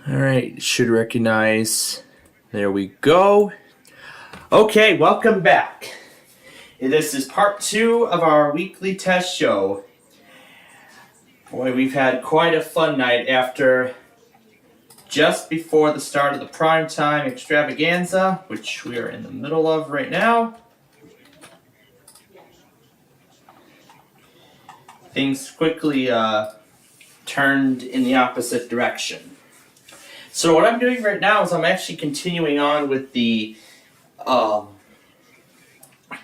All right, should recognize. There we go. Okay, welcome back. This is part 2 of our weekly test show. Boy, we've had quite a fun night after just before the start of the primetime extravaganza, which we are in the middle of right now. Things quickly turned in the opposite direction. So what I'm doing right now is I'm actually continuing on with the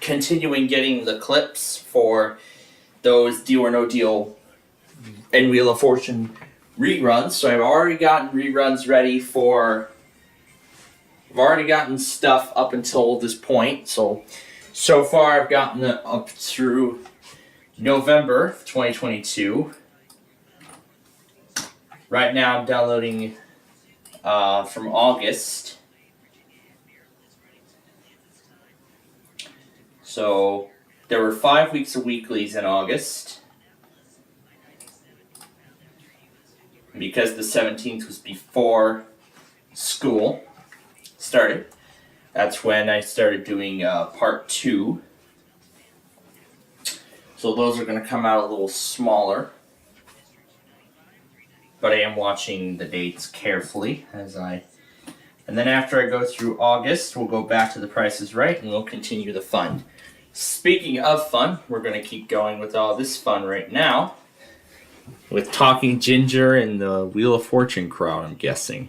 continuing getting the clips for those Deal or No Deal and Wheel of Fortune reruns. So I've already gotten reruns ready for. I've already gotten stuff up until this point. So far I've gotten it up through November 2022. Right now I'm downloading from August. So there were 5 weeks of weeklies in August. Because the 17th was before school started, that's when I started doing part 2. So those are going to come out a little smaller. But I am watching the dates carefully and then after I go through August, we'll go back to The Price is Right and we'll continue the fun. Speaking of fun, we're going to keep going with all this fun right now. With Talking Ginger and the Wheel of Fortune crowd, I'm guessing.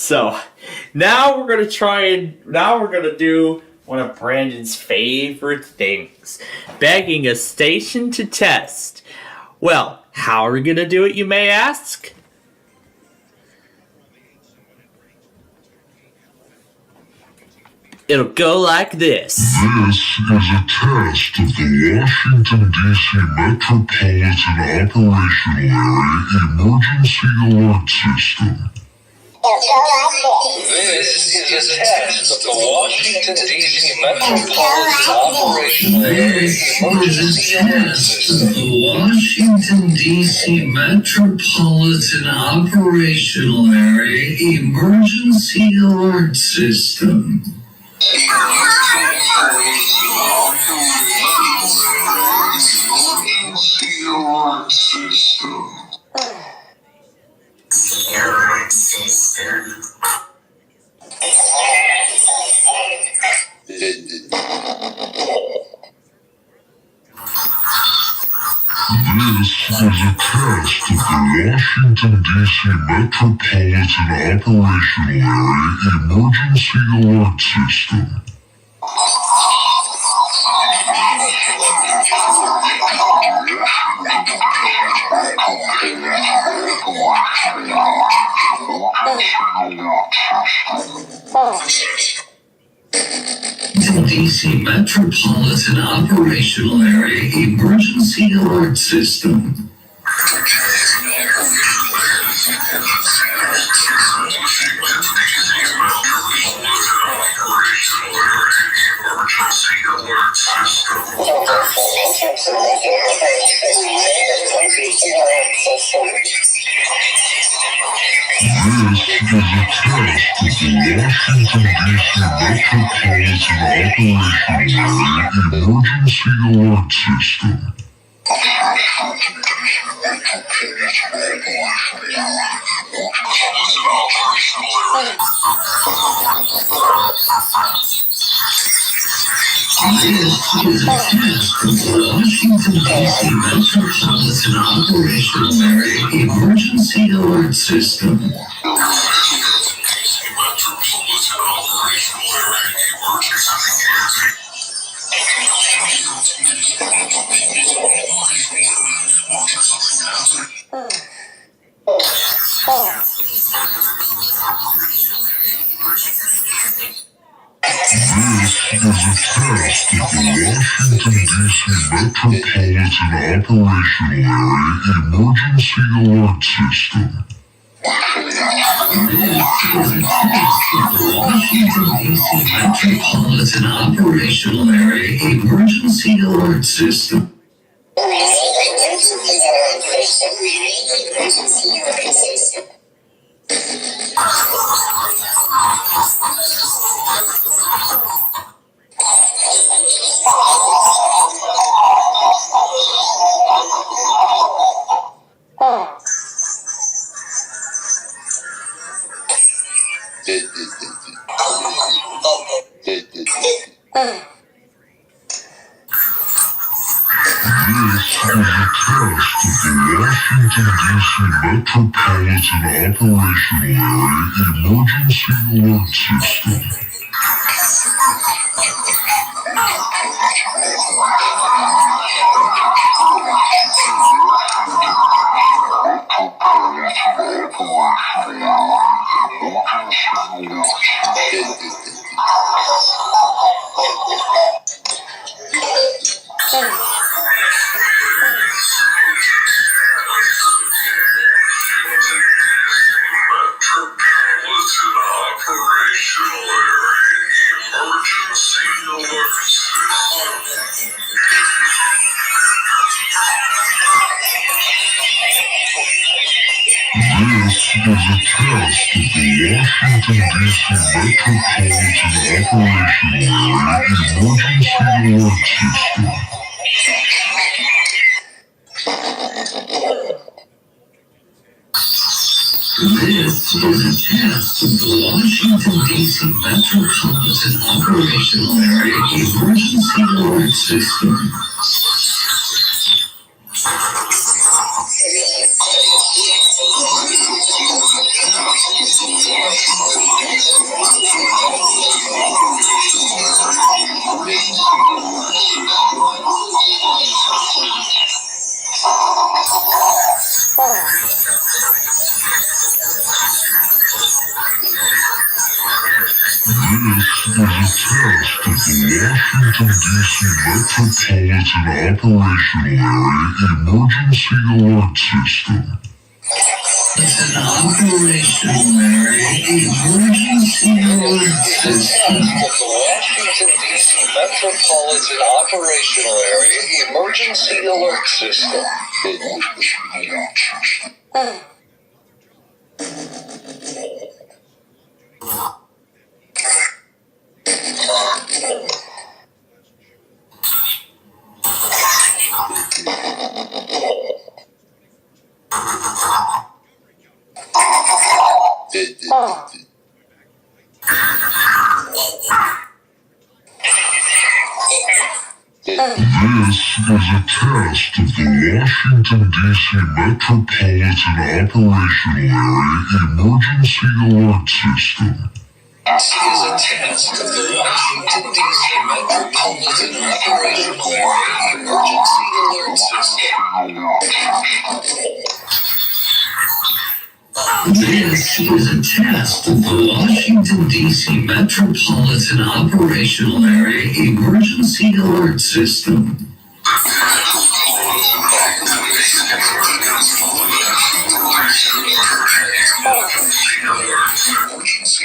So now we're gonna do one of Brandon's favorite things, bagging a station to test. Well, how are we gonna do it, you may ask? It'll go like this. This is a test of the Washington, D.C. Metropolitan Operational Area Emergency Alert System. This is a test of the Washington, D.C. Metropolitan Operational Area Emergency Alert System. The Washington, D.C. Metropolitan Operational Area Emergency Alert System. This is a test of the Washington, D.C. Metropolitan Operational Area Emergency Alert System. The D.C. Metropolitan Operational Area Emergency Alert System. This is a test of the Washington, D.C. Metropolitan Operational Area Emergency Alert System. This is a test of the Washington, D.C. Metropolitan Operational Area Emergency Alert System. This is a test of the Washington, D.C. Metropolitan Operational Area Emergency Alert System. Washington, D.C. Metropolitan Operational Area Emergency Alert System. This is a test of the Washington, D.C. Metropolitan Operational Area Emergency Alert System. This is a test of the Washington, D.C. Metropolitan Operational Area Emergency Alert System. This is a test of the Washington, D.C. Metropolitan Operational Area Emergency Alert System. Metropolitan Operational Area Emergency Alert System. This is a test of the Washington, D.C. Metropolitan Operational Area Emergency Alert System. This is a test of the Washington, D.C. Metropolitan Operational Area Emergency Alert System. This is a test of the Washington, D.C. Metropolitan Operational Area Emergency Alert System. This is a test of the Washington, D.C. Metropolitan Operational Area Emergency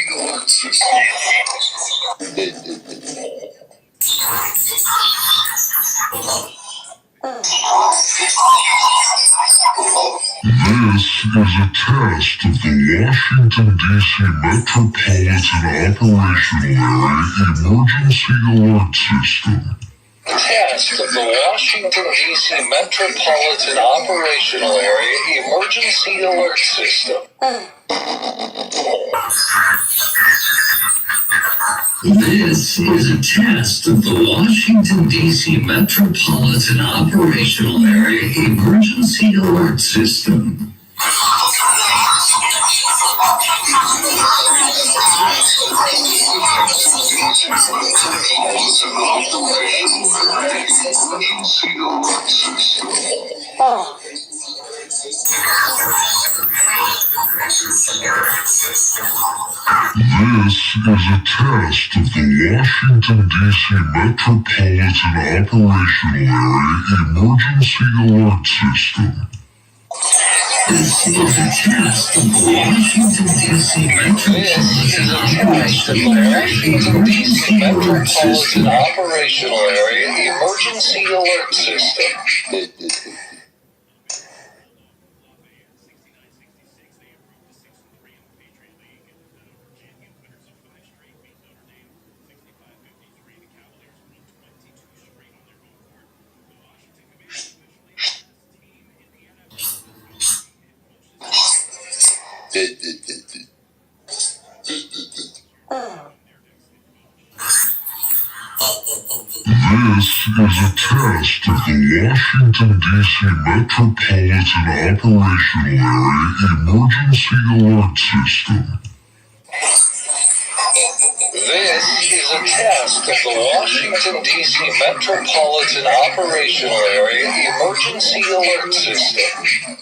Alert System. Test of the Washington, D.C. Metropolitan Operational Area Emergency Alert System. This is a test of the Washington, D.C. Metropolitan Operational Area Emergency Alert System. This is a test of the Washington, D.C. Metropolitan Operational Area Emergency Alert System. This is a test of the Washington, D.C. Metropolitan Operational Area Emergency Alert System. This is a test of the Washington, D.C. Metropolitan Operational Area Emergency Alert System. This is a test of the Washington, D.C. Metropolitan Operational Area Emergency Alert System.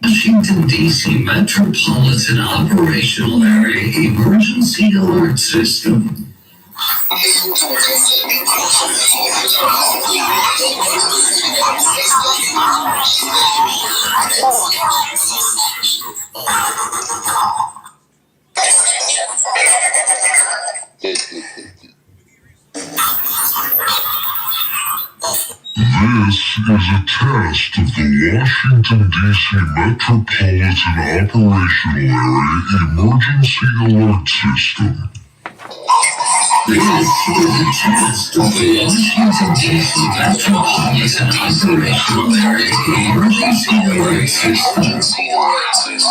Washington, D.C. Metropolitan Operational Area Emergency Alert System. This is a test of the Washington, D.C. Metropolitan Operational Area Emergency Alert System. This is a test of the Washington, D.C. Metropolitan Operational Area Emergency Alert System. Emergency Alert System.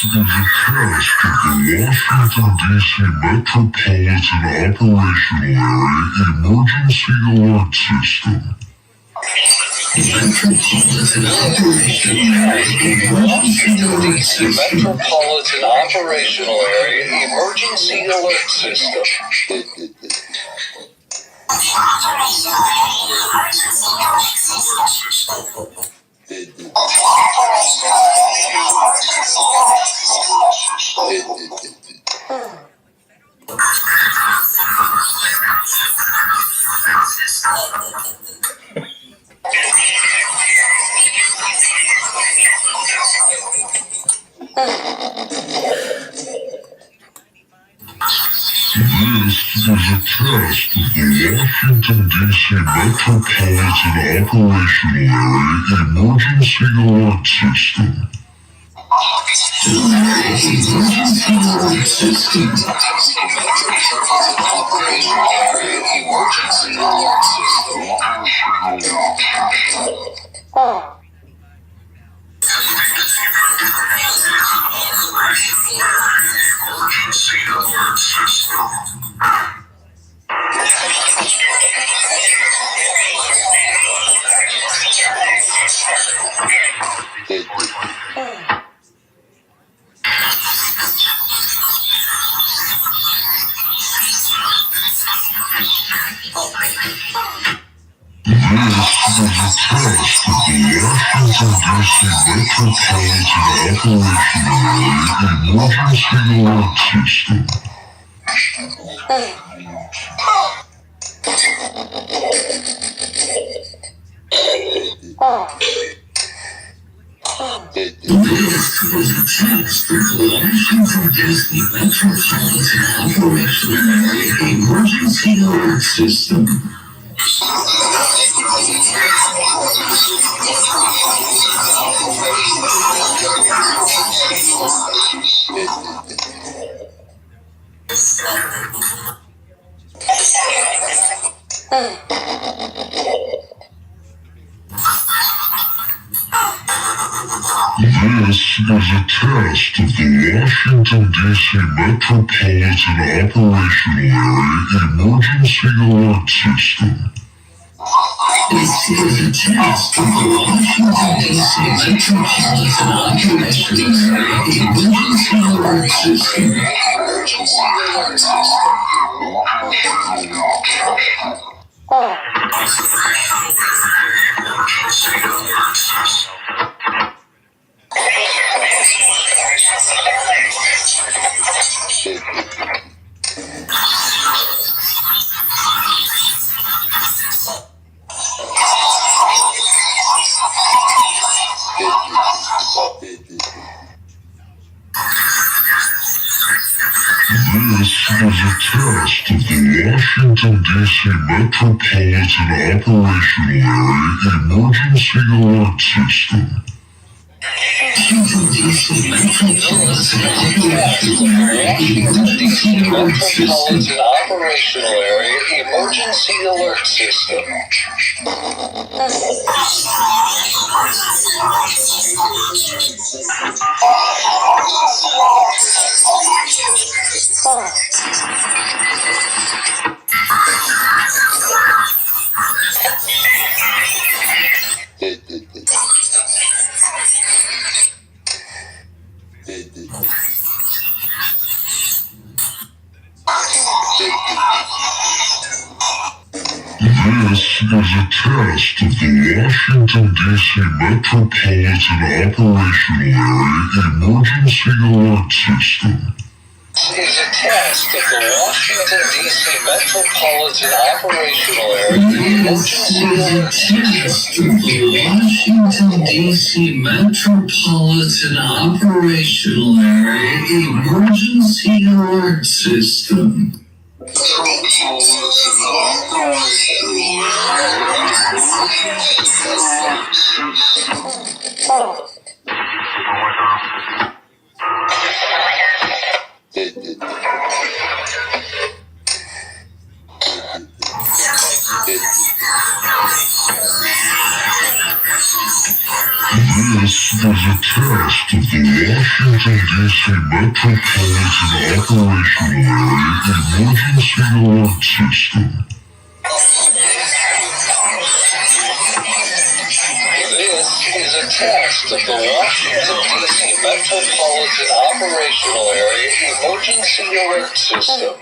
is a test of the Washington, D.C. Metropolitan Operational Area Emergency Alert System. Metropolitan Operational Area Washington, D.C. Metropolitan Operational Area Emergency Alert System. This is a test of the Washington, D.C. Metropolitan Operational Area Emergency Alert System. Emergency Alert System. Emergency Alert System. This is a test of the Washington, D.C. Metropolitan Operational Area Emergency Alert System. This was a test of the Washington, D.C. Metropolitan Operational Area Emergency Alert System. This is a test of the Washington, D.C. Metropolitan Operational Area Emergency Alert System. This is a test of the Washington, D.C. Metropolitan Operational Area Emergency Alert System. This is a test of the Washington, D.C. Metropolitan Operational Area Emergency Alert System. Washington, D.C. Metropolitan Operational Area Emergency Alert System. Metropolitan Operational Area Emergency Alert System. This is a test of the Washington, D.C. Metropolitan Operational Area Emergency Alert System. Is a test of the Washington, D.C. Metropolitan Operational Area Emergency Alert System. The Washington, D.C. Metropolitan Operational Area Emergency Alert System. This is a test of the Washington, D.C. Metropolitan Operational Area Emergency Alert System. This is a test of the Washington, D.C. Metropolitan Operational Area Emergency Alert System.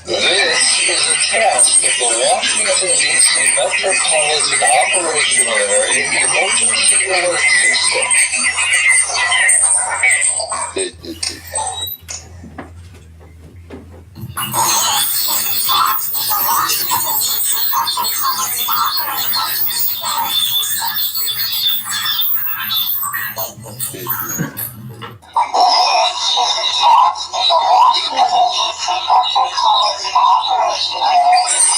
This is a test of the Washington, D.C. Metropolitan Operational Area Emergency Alert System. This is a test of the Washington, D.C. Metropolitan Operational Area Emergency Alert System. This is a test of the Washington, D.C. Metropolitan Operational Area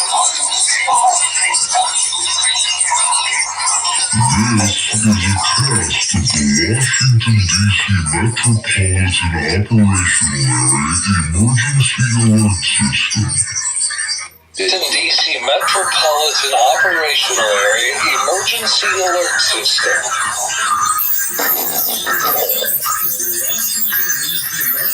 Emergency Alert System. D.C. Metropolitan Operational Area Emergency Alert System.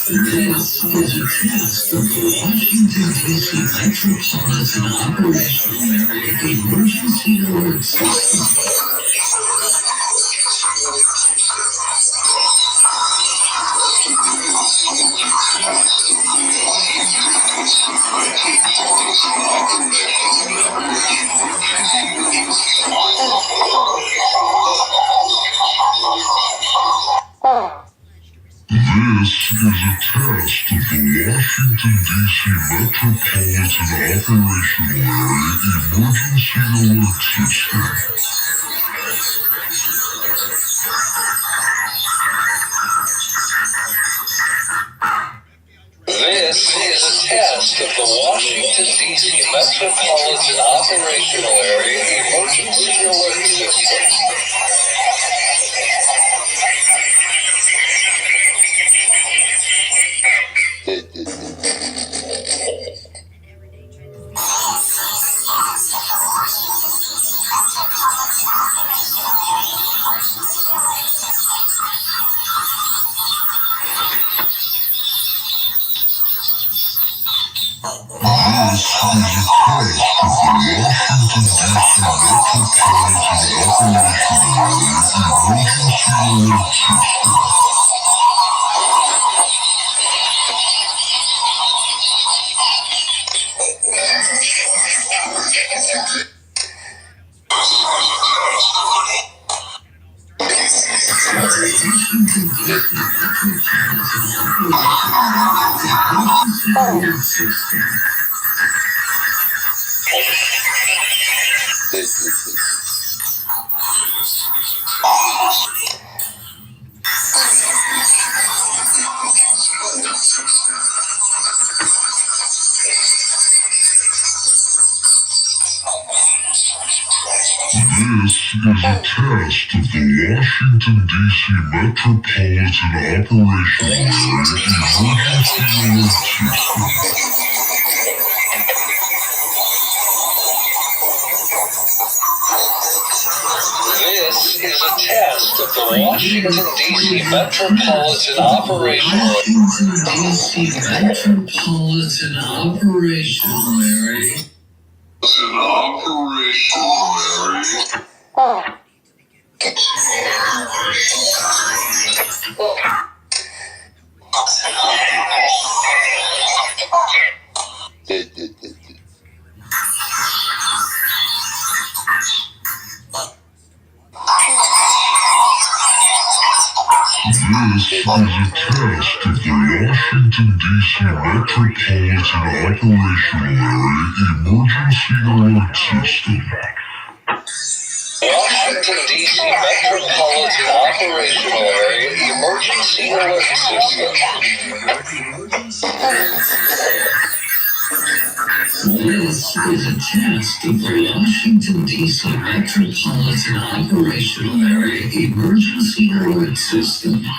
This is a test of the Washington, D.C. Metropolitan Operational Area Emergency Alert System. This is a test of the Washington, D.C. Metropolitan Operational Area Emergency Alert System. This is a test of the Washington, D.C. Metropolitan Operational Area Emergency Alert System. This is a test of the Washington, D.C. Metropolitan Operational Area Emergency Alert System. This is a test of the Washington, D.C. Metropolitan Operational Area Emergency Alert System. This is a test of the Washington, D.C. Metropolitan Operational Washington, D.C. Metropolitan Operational Area. This is a test of the Washington, D.C. Metropolitan Operational Area Emergency Alert System. Washington, D.C. Metropolitan Operational Area Emergency Alert System. This is a test of the Washington, D.C. Metropolitan Operational Area Emergency Alert System. This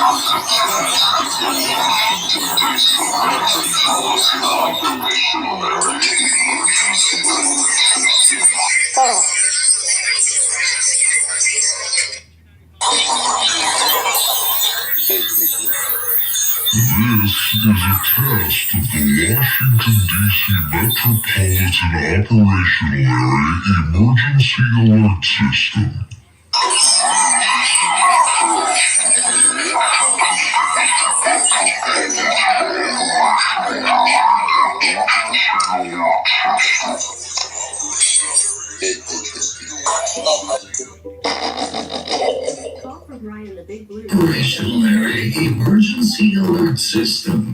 is a test of the Washington, D.C. Metropolitan Operational Area Emergency Alert System. Operational Area Emergency Alert System.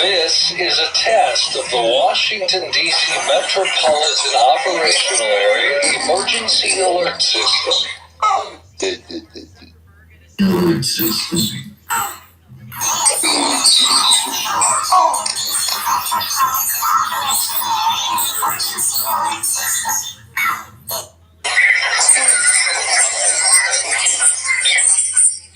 This is a test of the Washington, D.C. Metropolitan Operational Area Emergency Alert System. This is a test of the Washington, D.C. Metropolitan Operational Area Emergency Alert System. This is a test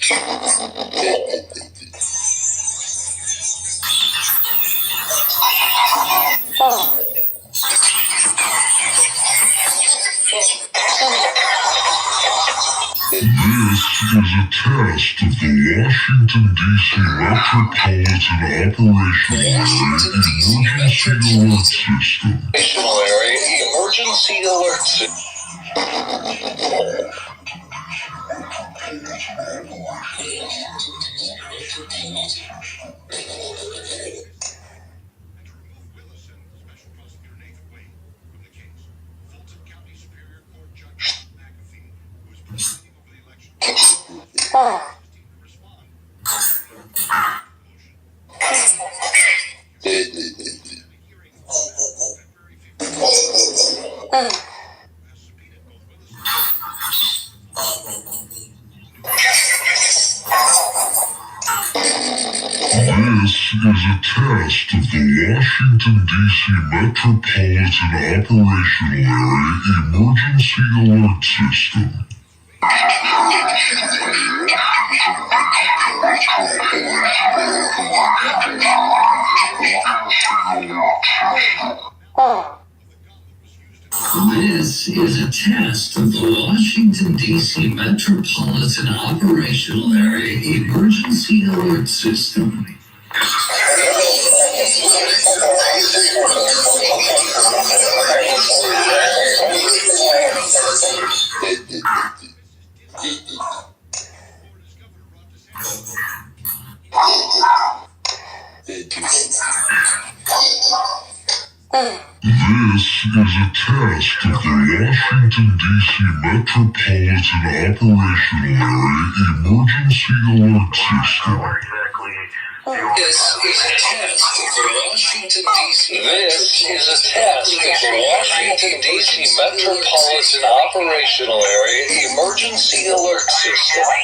of the Washington, D.C. Metropolitan Operational Area Emergency Alert System. Alert System. This is a test of the Washington, D.C. Metropolitan Operational Area Emergency Alert System. Operational Area Emergency Alert System. This is a test of the Washington, D.C. Metropolitan Operational Area Emergency Alert System. This is a test of the Washington, D.C. Metropolitan Operational Area Emergency Alert System. This is a test of the Washington, D.C. Metropolitan Operational Area Emergency Alert System. This is a test of the Washington, D.C. Metropolitan Operational Area Emergency Alert System.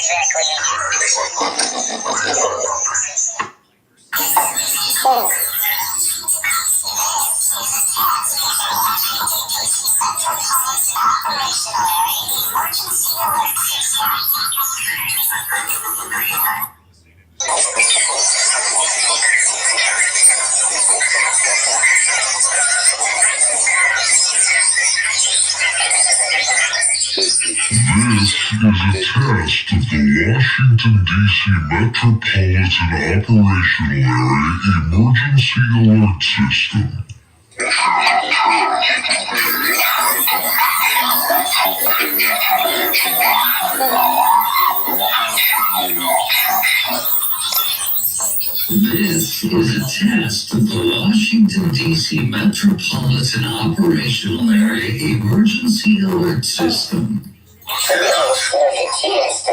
This is a test of the Washington, D.C. Metropolitan Operational Area Emergency Alert System. This is a test of the Washington,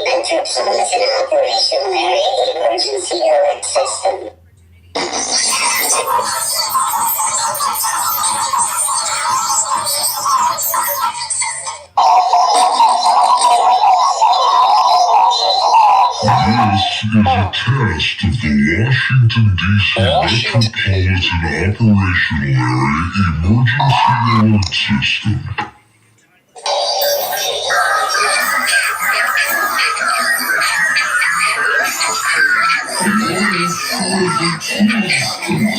D.C. Metropolitan Operational Area Emergency Alert System. This is a test of the Washington, D.C.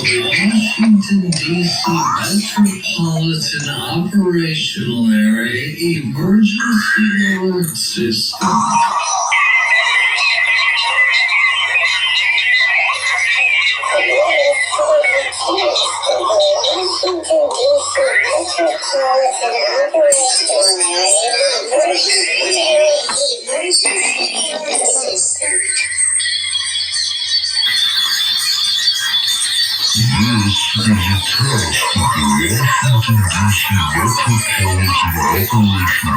Metropolitan Operational Area Emergency Alert System. This is a test of the Washington, D.C. Metropolitan Operational Area Emergency Alert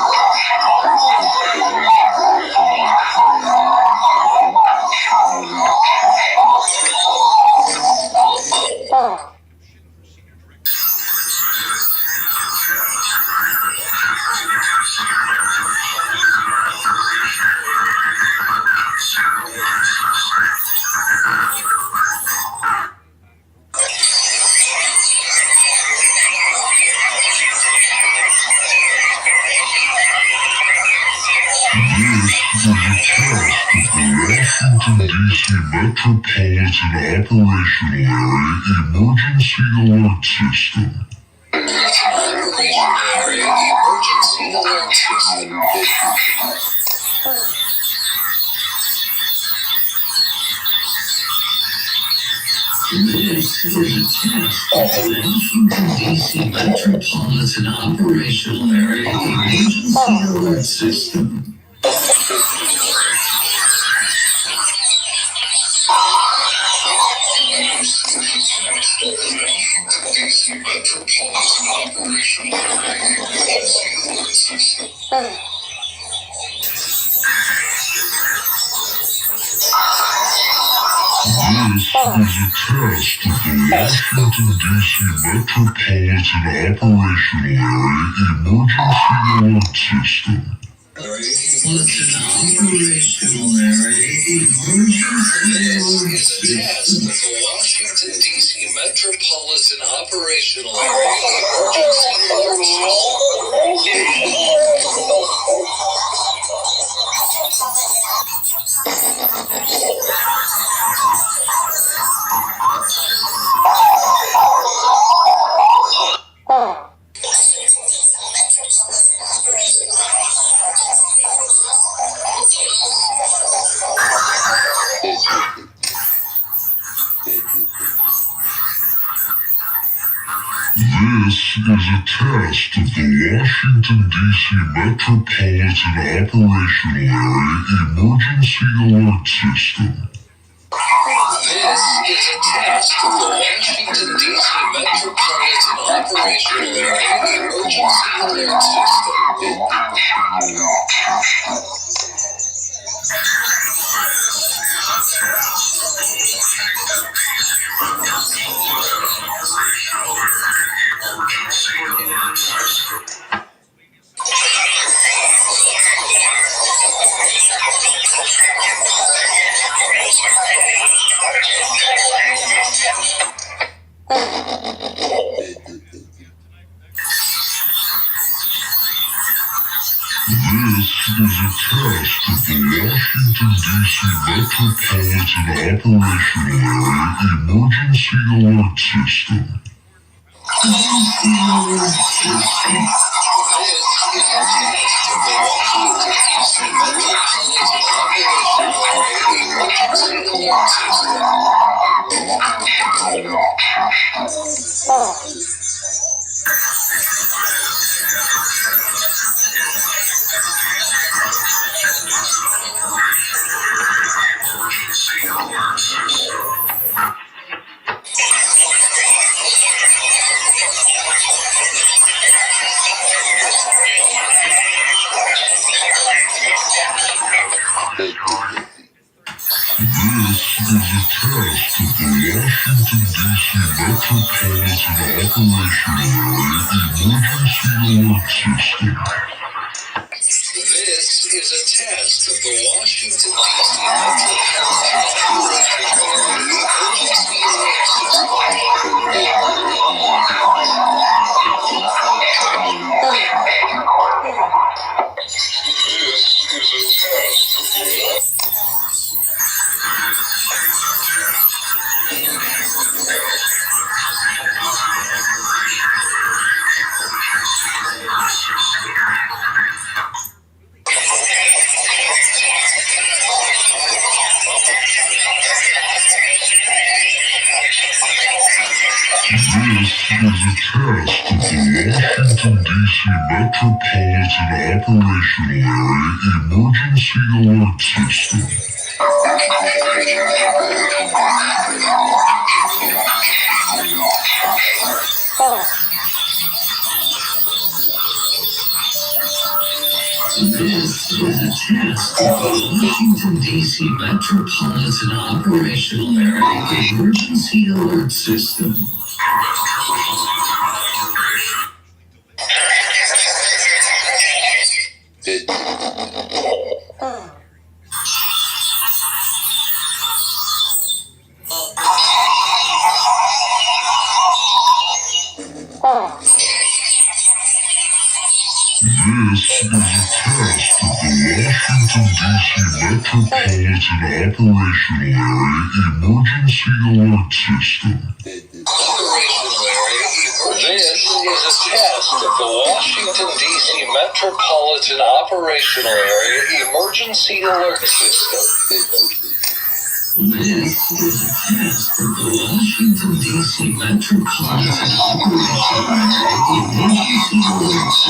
System. Washington, D.C. Metropolitan Operational Area Emergency Alert System. This is a test of the Washington, D.C. Metropolitan Operational Area Emergency Alert System. Washington, D.C. Metropolitan Operational Area Emergency Alert System. Area Emergency Alert System. This is a test of the Washington, D.C. Metropolitan Operational Area Emergency Alert System. This is a test of the Washington, D.C. Metropolitan Operational Area Emergency Alert System. Operational Area Emergency Alert System. The Washington, D.C. Metropolitan Operational Area Emergency Alert This is a test of the Washington, D.C. Metropolitan Operational Area Emergency Alert System. This is a test of the Washington, D.C. Metropolitan Operational Area Emergency Alert System. This is a test of the Washington, D.C. Metropolitan Operational Area Emergency Alert System. This is a test of the Washington, D.C. Metropolitan Operational Area Emergency Alert System. This is a test of the Washington, D.C. Metropolitan Operational Area Emergency Alert System. This is a test of the Washington, D.C. Metropolitan Operational Area Emergency Alert System. This is a test of the Washington, D.C. Metropolitan Operational Area Emergency Alert System. This is a test of the Washington, D.C. Metropolitan Operational Area Emergency Alert System. This is a test of the Washington, D.C. Metropolitan Operational Area Emergency Alert System. This is a test of the Washington, D.C. Metropolitan Operational Area Emergency Alert System.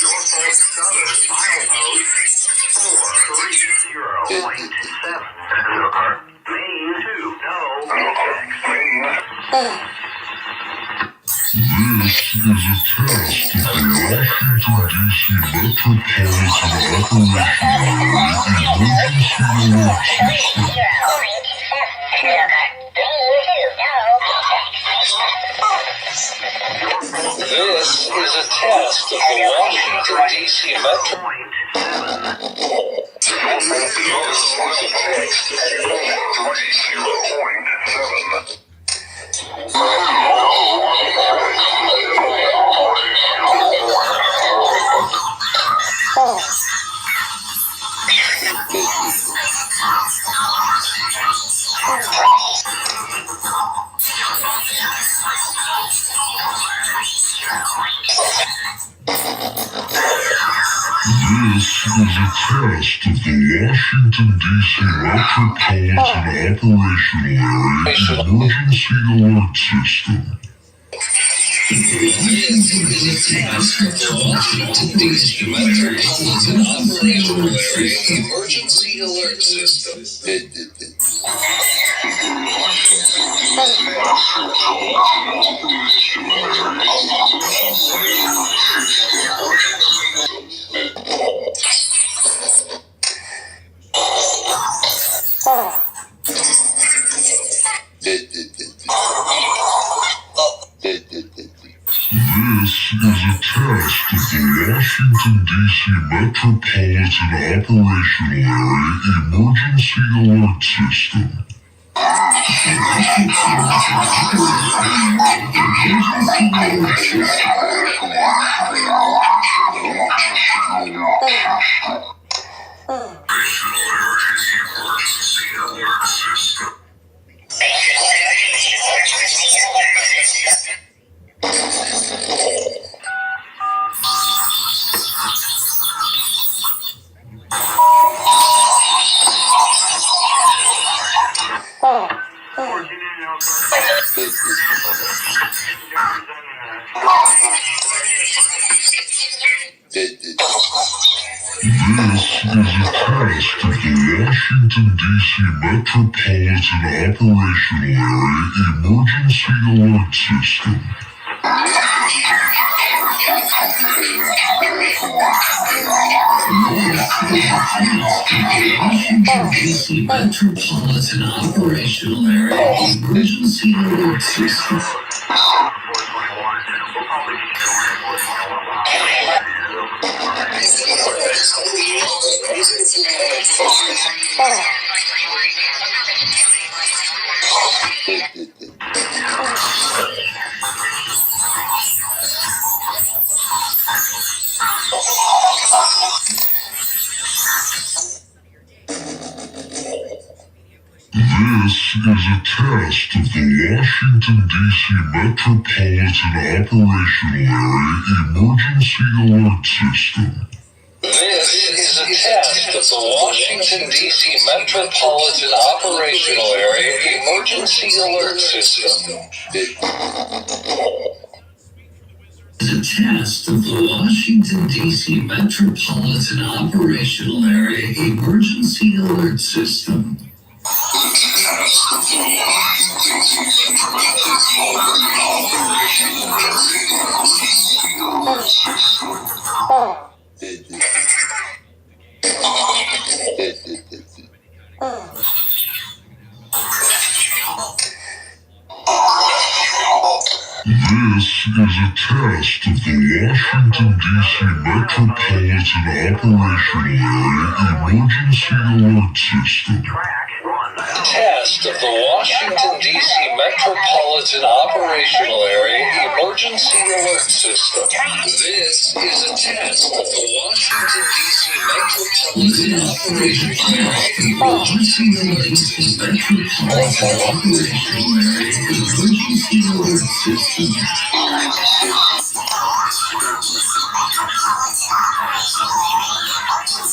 Norfolk Southern milepost 430.7. Main 2, no. This is a test of the Washington, D.C. Metropolitan Operational Area Emergency Alert System. This is a test of the Washington, D.C. Metro. This is a test of the Washington, D.C. Metropolitan Operational Area Emergency Alert System. Washington, D.C. Metropolitan Operational Area Emergency Alert System. This is a test of the Washington, D.C. Metropolitan Operational Area Emergency Alert System. This is a test of the Washington, D.C. Metropolitan Operational Area Emergency Alert System. Washington, D.C. Metropolitan Operational Area Emergency Alert System. This is a test of the Washington, D.C. Metropolitan Operational Area Emergency Alert System. This is a test of the Washington, D.C. Metropolitan Operational Area Emergency Alert System. The test of the Washington, D.C. Metropolitan Operational Area Emergency Alert System. This is a test of the Washington, D.C. Metropolitan Operational Area Emergency Alert System. Test of the Washington, D.C. Metropolitan Operational Area Emergency Alert System. This is a test of the Washington, D.C. Metropolitan Operational Area Emergency Alert System. Metropolitan Operational Area Emergency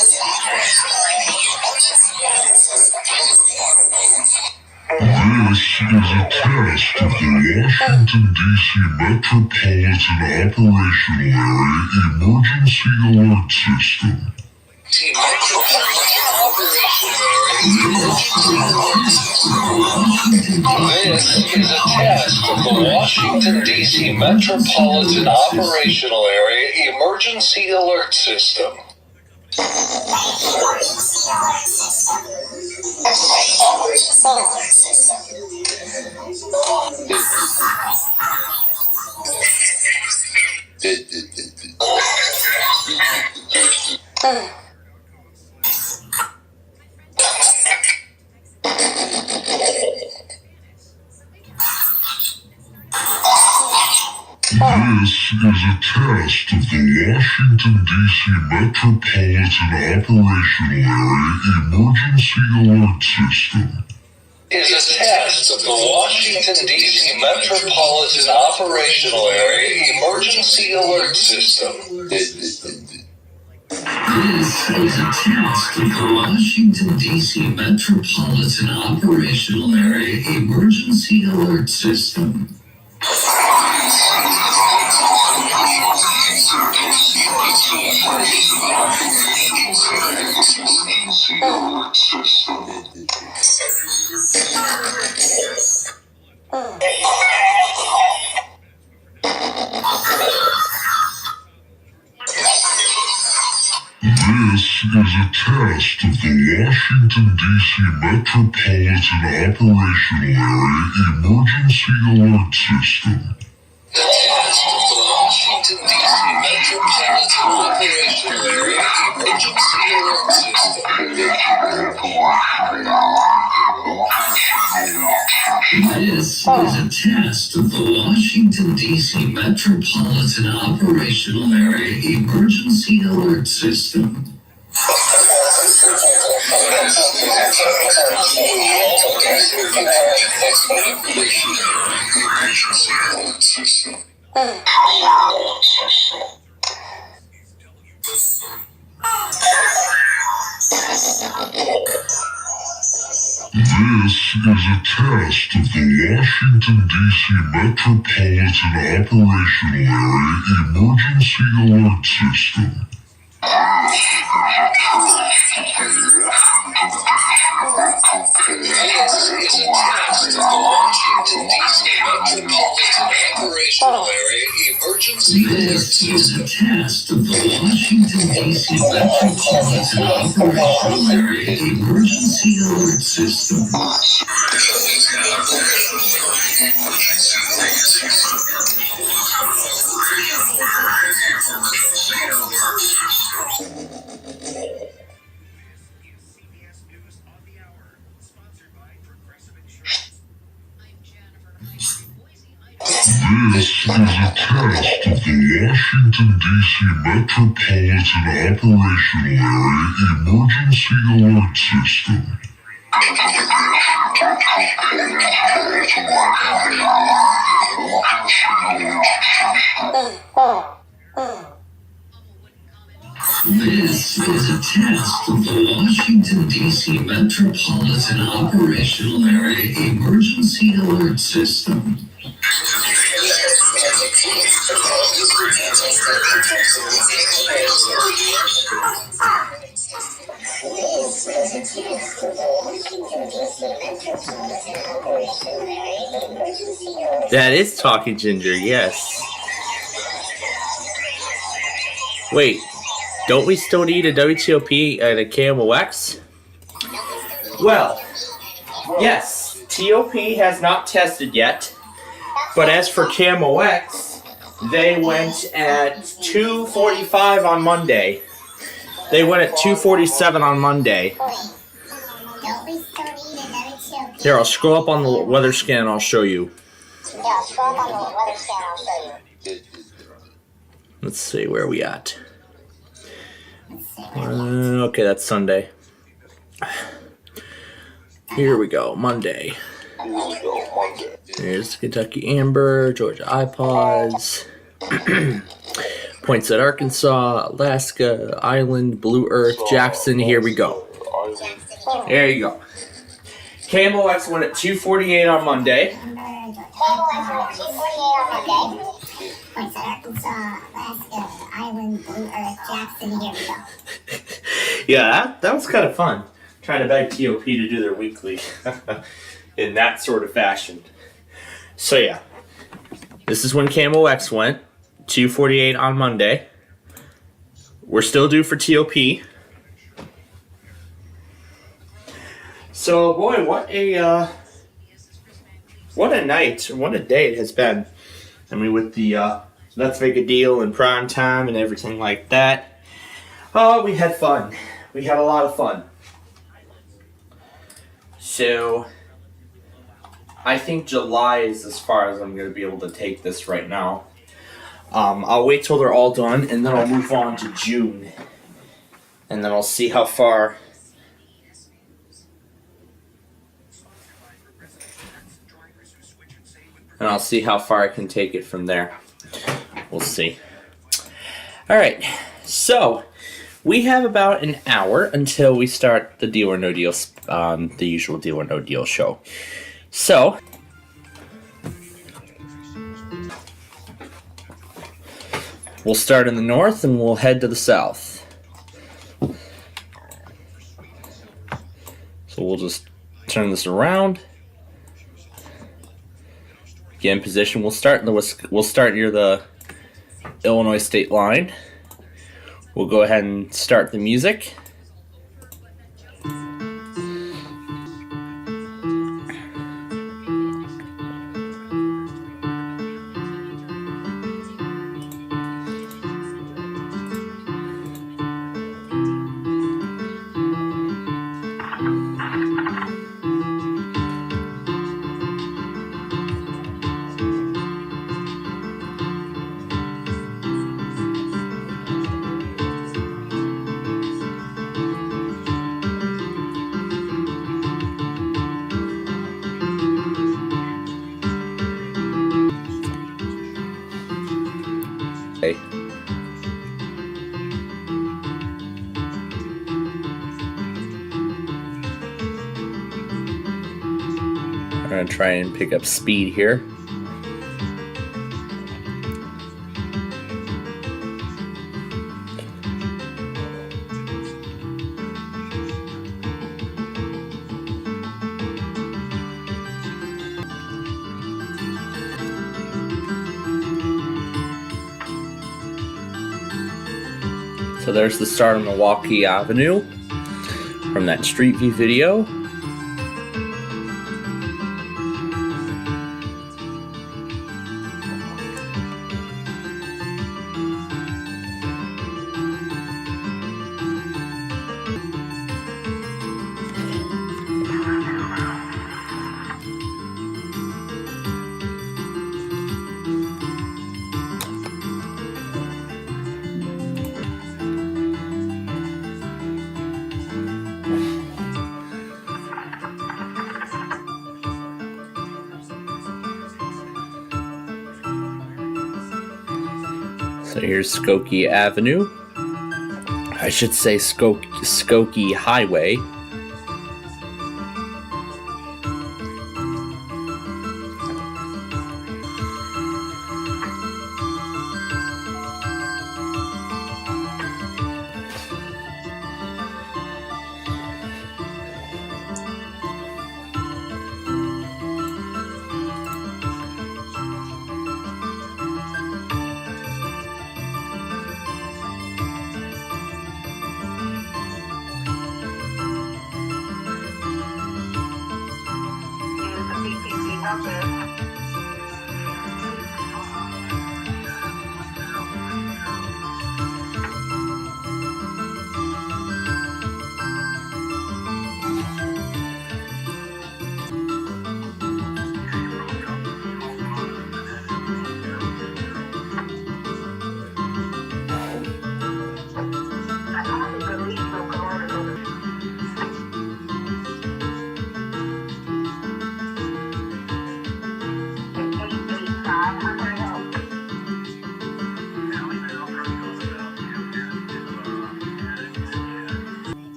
Alert System. This is a test of the Washington, D.C. Metropolitan Operational Area Emergency Alert System. Metropolitan Operational Area. This is a test of the Washington, D.C. Metropolitan Operational Area Emergency Alert System. This is a test of the Washington, D.C. Metropolitan Operational Area Emergency Alert System. is a test of the Washington, D.C. Metropolitan Operational Area Emergency Alert System. This is a test of the Washington, D.C. Metropolitan Operational Area Emergency Alert System. This is a test of the Washington, D.C. Metropolitan Operational Area Emergency Alert System. The test of the Washington, D.C. Metropolitan Operational Area Emergency Alert System. This is a test of the Washington, D.C. Metropolitan Operational Area Emergency Alert System. This is a test of the Washington, D.C. Metropolitan Operational Area Emergency Alert System. This is a test of the Washington, D.C. Metropolitan Operational Area Emergency Alert System. This is a test of the Washington, D.C. Metropolitan Operational Area Emergency Alert System. This is a test of the Washington, D.C. Metropolitan Operational Area Emergency Alert System. That is Talking Ginger, yes. Wait, don't we still need a WTOP and a KMOX? Well, yes, TOP has not tested yet, but as for KMOX, they went at 2:45 on Monday. They went at 2:47 on Monday. Here, I'll scroll up on the weather scan and I'll show you. Let's see, where are we at? Okay, that's Sunday. Here we go, Monday. Here's Kentucky Amber, Georgia iPods, Points at Arkansas, Alaska, Island, Blue Earth, Jackson. Here we go. There you go. KMOX went at 2:48 on Monday. Points at Arkansas, Alaska, Island, Blue Earth, Jackson. Here we go. Yeah, that was kind of fun. Trying to beg TOP to do their weekly in that sort of fashion. So yeah, this is when KMOX went, 2:48 on Monday. We're still due for TOP. So boy, what a night, what a day it has been. I mean, with the Let's Make a Deal and prime time and everything like that. Oh, we had fun. We had a lot of fun. So I think July is as far as I'm going to be able to take this right now. I'll wait till they're all done, and then I'll move on to June. And then I'll see how far and I'll see how far I can take it from there. We'll see. Alright, so we have about an hour until we start the Deal or No Deal, the usual Deal or No Deal show. So, we'll start in the north and we'll head to the south. So we'll just turn this around. Get in position. We'll start near the Illinois state line. We'll go ahead and start the music. Okay. I'm going to try and pick up speed here. So there's the start of Milwaukee Avenue from that Street View video. So here's Skokie Avenue. I should say Skokie Highway.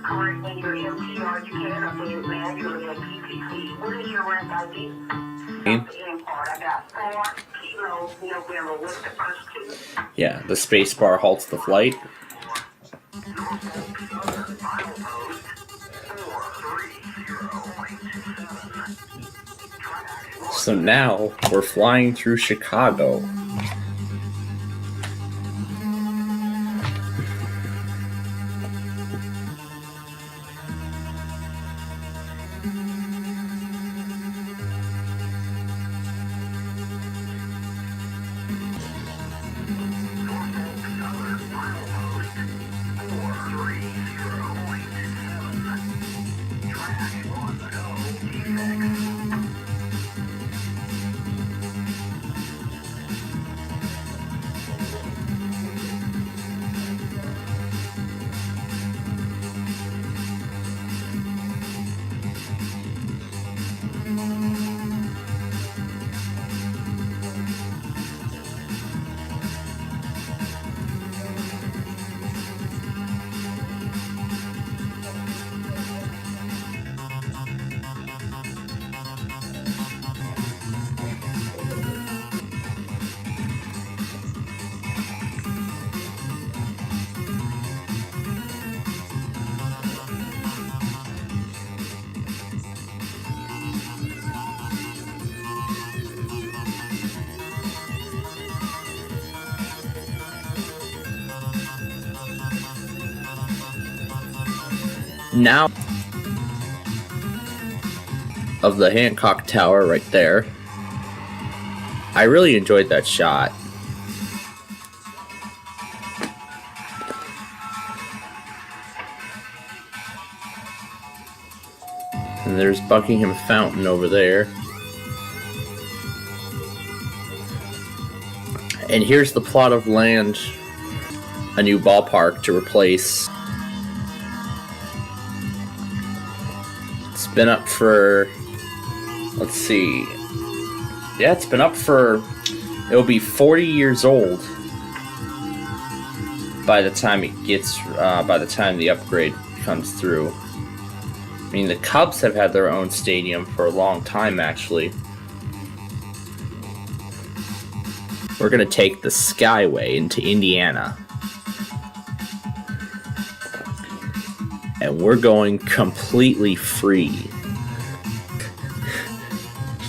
Correct in your MTR, you can update it manually at PTC. What is your rent ID? The end part. I got 4 Kilo November. What's the first 2? Yeah, the space bar halts the flight. So now we're flying through Chicago. Now of the Hancock Tower right there. I really enjoyed that shot. And there's Buckingham Fountain over there. And here's the plot of land, a new ballpark to replace. It's been up for, let's see, yeah, it's been up for, it'll be 40 years old by the time it gets, by the time the upgrade comes through. I mean, the Cubs have had their own stadium for a long time, actually. We're gonna take the Skyway into Indiana. And we're going completely free.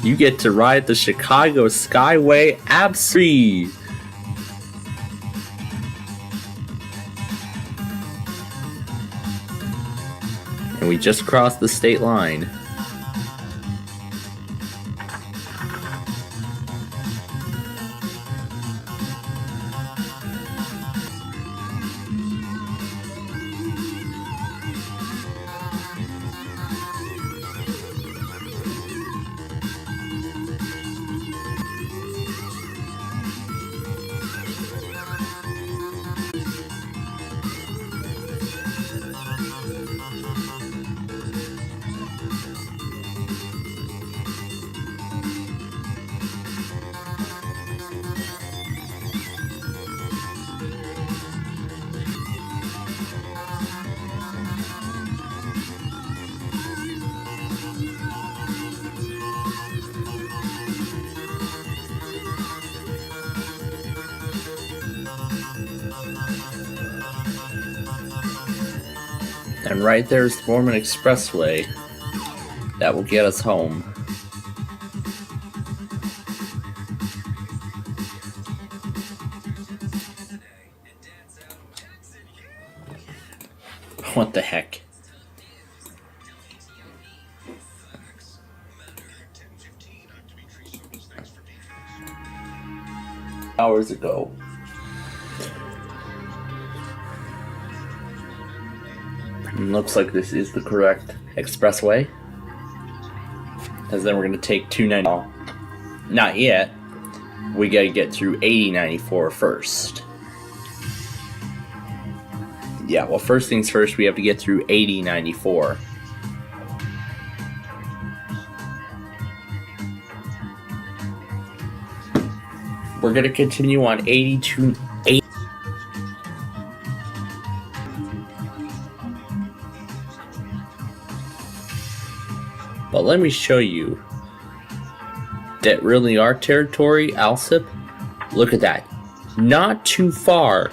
You get to ride the Chicago Skyway absolutely. And we just crossed the state line. And right there's the Mormon Expressway that will get us home. What the heck? Hours ago. Looks like this is the correct expressway. Because then we're going to take 290. Not yet. We got to get through 8094 first. Yeah, well, first things first, we have to get through 8094. We're going to continue on 80. But let me show you that really our territory, Alsip. Look at that. Not too far.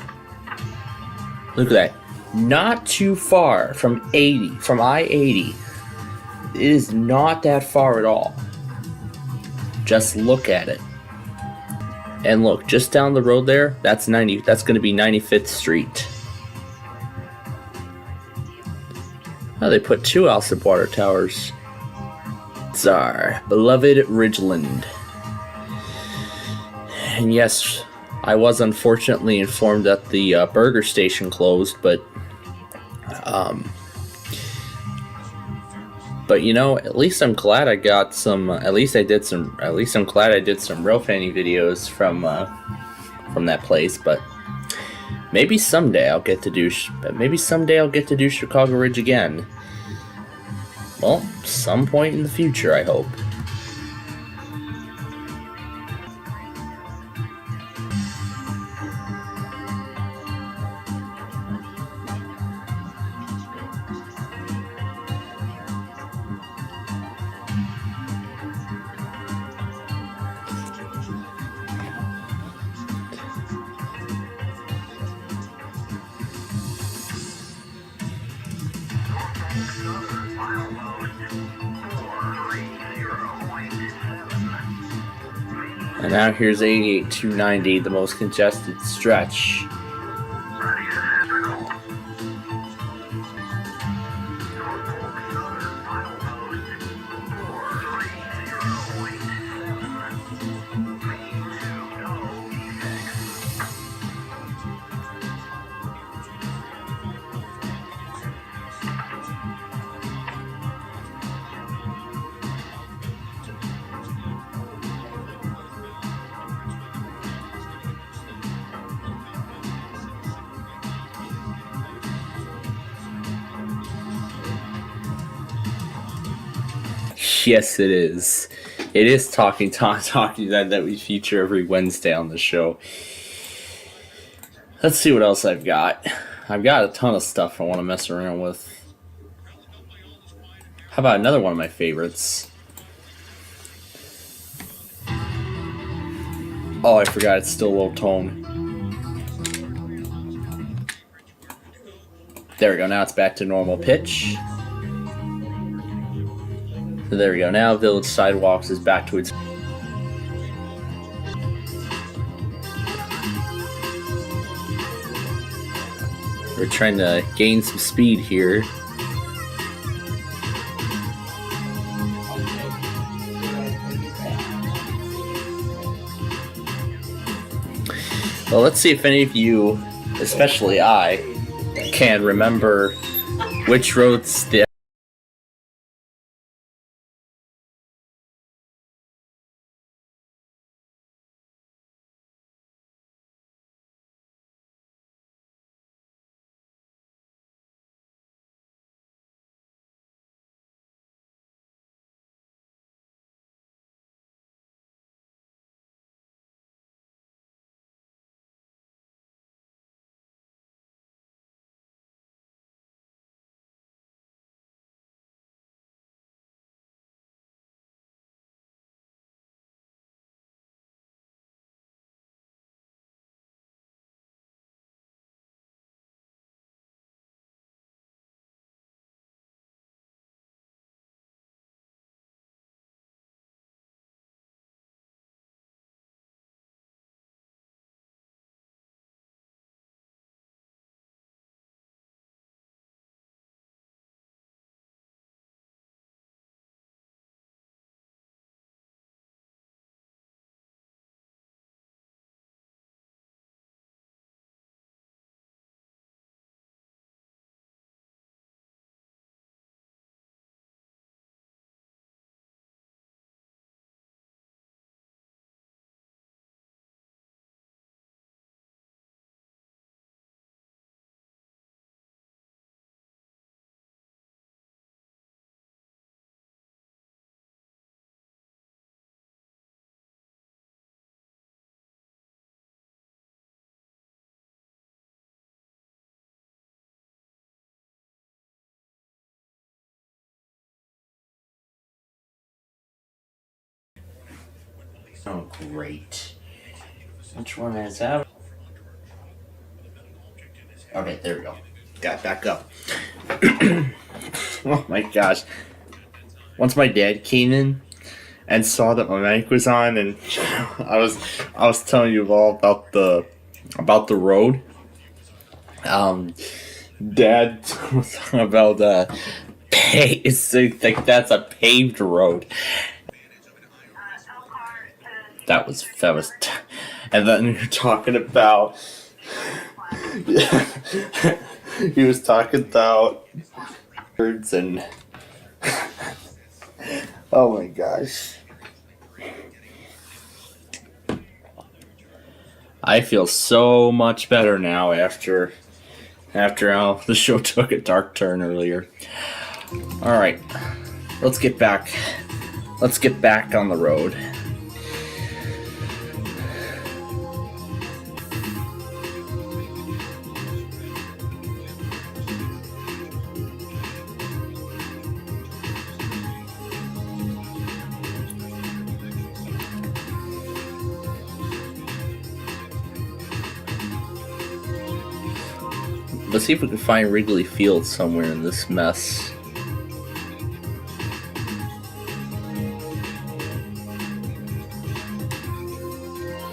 Look at that. Not too far from 80, from I-80. It is not that far at all. Just look at it. And look, just down the road there, that's going to be 95th Street. Oh, they put 2 Alsip water towers. It's our beloved Ridgeland. And yes, I was unfortunately informed that the burger station closed, but you know, at least I'm glad I got some. At least I'm glad I did some real funny videos from that place. But maybe someday I'll get to do. Chicago Ridge again. Well, some point in the future, I hope. And now here's 88-290, the most congested stretch. Yes, it is. It is Talking that we feature every Wednesday on the show. Let's see what else I've got. I've got a ton of stuff I want to mess around with. How about another one of my favorites? Oh, I forgot it's still low tone. There we go, now it's back to normal pitch. So there we go, now Village Sidewalks is back to its... We're trying to gain some speed here. Well, let's see if any of you, especially I, can remember which roads the... Oh, great. Which one is that? Okay, there we go. Got it back up. Oh my gosh. Once my dad came in and saw that my mic was on, and I was telling you all about the road. Dad was talking about it's like that's a paved road. That was, and then you're talking about. He was talking about birds and. Oh my gosh. I feel so much better now after how the show took a dark turn earlier. All right, let's get back on the road. Let's see if we can find Wrigley Field somewhere in this mess.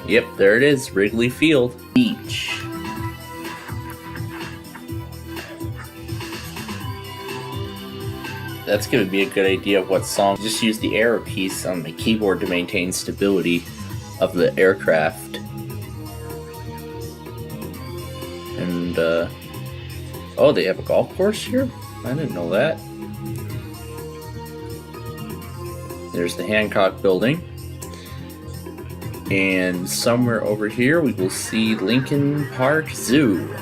Yep, there it is, Wrigley Field. Beach. That's gonna be a good idea of what song. Just use the arrow keys on my keyboard to maintain stability of the aircraft. And, oh, they have a golf course here? I didn't know that. There's the Hancock building. And somewhere over here we will see Lincoln Park Zoo.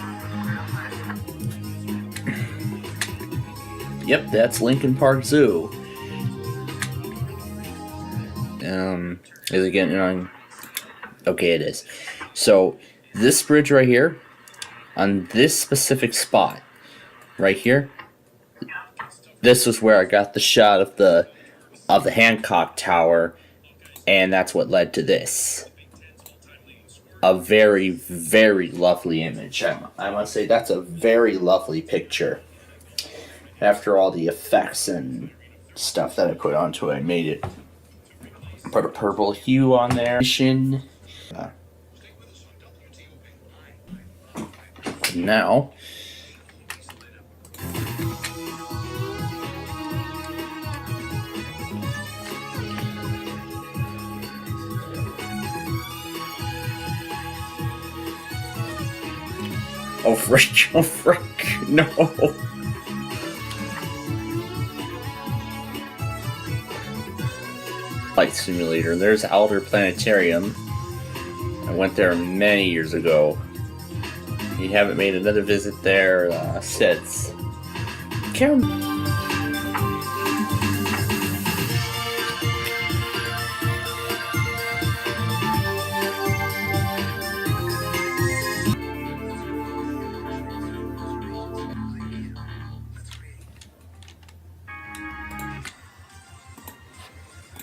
Yep, that's Lincoln Park Zoo. Is it getting on? Okay, it is. So this bridge right here, on this specific spot, right here, this was where I got the shot of the Hancock Tower, and that's what led to this. A very, very lovely image. I must say that's a very lovely picture. After all the effects and stuff that I put onto it, I made it. Put a purple hue on there. Now, oh frick, no. Flight simulator. There's Outer Planetarium. I went there many years ago. You haven't made another visit there since. Can't remember.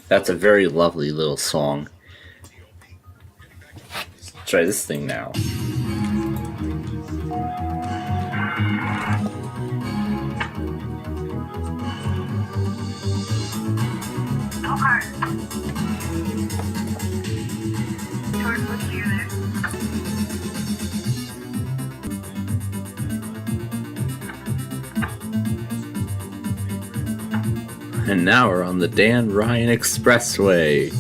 That's a very lovely little song. Let's try this thing now. And now we're on the Dan Ryan Expressway.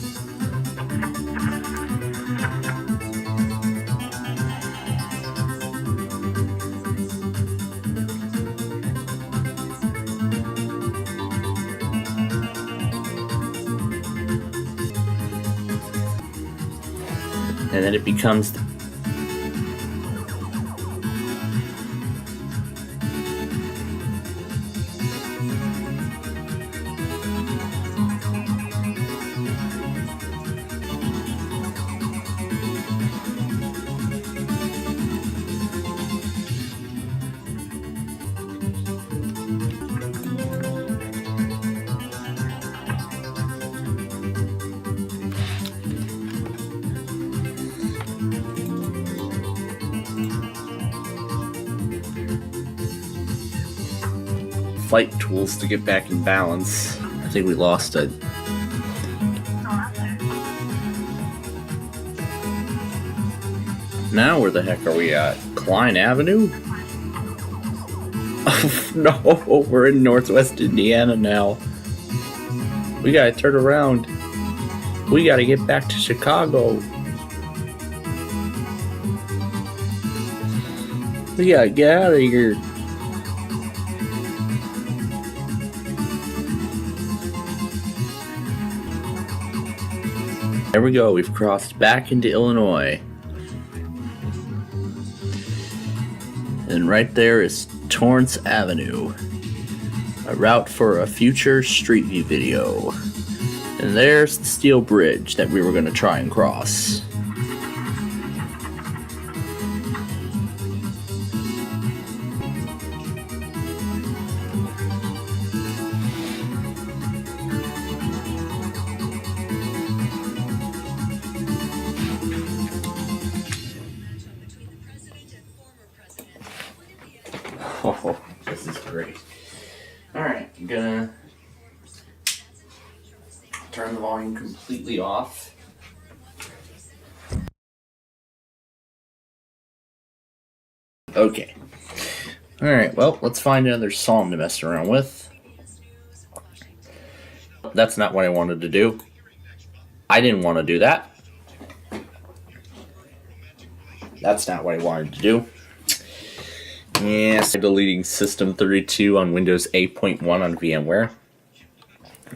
And then it becomes flight tools to get back in balance. I think we lost it. Now where the heck are we at? Klein Avenue? Oh, no, we're in Northwest Indiana now. We gotta turn around. We gotta get back to Chicago. We gotta get out of here. There we go, we've crossed back into Illinois. And right there is Torrance Avenue, a route for a future Street View video. And there's the steel bridge that we were going to try and cross. Oh, this is great. Alright, I'm gonna turn the volume completely off. Okay. Alright, well, let's find another song to mess around with. That's not what I wanted to do. I didn't want to do that. That's not what I wanted to do. Yes, deleting System32 on Windows 8.1 on VMware.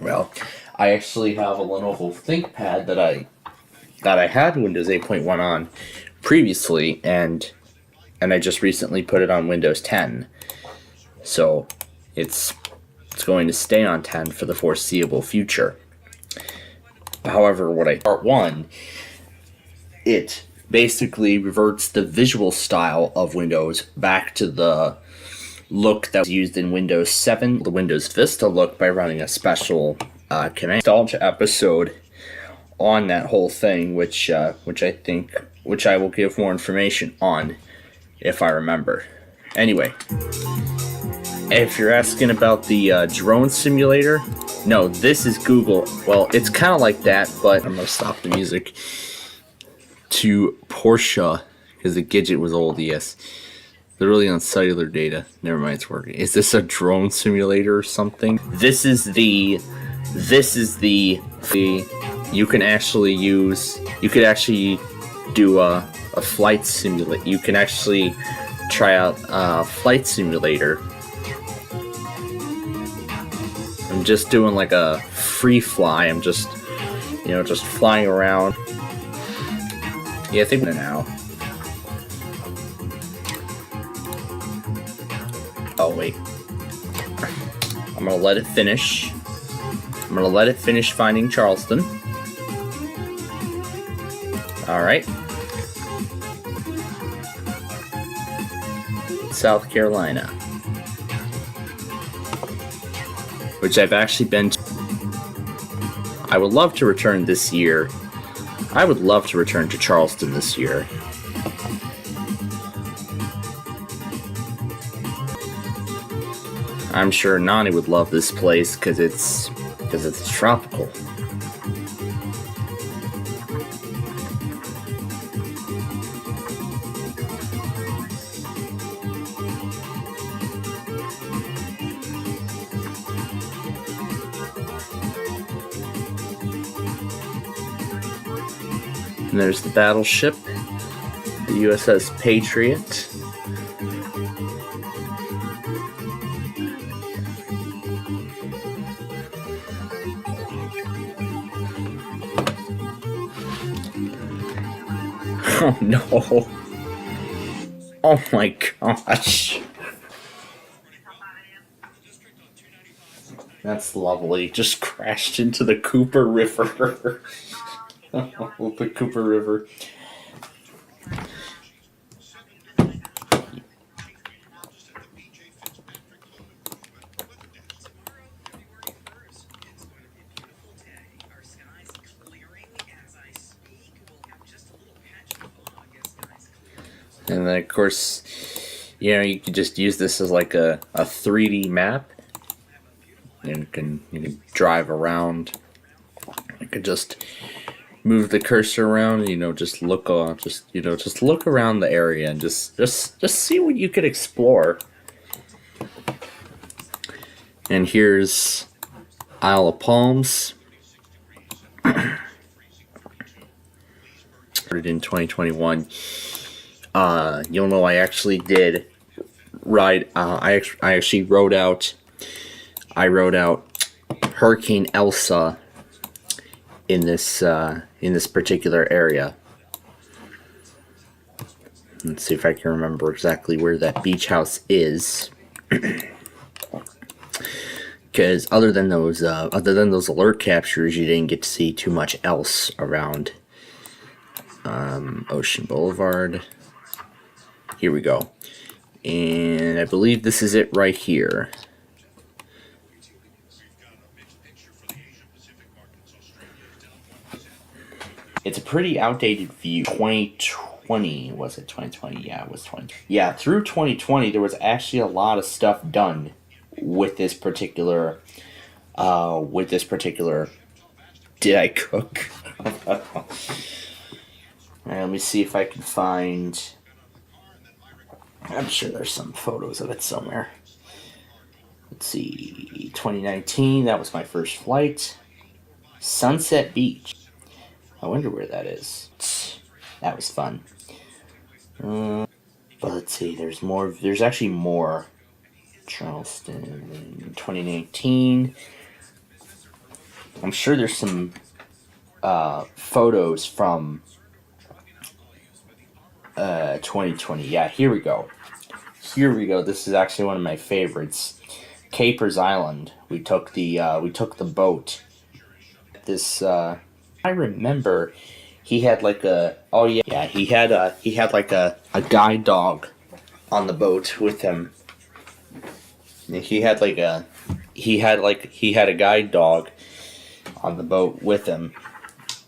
Well, I actually have a Lenovo ThinkPad that I had Windows 8.1 on previously, and I just recently put it on Windows 10. So it's going to stay on 10 for the foreseeable future. However, part 1, it basically reverts the visual style of Windows back to the look that was used in Windows 7, the Windows Vista look, by running a special command nostalgia episode on that whole thing, which I will give more information on if I remember. Anyway, if you're asking about the drone simulator, no, this is Google. Well, it's kind of like that, but I'm gonna stop the music to Porsche because the Gidget was old. Yes, literally on cellular data. Never mind, it's working. Is this a drone simulator or something? This is the you can actually use. You could actually do a flight simulator. You can actually try out a flight simulator. I'm just doing like a free fly. I'm just, just flying around. Yeah, I think now. Oh wait. I'm gonna let it finish. I'm gonna let it finish finding Charleston. Alright. South Carolina. Which I've actually been to. I would love to return this year. I would love to return to Charleston this year. I'm sure Nani would love this place because it's tropical. And there's the battleship, the USS Patriot. Oh no. Oh my gosh. That's lovely. Just crashed into the Cooper River. Oh, the Cooper River. And then, of course, you could just use this as like a 3D map. And you can drive around. You could just move the cursor around. Just look around the area and just see what you could explore. And here's Isle of Palms. Started in 2021. You'll know I actually did ride. I actually rode out. I rode out Hurricane Elsa in this particular area. Let's see if I can remember exactly where that beach house is. Because other than those alert captures, you didn't get to see too much else around. Ocean Boulevard. Here we go. And I believe this is it right here. It's a pretty outdated view. 2020, was it 2020? Yeah, it was 2020. Yeah, through 2020, there was actually a lot of stuff done with this particular, did I cook? Alright, let me see if I can find, I'm sure there's some photos of it somewhere. Let's see, 2019, that was my first flight. Sunset Beach. I wonder where that is. That was fun. But let's see, there's more, there's actually more. Charleston, 2019. I'm sure there's some photos from 2020. Yeah, here we go. Here we go. This is actually one of my favorites. Capers Island. We took the boat. This I remember he had like he had like a guide dog on the boat with him. He had a guide dog on the boat with him.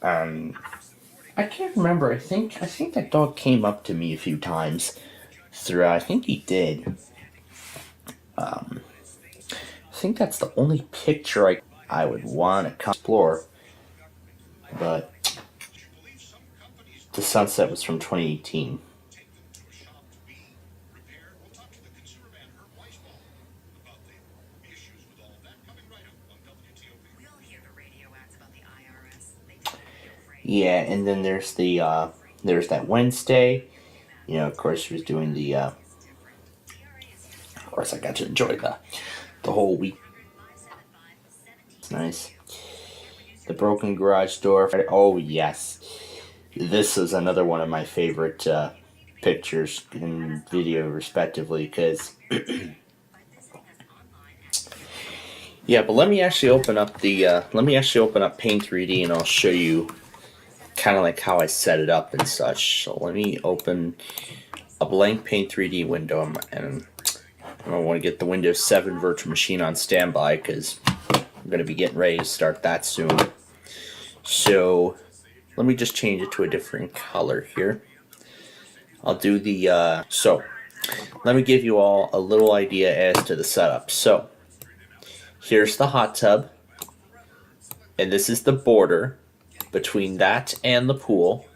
I can't remember. I think that dog came up to me a few times throughout. I think he did. I think that's the only picture I would want to come explore. But the sunset was from 2018. Yeah, and then there's that Wednesday. You know, of course, he was doing the. Of course, I got to enjoy the whole week. It's nice. The broken garage door. Oh yes, this is another one of my favorite pictures and video, respectively, because. Yeah, but let me actually open up Paint 3D and I'll show you kind of like how I set it up and such. So let me open a blank Paint 3D window, and I want to get the Windows 7 virtual machine on standby because I'm going to be getting ready to start that soon. So let me just change it to a different color here. I'll do the so let me give you all a little idea as to the setup. So here's the hot tub, and this is the border between that and the pool.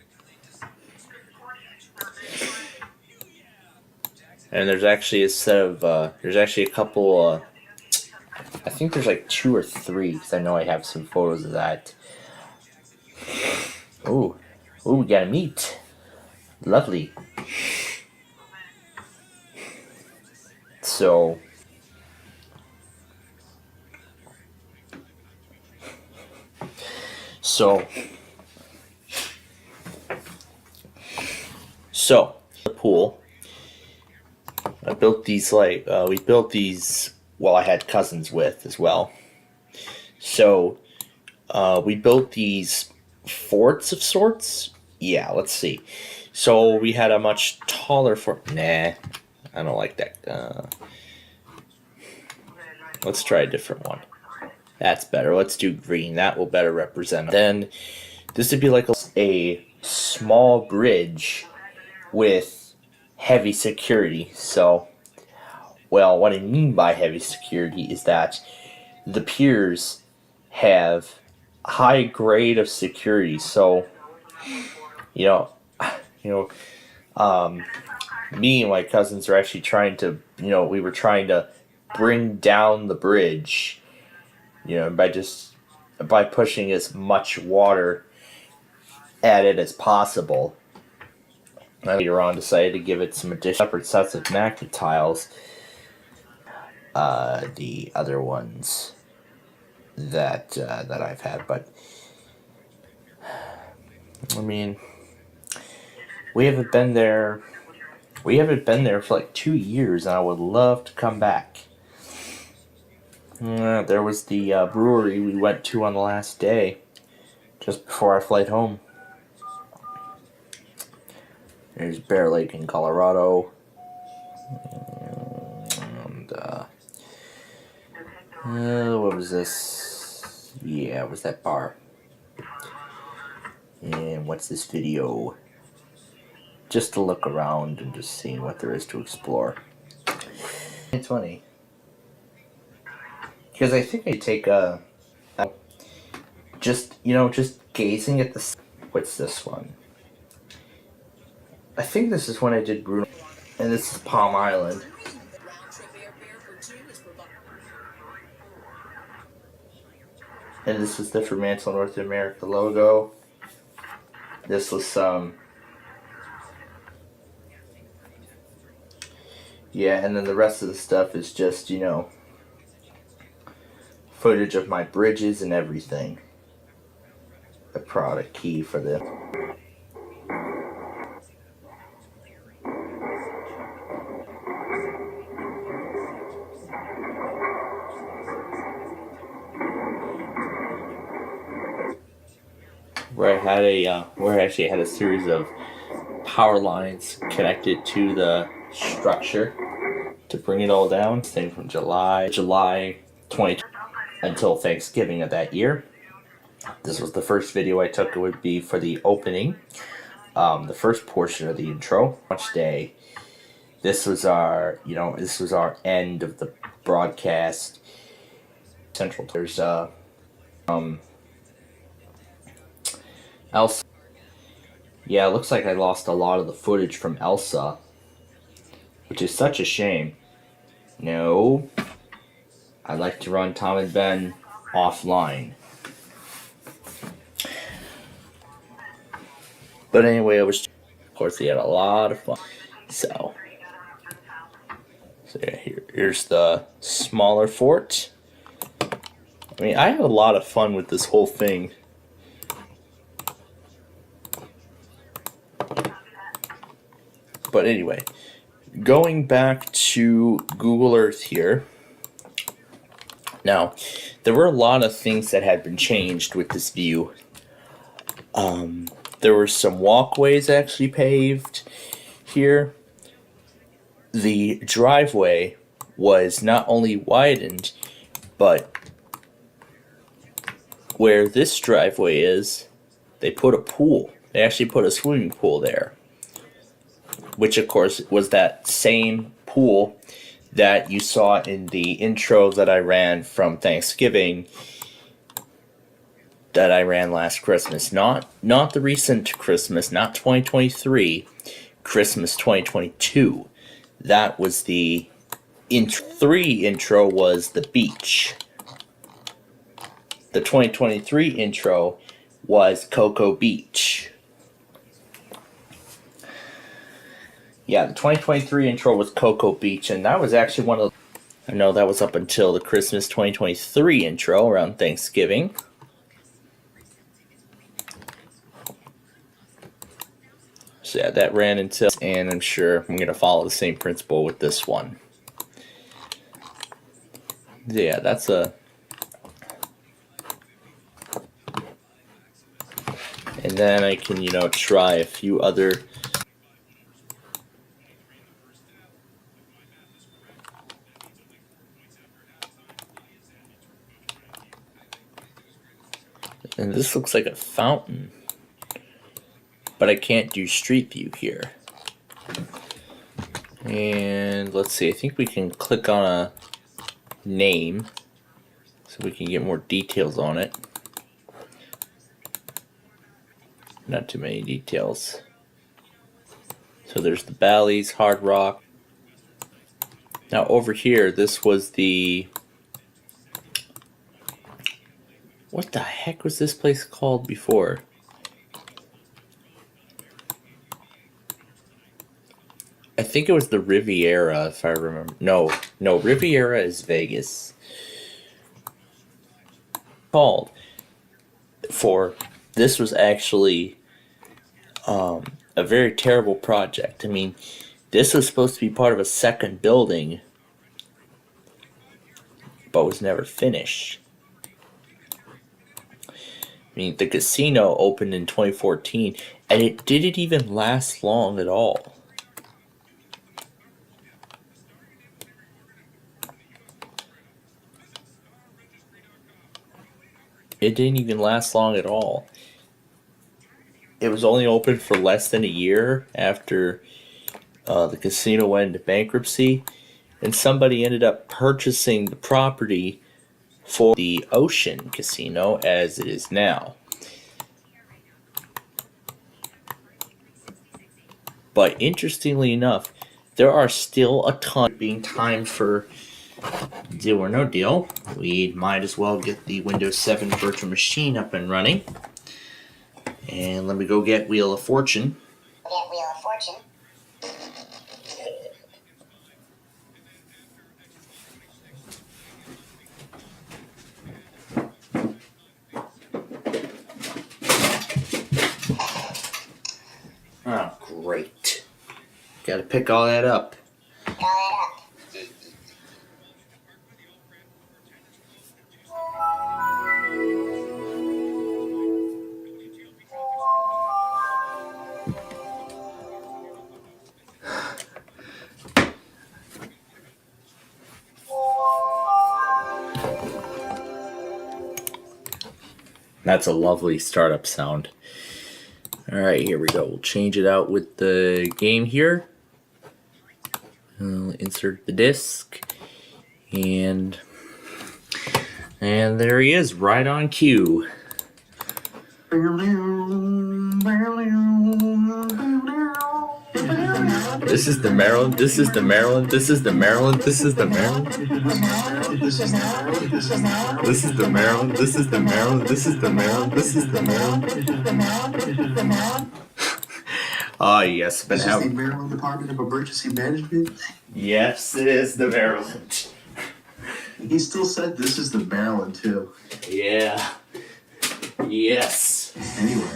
And there's actually a set of there's actually a couple I think there's like 2 or 3 because I know I have some photos of that. Ooh, we got a meat. Lovely. So the pool. I built these we built these. Well, I had cousins with as well. So we built these forts of sorts. Yeah, let's see. So we had a much taller fort. Nah, I don't like that. Let's try a different one. That's better. Let's do green. That will better represent. Then this would be like a small bridge with heavy security. So, well, what I mean by heavy security is that the piers have high grade of security. So, you know, me and my cousins are actually trying to, we were trying to bring down the bridge, by pushing as much water at it as possible. And later on, decided to give it some additional separate sets of magnet tiles. The other ones that I've had, but I mean, we haven't been there. We haven't been there for like 2 years, and I would love to come back. There was the brewery we went to on the last day, just before our flight home. There's Bear Lake in Colorado. And what was this? Yeah, it was that bar. And what's this video? Just to look around and just seeing what there is to explore. It's funny. Because I think I take just gazing at the. What's this one? I think this is when I did Bruno, and this is Palm Island. And this was the Fremantle North America logo. This was some. Yeah, and then the rest of the stuff is just, footage of my bridges and everything. The product key for the. where I had where I actually had a series of power lines connected to the structure to bring it all down. Thing from July 20 until Thanksgiving of that year. This was the first video I took. It would be for the opening, the first portion of the intro. Launch day. This was our end of the broadcast. Central. There's Elsa. Yeah, it looks like I lost a lot of the footage from Elsa, which is such a shame. No, I like to run Tom and Ben offline. But anyway, of course, we had a lot of fun. So yeah, here's the smaller fort. I mean, I had a lot of fun with this whole thing. But anyway, going back to Google Earth here. Now, there were a lot of things that had been changed with this view. There were some walkways actually paved here. The driveway was not only widened, but where this driveway is, they put a pool. They actually put a swimming pool there, which of course was that same pool that you saw in the intro that I ran from Thanksgiving, that I ran last Christmas. Not the recent Christmas, not 2023, Christmas 2022. That was the intro. 3 intro was the beach. The 2023 intro was Cocoa Beach. Yeah, the 2023 intro was Cocoa Beach, and that was actually one of the, I know that was up until the Christmas 2023 intro around Thanksgiving. So yeah, that ran until, and I'm sure I'm going to follow the same principle with this one. Yeah, that's a... And then I can, try a few other... And this looks like a fountain. But I can't do street view here. And let's see, I think we can click on a name so we can get more details on it. Not too many details. So there's the Bally's, Hard Rock. Now over here, this was the... What the heck was this place called before? I think it was the Riviera, if I remember. No, Riviera is Vegas. Called for this was actually a very terrible project. I mean, this was supposed to be part of a second building, but was never finished. I mean, the casino opened in 2014, and it didn't even last long at all. It didn't even last long at all. It was only open for less than a year after the casino went into bankruptcy, and somebody ended up purchasing the property for the Ocean Casino as it is now. But interestingly enough, there are still a ton being timed for Deal or No Deal. We might as well get the Windows 7 virtual machine up and running. And let me go get Wheel of Fortune. Oh, great. Gotta pick all that up. That's a lovely startup sound. All right, here we go. We'll change it out with the game here. Insert the disc, and there he is, right on cue. This is the Maryland. This is the Maryland. This is the Maryland. This is the Maryland. This is the Maryland. This is the Maryland. This is the Maryland. This is the Maryland. Oh yes, This is the Maryland Department of Emergency Management. Yes, it is the Maryland. He still said this is the Maryland too. Yeah. Yes. Anyway.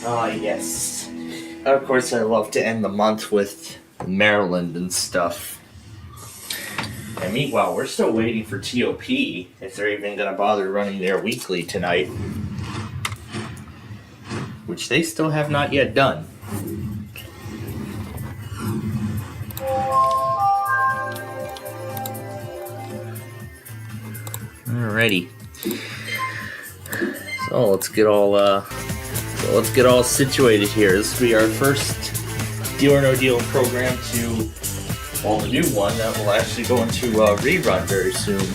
Oh yes. Of course, I love to end the month with Maryland and stuff. And meanwhile, we're still waiting for TOP if they're even gonna bother running their weekly tonight, which they still have not yet done. Alrighty. So let's get all situated here. This will be our first Deal or No Deal program to, well, the new one that will actually go into rerun very soon.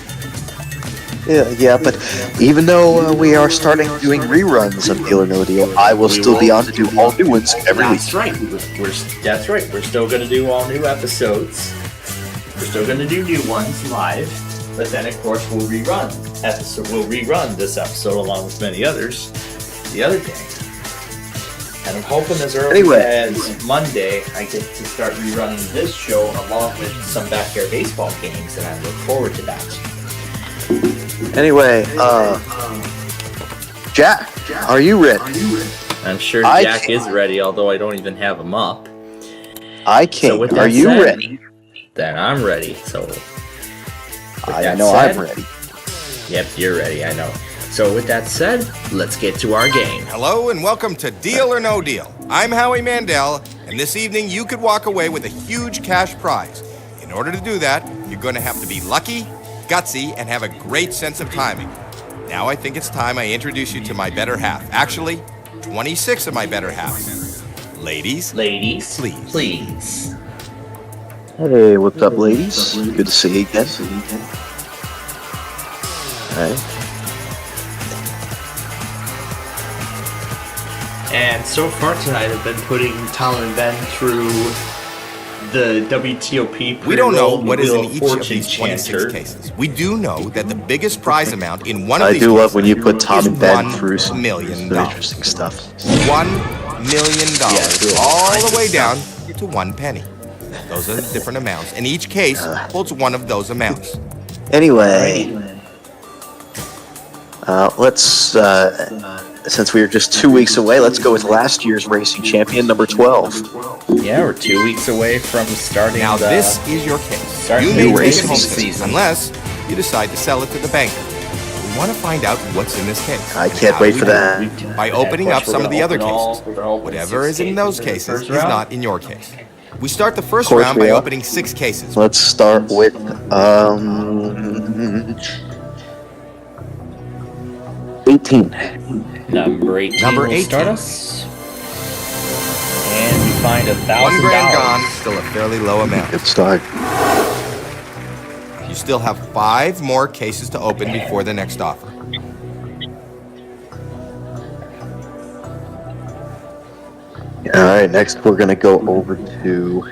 Yeah, but even though we are starting doing reruns of Deal or No Deal, I will still be on to do all new ones every week. That's right. That's right. We're still going to do all new episodes. We're still going to do new ones live, but then of course we'll rerun this episode along with many others the other day. And I'm hoping as early as Monday I get to start rerunning this show along with some backyard baseball games, and I look forward to that. Anyway, Jack, are you ready? I'm sure Jack is ready, although I don't even have him up. I can't. So are you ready? Then I'm ready. So I know I'm ready. Yep, you're ready. I know. So with that said, let's get to our game. Hello and welcome to Deal or No Deal. I'm Howie Mandel, and this evening you could walk away with a huge cash prize. In order to do that, you're going to have to be lucky, gutsy, and have a great sense of timing. Now I think it's time I introduce you to my better half. Actually, 26 of my better halves. Ladies, please. Hey, what's up, ladies? Good to see you again. Alright. And so far tonight, I've been putting Tom and Ben through the WTOP. We don't know what is in each of these 26 cases. We do know that the biggest prize amount in one of these cases I do love when you put Tom and Ben $1 through some million. interesting stuff. $1 million, all the way down to 1 penny. Those are the different amounts, and each case holds one of those amounts. Anyway, let's, since we are just 2 weeks away, let's go with last year's racing champion, number 12. Yeah, we're 2 weeks away from starting. Now this is your case. You may take racing it home season, unless you decide to sell it to the banker. We want to find out what's in this case. I can't wait for that. By opening up some of the other cases. Whatever is in those cases is not in your case. We start the first round by opening 6 cases. Let's start with, 18. Number 18 Number will 18. start us. And we find $1,000. $1 grand gone, still a fairly low amount. Good start. You still have 5 more cases to open before the next offer. Alright, next we're going to go over to...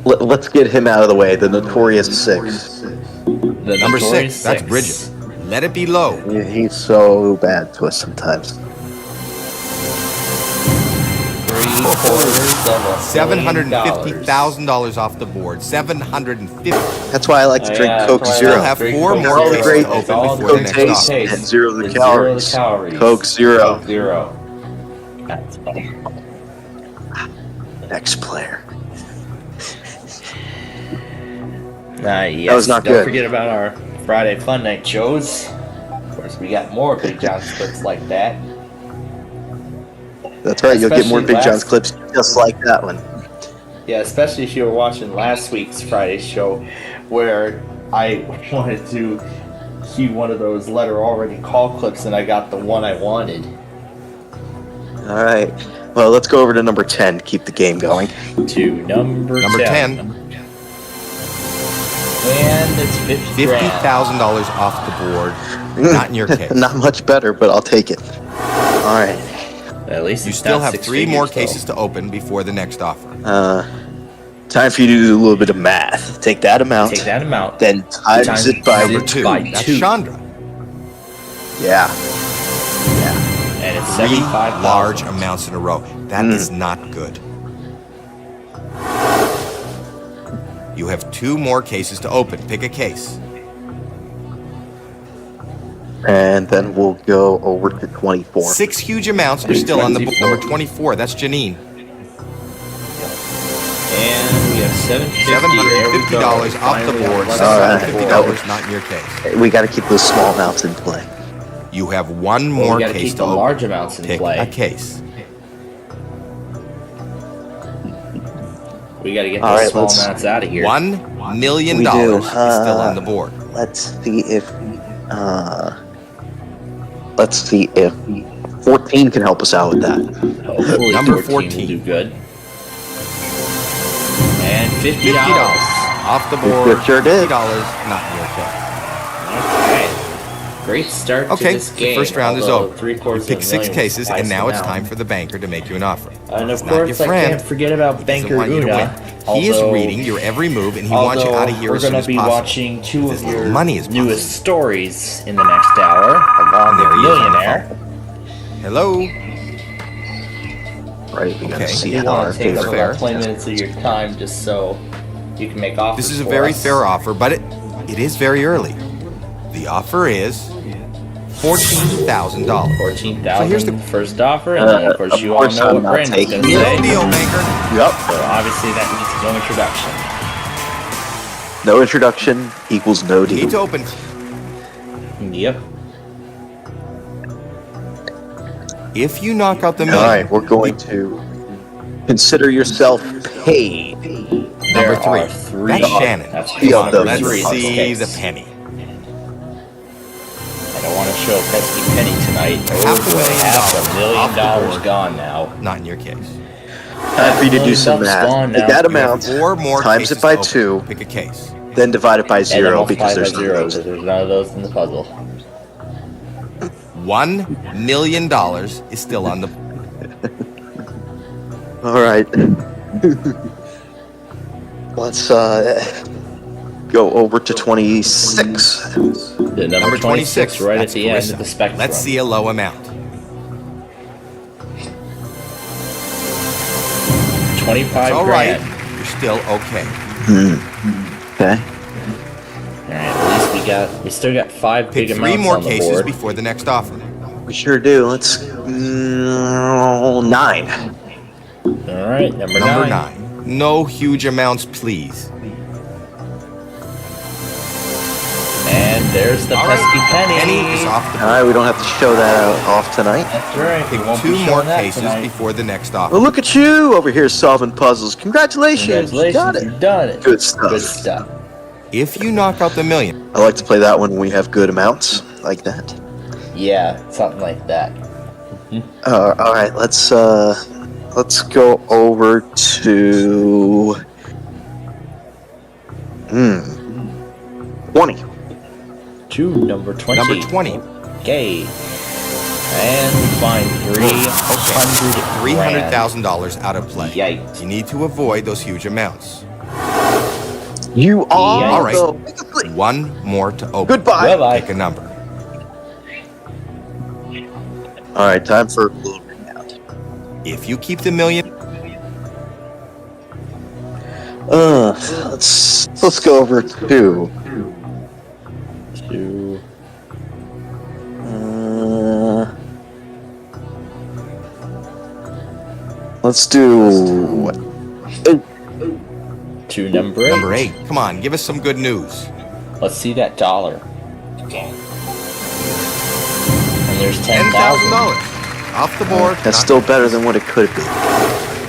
Let's get him out of the way, the Notorious 6. The Number Notorious 6, that's Bridget. Let it be low. He's so bad to us sometimes. $750,000 off the board. $750,000. That's why I like to drink Coke Zero. You'll have 4 more all the cases great to open before the Coke next taste offer. and zero the calories. Coke Zero. That's Next player. Yes. That was not Don't good. forget about our Friday Fun Night shows. Of course, we got more Big John's clips like that. That's right, you'll get more Especially Big John's clips just like that one. Yeah, especially if you were watching last week's Friday show, where I wanted to see one of those letter already call clips, and I got the one I wanted. All right. Well, let's go over to number 10. Keep the game going. To number 10. And it's $50,000 off the board. Not in your case. Not much better, but I'll take it. All right. At least You it's still not have 6 3 more figures, cases to open before the next offer. Time for you to do a little bit of math. Take that amount. Take that amount. Then times it by Number 2. That's 2. Chandra. Yeah. And it's 3 75 large amounts in a row. That is not good. You have 2 more cases to open. Pick a case. And then we'll go over to 24. 6 huge amounts are still on the board. Number 24. That's Janine. And we have $750 off the board. $750 not in your case. We got to keep those small amounts in play. You have 1 more we gotta case keep to the open. large amounts in Pick play. a case. We gotta get All those right, small let's- amounts out of here. $1 million We do. is still on the board. Let's see if 14 can help us out with that. Hopefully Number 14 will do good. And $50. $50 off the board. It sure did. $50 not in your case. Okay. Great start to Okay, this the game. first round is although over. 3/4 You picked 6 million cases, and buys now them it's out. time for the banker to make you an offer. And of He's not your course, I friend. can't forget about He Banker doesn't want you to Una. win. He is reading your every move, and he wants you out of here we're as soon gonna as be possible. watching 2 As of little your money as possible. newest stories in the next hour, along There with he is on the Millionaire. Hello. Right, we got to Okay. see You how want our to take up Fair. about 20 minutes of your time just so you can make offers. This is a for very us. fair offer, but it is very early. The offer is $14,000. 14,000 So here's the- first offer, and then of course you all course know I'm what not Brandon's taking going to No say. deal, banker. Yep. So obviously that needs no introduction. No introduction equals no You need deal. to open. Yep. If you knock out the All million, right, we're going to consider yourself paid. number There 3. are 3. That's Shannon. That's Yeah, one of the Let's 3 in this see case. the penny. I don't want to show Pesky Penny tonight. Oh $500,000 boy, $500,000 off the board. gone now. Not in your case. Time for you to do some $1 math. gone Take now. that You have amount, 4 more times cases it by to open. 2, Pick a case. then divide it by And then 0 multiply because by there's 0 no because there's none of those in the puzzle. $1 million is still on the. All right. Let's go over to 26. The number 26 right That's at the end Carissa. of the spectrum. Let's see a low amount. 25 It's all right. grand. You're still okay. Okay. All right, at least we still got 5 Pick big 3 amounts more on the cases board. before the next offer. We sure do. Let's 9. All right, number Number 9. 9. No huge amounts, please. And there's the All right. pesky penny. Penny is off the All right, we don't have to show that out off tonight. That's right. We Pick won't be 2 showing more that cases tonight. before the next Well, offer. look at you over here solving puzzles. Congratulations. You got Congratulations, it. you've done it. Good stuff. Good stuff. If you knock out the million, I like to play that one when we have good amounts like that. Yeah, something like that. All right, let's go over to 20. To number 20. number 20. Okay. And we find $300,000 out of play. Yikes. You need to avoid those huge amounts. You are Yeah. All right. the 1 more to open. Goodbye. Bye-bye. Pick a number. All right, time for a little readout. If you keep the million, Let's go over to 2. let's do To number 8. number 8. Come on, give us some good news. Let's see that dollar. And there's $10,000 $10,000. off the board. That's Not- still better than what it could be.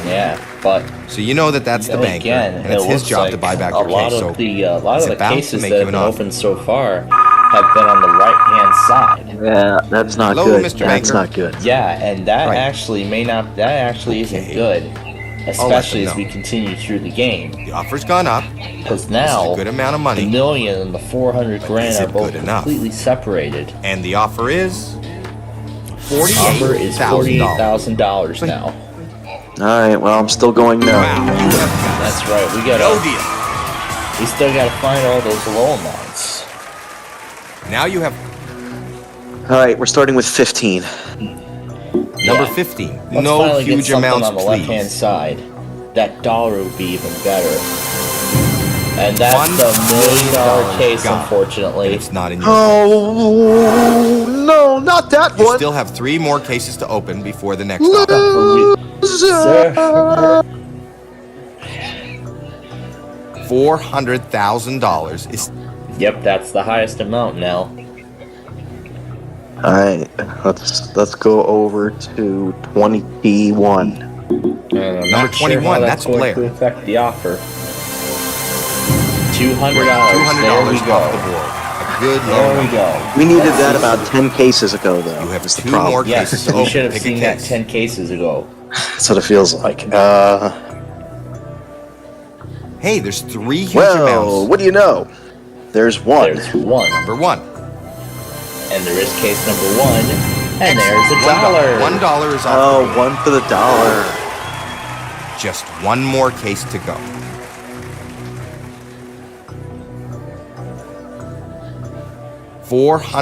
Yeah. but So you know that's the then banker, again, and it's it his looks job like to buy back a your lot case. of So the a lot he's of the about to cases make that you have an been offer. opened so far have been on the right-hand side. Yeah, that's not Hello, good. Mr. That's Banker. not good. Yeah, and that Right. actually may not. That actually isn't Okay. good, I'll let especially them as we know. continue through the game. The offer's gone up. Because This is now a good amount of the money, million and the 400 But grand is are it both good enough? completely separated. and the offer is Offer is $48,000. $48,000 now. All right, well, I'm still going now. Wow, you have got That's right. We no gotta. deal. We still gotta find all those low amounts. Now you have All right, we're starting with 15. number Yeah. 15. Let's No finally get huge something amounts, on the left-hand please. side. That dollar would be even better. And that's $1 the $1 million case, gone. And unfortunately. it's not in your Oh, no, not that You one. still have 3 more cases to open before the next Loser. offer. Sir. $400,000 is Yep, that's the highest amount now. All right, let's go over to 21. And I'm Number not sure 21, how that's going Blair. to affect the offer. $200. $200 There we off the go. board. A good There low we number. go. We needed Let's that see. about 10 cases ago, though. You have is the 2 problem. more Yes, cases to we open. should have Pick a seen that case. 10 cases ago. That's what it feels like. Hey, there's 3 huge Well, amounts. what do you know? There's one. There's one. Number 1. And there is case number 1. And there's a dollar. $1 is off the Oh, board. one for the dollar. Just 1 more case to go.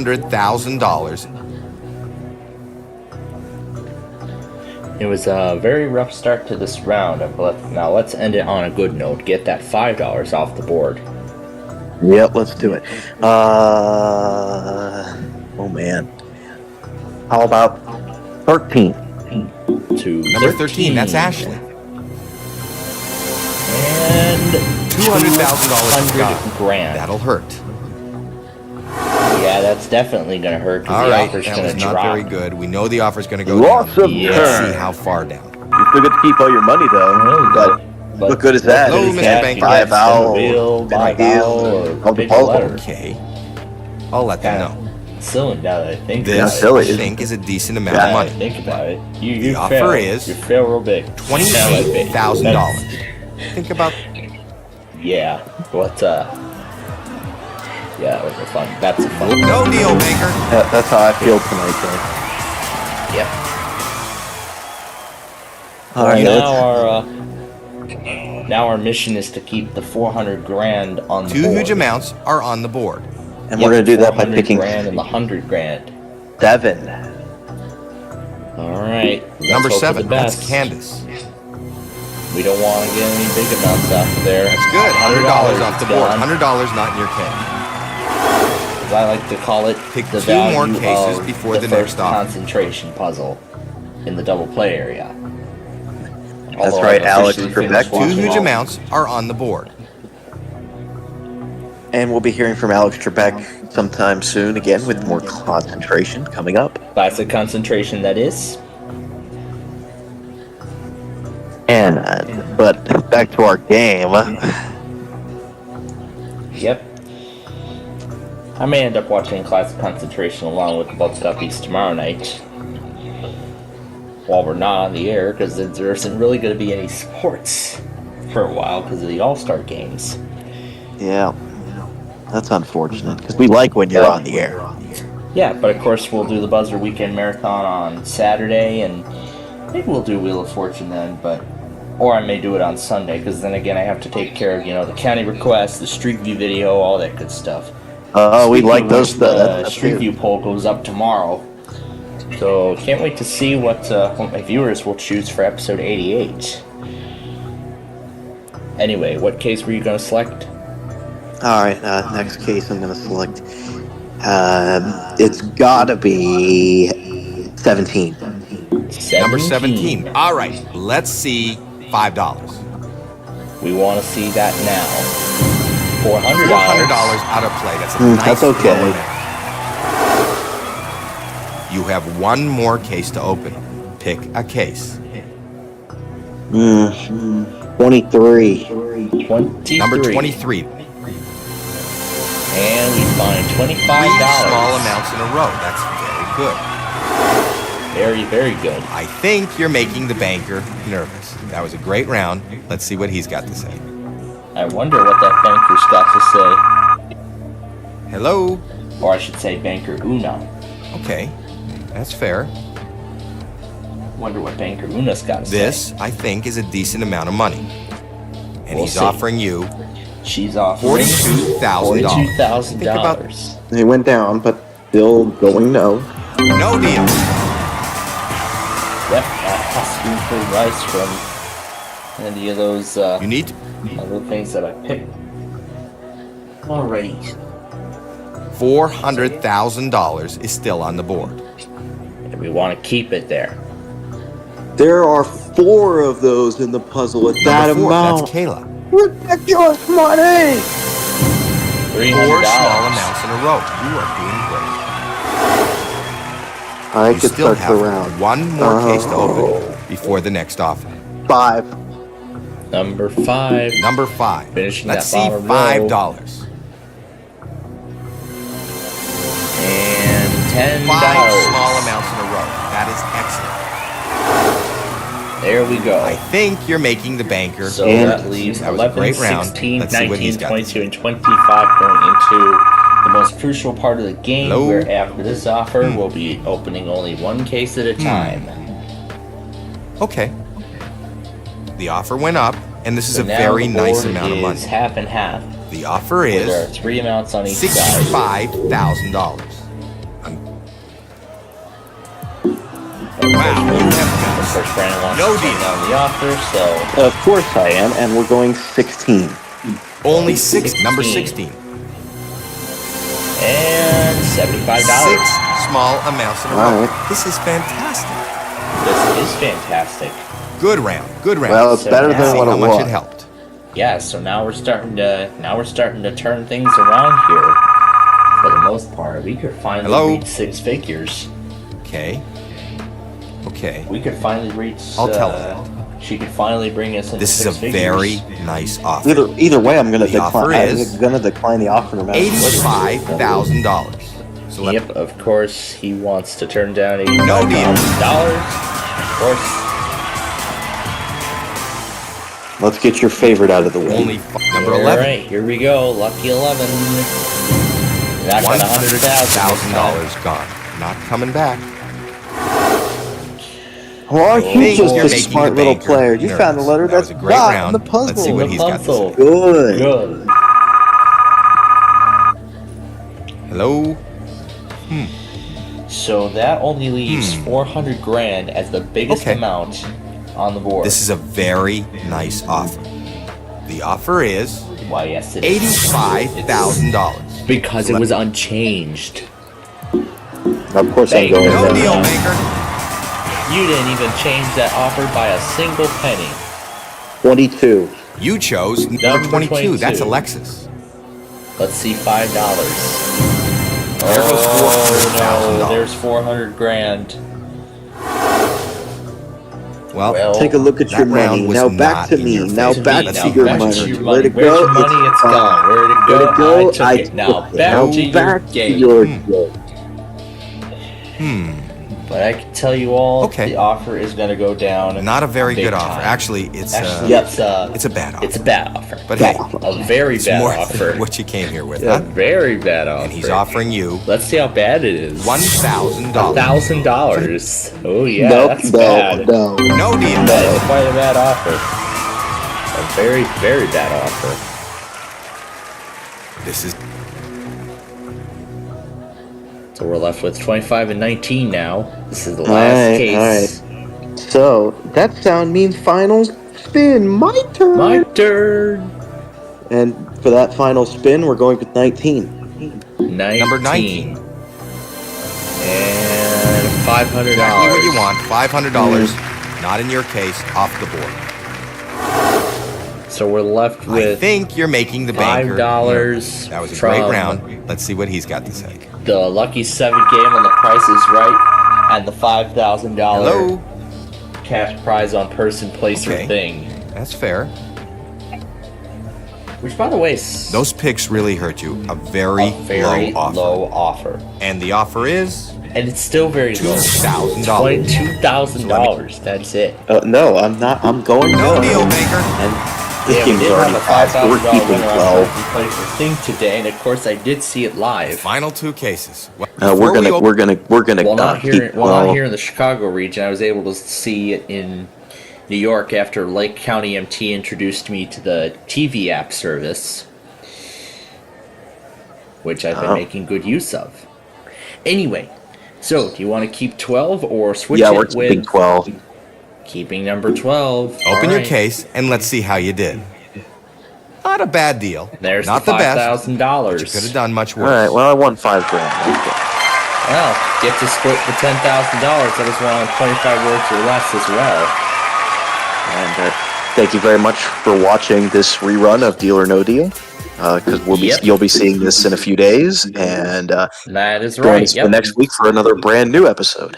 $400,000. It was a very rough start to this round. But now let's end it on a good note. Get that $5 off the board. Yep, let's do it. Oh man. How about 13? To Number 13, that's Ashley. And $200,000 $200 grand. That'll hurt. Yeah, that's definitely gonna hurt because All the right, offer's that gonna was not drop. very good. We know the offer's going to go Loss down. of Yeah. Let's turn. see how far down. You still get to keep all your money though. But what good is that? Hello, What good is Mr. that? Banker. You get Buy a vowel, spin the wheel, spin buy a a vowel, deal, or hold the big ball. letter. Okay. I'll let them know. Silly now that I think This, about silly, I isn't think, is a decent amount Yeah. of it. money. Think about it. You The offer fail. is You fail real big. $28,000. Think about Yeah, but yeah, it was a fun. That's a fun. no deal, Banker. That's how I feel tonight, though. Yep. All right, Now our mission is to keep the 400 grand on the 2 board. huge amounts are on the board. and we're gonna do that by 400 picking grand and the 100 grand. 7. All right. let's Number hope for 7, the that's best. Candace. We don't want to get any big amounts out there. That's good. $100 off the board. done. $100 not in your case. As I like to call it, Pick the 2 more value cases of before the first next offer. concentration puzzle in the double play area. That's Although right, I've Alex officially Trebek. finished 2 watching huge all- amounts are on the board. And we'll be hearing from Alex Trebek sometime soon again with more concentration coming up. Classic concentration, that is. And but back to our game. Yep. I may end up watching Classic Concentration along with the Blood Guppies tomorrow night. While we're not on the air, because there isn't really going to be any sports for a while because of the All-Star games. Yeah, that's unfortunate because we like when you're on the air. Yeah, but of course we'll do the Buzzer Weekend Marathon on Saturday, and maybe we'll do Wheel of Fortune then, or I may do it on Sunday, because then again I have to take care of, the county request, the Street View video, all that good stuff. We like Speaking those. of which, the Street View poll goes up tomorrow, so can't wait to see what my viewers will choose for episode 88. Anyway, what case were you going to select? All right, next case I'm going to select. It's got to be 17. Number 17. All right, let's see $5. We want to see that now. $400. $400 out of play. That's a nice that's okay. low amount. You have 1 more case to open. Pick a case. 23. 23. Number 23. And we find $25. Small amounts in a row. That's very good. Very, very good. I think you're making the banker nervous. That was a great round. Let's see what he's got to say. I wonder what that banker's got to say. Hello? Or I should say Banker Una. Okay, that's fair. Wonder what Banker Una's got to say. This, I think, is a decent amount of money. And We'll he's see. offering you She's offering $42,000. $42,000. They went down, but still going no. No deal. Yep, that has to be for rice from any of those You need other things that I picked. Alrighty. $400,000 is still on the board. And we want to keep it there. There are 4 of those in the puzzle at that Number 4, amount. that's Kayla. Ridiculous money! $4 $300. small amounts in a row. You are doing great. I You could still start the have round. one more case to open before the next offer. 5. Number 5. Number 5. Finishing Let's that see bottom $5. And $10. 5 small amounts in a row. That is excellent. There we go. I think you're making the banker. So And that leaves that was a 11, great round. 16, Let's see what 19, he's got to 22, say. and 25 going into the most crucial part of the game, Hello? where after this offer, we'll be opening only one case at a time. Okay. The offer went up, and this is So a now very the nice board amount of money. is half and half. The offer There are is 3 amounts on each side. $65,000. Wow, you have Of got course, Brandon wants No to turn deal. down the offer, so Of course I am, and we're going 16. only 6. 16. Number 16. and $75. 6 small amounts in a row. All right. This is fantastic. This is fantastic. Good round. Good round. Well, it's So better now- than See what how it much was. it helped. Yeah, so now we're starting to turn things around here. For the most part, we could finally Hello? reach 6 figures. Okay. Okay. We could finally reach. I'll tell her. She could finally bring us into This is 6 a figures. very nice offer. Either way, I'm gonna The offer decline. is I'm gonna decline the offer no matter what. $85,000. So let Yep, of course he wants to turn down No deal. $85,000. Of course, Let's get your favorite out of the way. only number 11. All right, here we go. Lucky 11. That got $100,000. $100,000 gone. Not coming back. Well, aren't you Think just you're a making smart the little banker player? You nervous. found a letter That was that's a great not round. in the puzzle. Let's see what he's got to puzzle. say. Good. Good. Hello? So that only leaves 400 grand as the biggest Okay. amount on the board. This is a very nice offer. The offer is Why, yes, it is. $85,000. Because it was unchanged. Of course I'm Banker. going No there. deal, banker. You didn't even change that offer by a single penny. 22. You chose number Number 22. That's 22. Alexis. Let's see, $5. There goes Oh, no, $400,000. there's 400 grand. Well, Take a look at that your round money. was Now back not to in me. your Now favor. back Let's to see your how much money. your Where to Where's go? your money? It's fine. gone. Where to Where go? to go? I took it. Now took it. back Now to your back to game. your game. But I can tell you all, Okay. the offer is going to go down. Not a very big good offer. time. Actually, it's Actually, Yep. it's a bad offer. it's a bad offer. But Bad hey, offer. A very it's bad more offer. than what you came here with, A huh? very bad offer. And he's offering you Let's see how bad it is. $1,000. $1,000. Oh yeah, Nope, that's no, bad. no. No deal. That is quite a bad offer. A very, very bad offer. This is So we're left with 25 and 19 now. This is the last Alright, case. So, that sound means final spin. My turn. My turn. And for that final spin, we're going with 19. 19. number 19. And $500. Exactly what you want. $500. Not in your case. Off the board. So we're left I with think you're making the banker. $5 That was a from great round. Let's see what he's got to say. the Lucky 7 game on The Price is Right and the $5,000 Hello? cash prize on person, place, Okay. or thing. That's fair. Which, by the way, is Those picks really hurt you. A very low offer. And the offer is and it's still very low. $2,000. $2,000. That's it. No, I'm not. I'm going No no. deal, Baker. And this Yeah, we game's did already have a passed. We're $5,000 keeping winner on 12. person, place, or thing today, and of course I did see it live. Final 2 cases. We're Before we gonna Well, not keep here. Well, 12. not here in the Chicago region. I was able to see it in New York after Lake County MT introduced me to the TV app service, which I've been making good use of. Anyway, so do you want to keep 12 or switch Yeah, it we're keeping with 12. keeping number 12? Open your Alright. case and let's see how you did. Not a bad deal. There's Not the the best. $5,000. You could have done much All worse. right. Well, I won $5 grand. Well, get to split the $10,000. That is one on 25 words or less as well. And thank you very much for watching this rerun of Deal or No Deal. Because you'll be seeing this in a few days, and That is join right. us for next week for another brand new episode.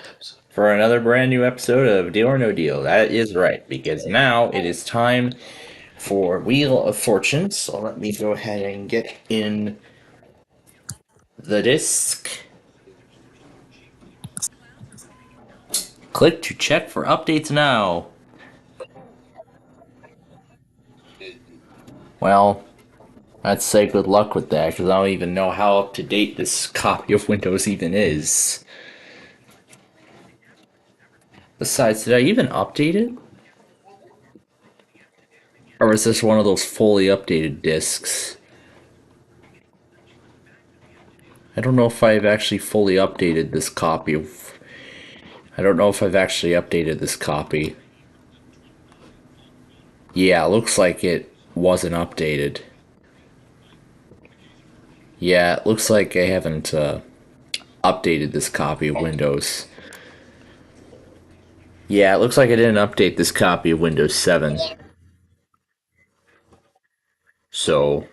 For another brand new episode of Deal or No Deal. That is right, because now it is time for Wheel of Fortune. So let me go ahead and get in the disc. Click to check for updates now. Well, I'd say good luck with that, because I don't even know how up to date this copy of Windows even is. Besides, did I even update it? Or is this one of those fully updated discs? I don't know if I've actually fully updated this copy of... I don't know if I've actually updated this copy. Yeah, looks like it wasn't updated. Yeah, it looks like I haven't updated this copy of Windows. Yeah, it looks like I didn't update this copy of Windows 7. So,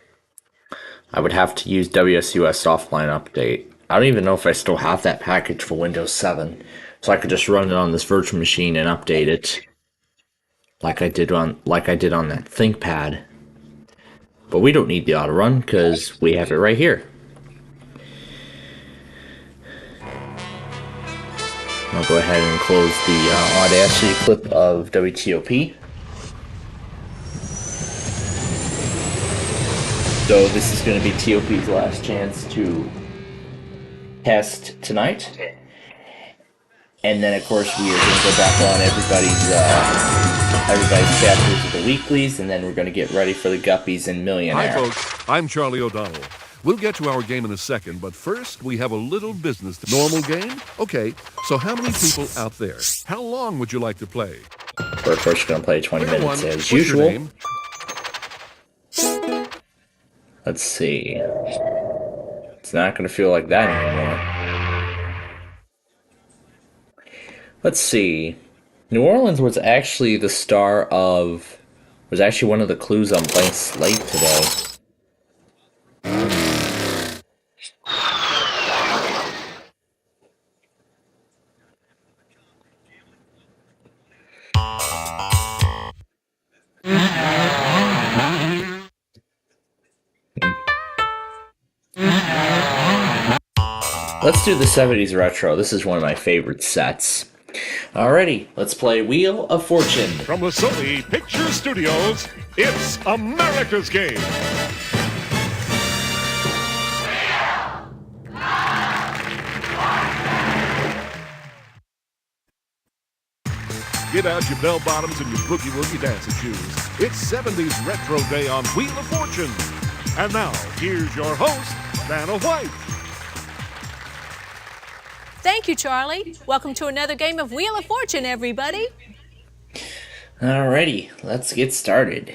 I would have to use WSUS offline update. I don't even know if I still have that package for Windows 7. So I could just run it on this virtual machine and update it. Like I did on that ThinkPad. But we don't need the auto run because we have it right here. I'll go ahead and close the Audacity clip of WTOP. So this is going to be TOP's last chance to test tonight. And then of course we are going to go back on everybody's chapters of the weeklies, and then we're going to get ready for the Guppies and Millionaire. Hi folks, I'm Charlie O'Donnell. We'll get to our game in a second, but first we have a little business. Normal game? Okay, so how many people out there? How long would you like to play? We're of course going to play 20 Fair minutes one. as What's your usual. name? Let's see. It's not going to feel like that anymore. Let's see. New Orleans was actually the star of... was actually one of the clues on Blank Slate today. Let's do the 70s retro. This is one of my favorite sets. Alrighty, let's play Wheel of Fortune. From the Sony Picture Studios, it's America's Game. Get out your bell-bottoms and your boogie-woogie dancing shoes. It's 70s Retro Day on Wheel of Fortune. And now, here's your host, Vanna White. Thank you, Charlie. Welcome to another game of Wheel of Fortune, everybody. Alrighty, let's get started. So,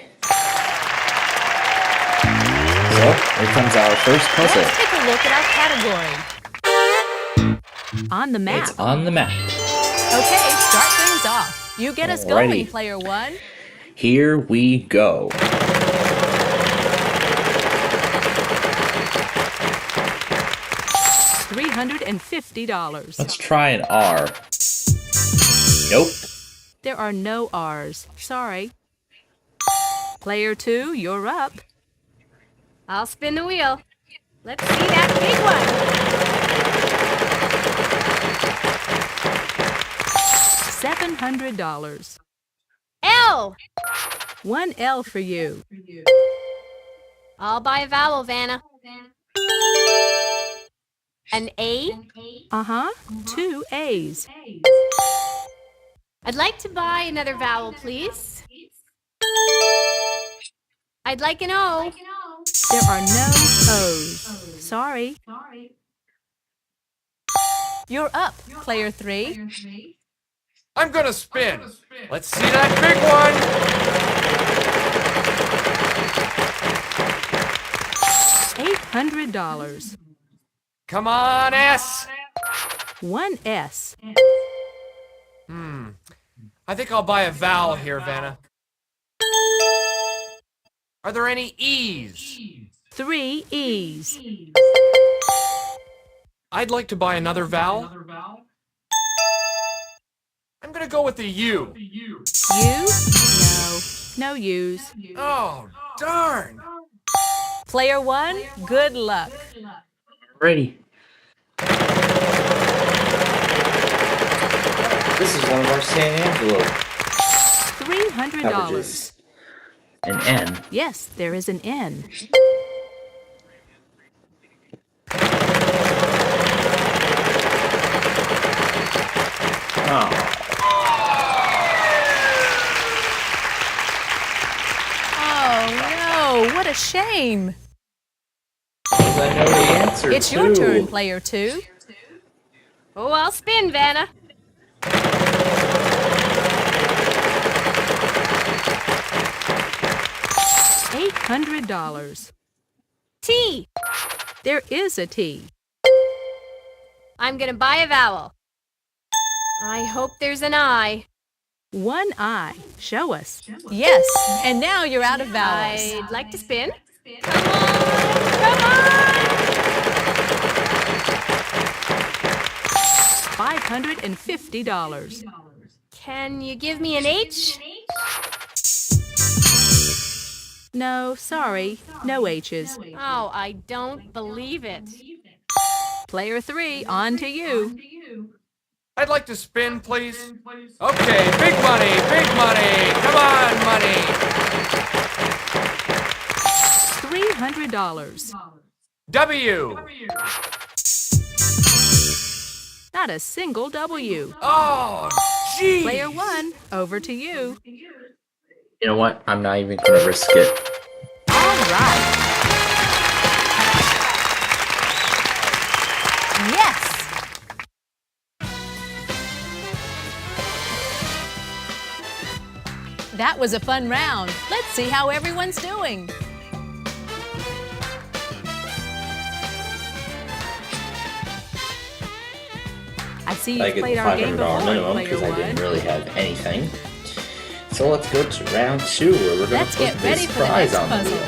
here comes our first puzzle. Let's take a look at our category. On the map. It's on the map. Okay, start things off. You get us going, Alrighty. player one. Here we go. $350. Let's try an R. Nope. There are no R's. Sorry. Player 2, you're up. I'll spin the wheel. Let's see that big $700. one. L. One L for you. I'll buy a vowel, Vanna. An A? Uh-huh. 2 A's. I'd like to buy another vowel, please. I'd like an O. There are no O's. Sorry. You're up, player 3. I'm gonna spin. Let's see that big one. $800. Come on, S. One S. I think I'll buy a vowel here, Vanna. Are there any E's? 3 E's. I'd like to buy another vowel. I'm gonna go with the U. U? No. No U's. Oh, darn. Player 1, good luck. Ready. This is one of our San Angelo $300. coverages. An N. Yes, there is an N. Oh. Oh, no. What a shame. I know the answer, It's your turn, player 2. Oh, I'll spin, Vanna. $800. T. There is a T. I'm gonna buy a vowel. I hope there's an I. One I. Show us. Yes, and now you're out of vowels. I'd like to spin. Come on, come on! $550. Can you give me an H? No, sorry. No H's. Oh, I don't believe it. Player 3, on to you. I'd like to spin, please. Okay, big money, big money. Come on, money. $300. W. Not a single W. Oh, gee. Player 1, over to you. You know what? I'm not even going to risk it. All right. Yes! That was a fun round. Let's see how everyone's doing. I see you I get the played our game $500 before, minimum player because I didn't 1. really have anything. So let's go to round 2 where we're going Let's to put get ready this for the prize next on the puzzle.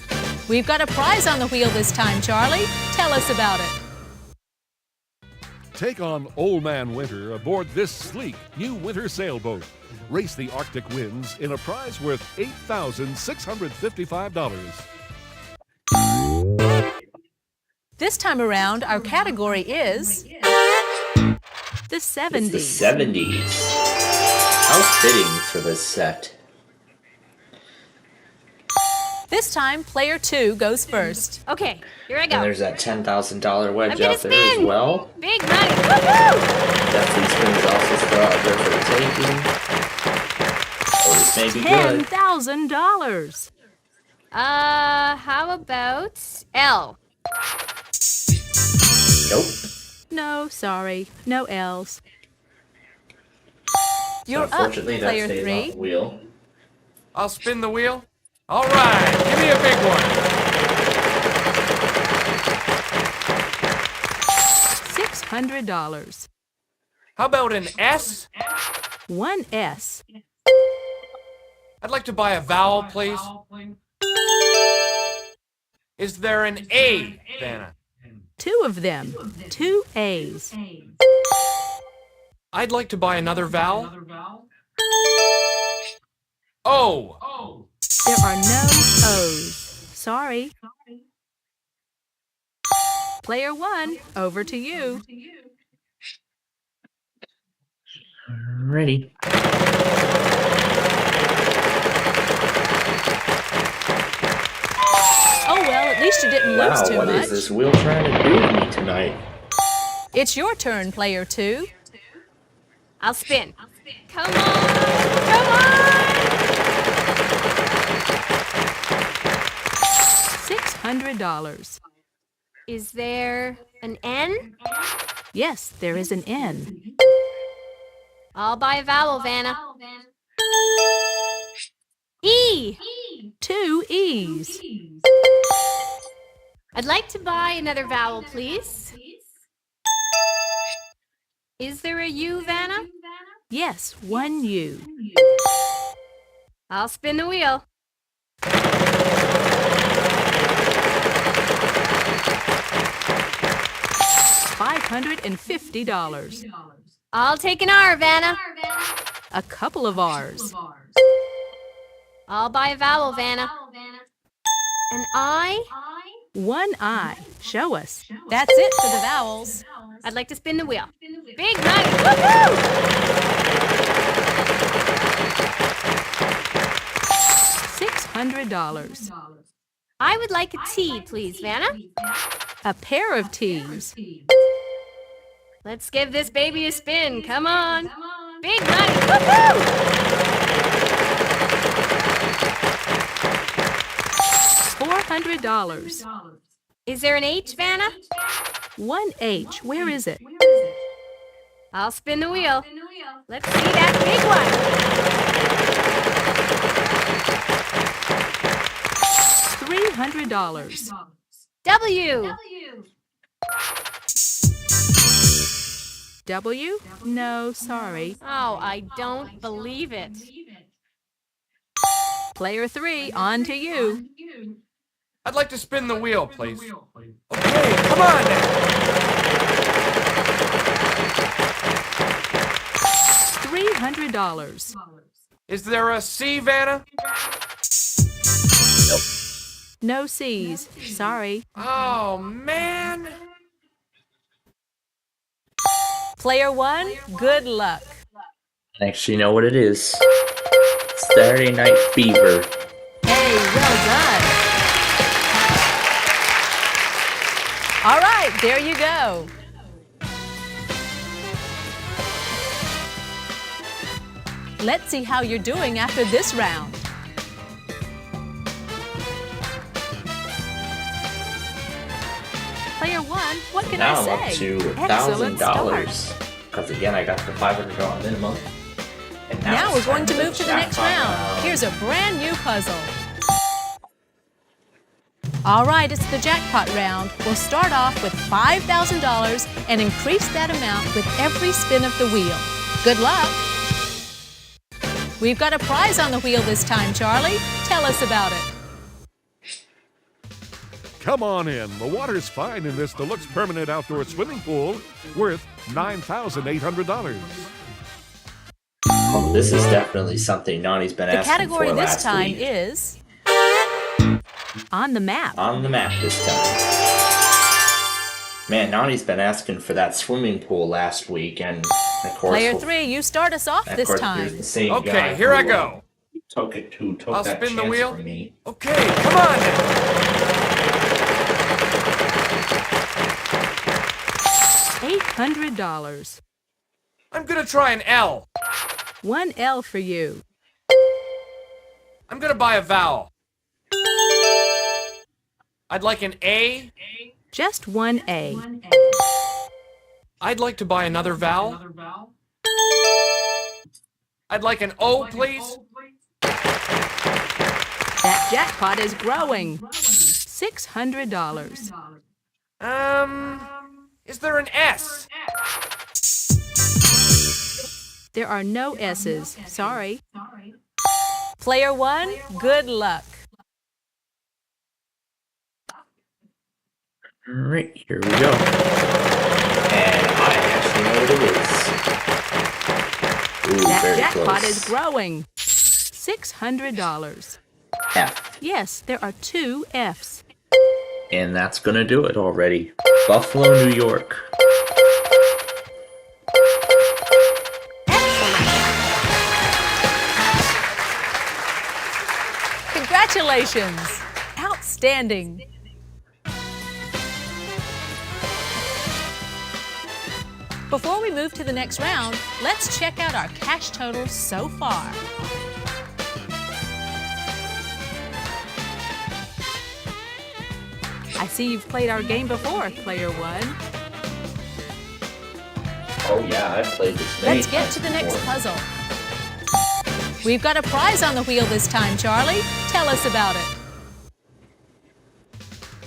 wheel. We've got a prize on the wheel this time, Charlie. Tell us about it. Take on Old Man Winter aboard this sleek new winter sailboat. Race the Arctic winds in a prize worth $8,655. This time around, our category is the 70s. It's the 70s. How fitting for this set. This time, player 2 goes first. Okay, here I go. And there's that $10,000 wedge I'm gonna out there as spin. well. Big money. Woohoo! That free spin is also still out there for the taking. Or this may be good. $10,000. How about L? Nope. No, sorry. No L's. So You're up, unfortunately, that player stays 3. on the wheel. I'll spin the wheel. All right, give me a big one. $600. How about an S? One S. I'd like to buy a vowel, please. Is there an A, Vanna? 2 of them. 2 A's. I'd like to buy another vowel. O. There are no O's. Sorry. Player 1, over to you. Ready. Oh well, at least you didn't lose too What much. is this wheel trying to do to me tonight? It's your turn, player 2. I'll spin. Come on! Come on! $600. Is there an N? Yes, there is an N. I'll buy a vowel, Vanna. E! 2 E's. I'd like to buy another vowel, please. Is there a U, Vanna? Yes, 1 U. I'll spin the wheel. $550. I'll take an R, Vanna. A couple of R's. I'll buy a vowel, Vanna. An I? 1 I. Show us. That's it for the vowels. I'd like to spin the wheel. Big money! Woohoo! $600. I would like a T, please, Vanna. A pair of T's. Let's give this baby a spin. Come on. Big money! Woohoo! $400. Is there an H, Vanna? 1 H. Where is it? I'll spin the wheel. Let's see that big one. $300. W. W? No, sorry. Oh, I don't believe it. Player 3, on to you. I'd like to spin the wheel, please. Okay, come on now. $300. Is there a C, Vanna? No C's. Sorry. Oh, man. Player 1, good luck. Actually, you know what it is. Saturday Night Fever. Hey, well done. All right, there you go. Let's see how you're doing after this round. Player 1, what can Now I I'm say? up to Excellent $1,000. start. Because again, I got the $500 minimum. And Now it's we're going to time move to the next jackpot round. Here's a brand new puzzle. All right, it's the jackpot round. We'll start off with $5,000 and increase that amount with every spin of the wheel. Good luck. We've got a prize on the wheel this time, Charlie. Tell us about it. Come on in. The water's fine in this deluxe permanent outdoor swimming pool worth $9,800. Well, this is definitely something Nani's been The asking for category this last time week. is on the map. On the map this time. Man, Nani's been asking for that swimming pool last week, and of course... Player 3, you start us off this time. The same Okay, guy here I who, go. Took I'll that spin the chance wheel. from me. Okay, come on now. $800. I'm gonna try an L. 1 L for you. I'm gonna buy a vowel. I'd like an A. Just 1 A. I'd like to buy another vowel. I'd like an O, please. That jackpot is growing. $600. Is there an S? There are no S's. Sorry. Player 1, good luck. Alright, here we go. And I actually know what it is. Ooh, That very jackpot close. is growing. $600. F. Yes, there are 2 Fs. And that's gonna do it already. Buffalo, New York. Congratulations! Outstanding! Before we move to the next round, let's check out our cash totals so far. I see you've played our game before, Player 1. Oh yeah, I've played this many Let's get times to the next before. puzzle. We've got a prize on the wheel this time, Charlie. Tell us about it.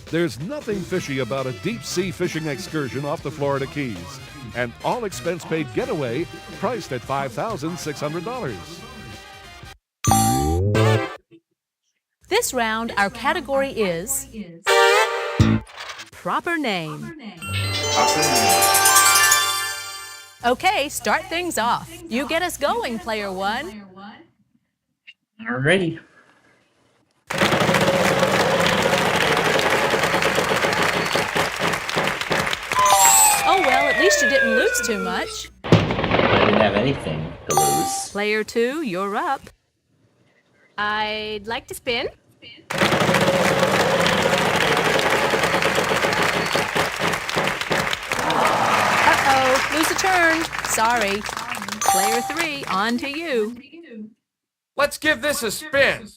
There's nothing fishy about a deep-sea fishing excursion off the Florida Keys. An all-expense-paid getaway priced at $5,600. This round, our category is Proper Name. Okay, start things off. You get us going, Player 1. Alrighty. Oh well, at least you didn't lose too much. I didn't have anything to lose. Player 2, you're up. I'd like to spin. Uh-oh, lose a turn. Sorry. Player 3, on to you. Let's give this a spin.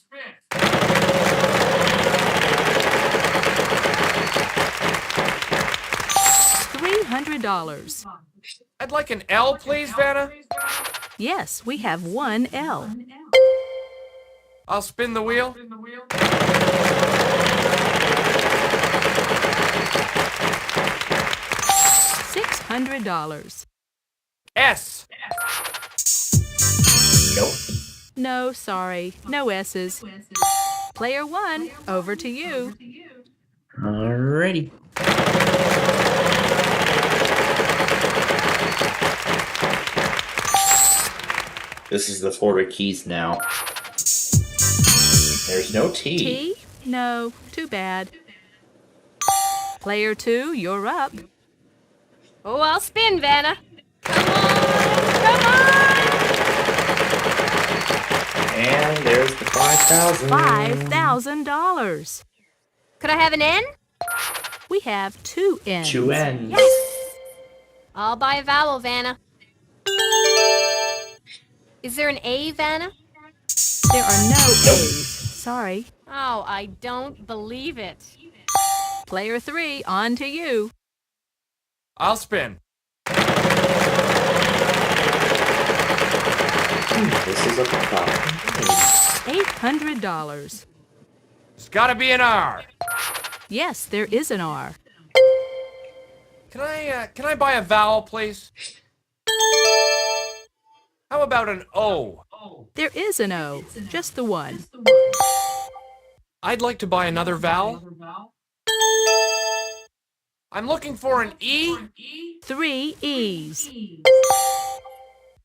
$300. I'd like an L, please, Vanna. Yes, we have 1 L. I'll spin the wheel. $600. S. Nope. No, sorry. No S's. Player 1, over to you. Alrighty. This is the Florida Keys now. There's no T. T? No, too bad. Player 2, you're up. Oh, I'll spin, Vanna. Come on! And there's the 5,000. $5,000. Could I have an N? We have 2 N's. 2 N's. Yes! I'll buy a vowel, Vanna. Is there an A, Vanna? There are no A's. Sorry. Oh, I don't believe it. Player 3, on to you. I'll spin. This is a problem. $800. There's gotta be an R. Yes, there is an R. Can I buy a vowel, please? How about an O? There is an O, just the one. I'd like to buy another vowel. I'm looking for an E. 3 E's.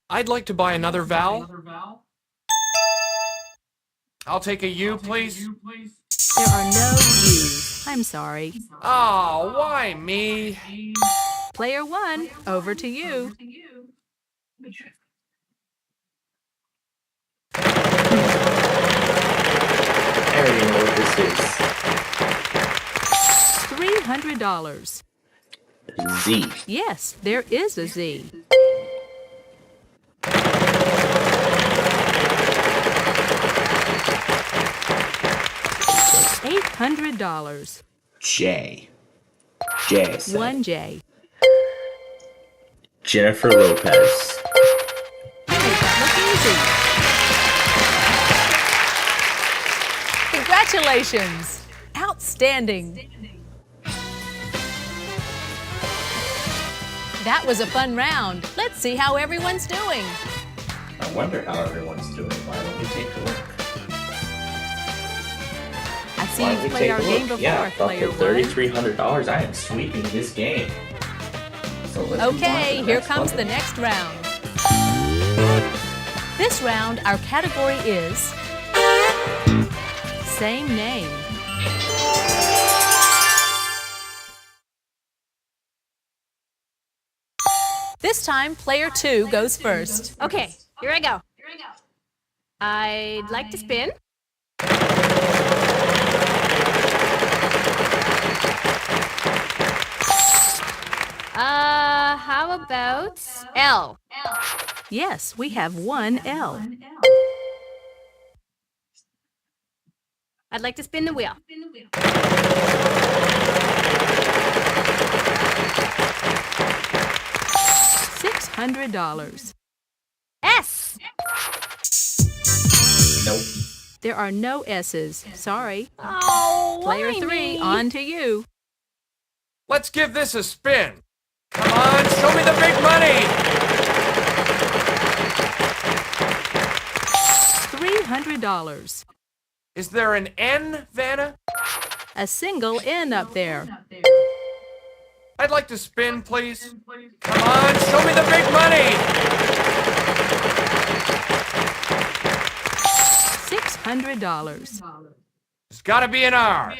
I'd like to buy another vowel. I'll take a U, please. There are no U's. I'm sorry. Oh, why me? Player 1, over to you. I already know what this $300. is. Z. Yes, there is a Z. $800. J. J. I said. 1 J. Jennifer Lopez. Look easy. Congratulations! Outstanding! That was a fun round. Let's see how everyone's doing. I wonder how everyone's doing. Why don't we take a look? I see Why you've don't we played take our a game look? before, Yeah, Player up to 1. $3,300. I am sweeping this game. So let's move on to Okay, the here next comes puzzle. the next round. This round, our category is same name. This time, player 2 goes first. Okay, here I go. I'd like to spin. How about L? Yes, we have one L. I'd like to spin the wheel. $600. S! Nope. There are no S's. Sorry. Oh, Player why 3, me? on to you. Let's give this a spin. Come on, show me the big money. $300. Is there an N, Vanna? A single N up there. I'd like to spin, please. Come on, show me the big money. $600. There's gotta be an R.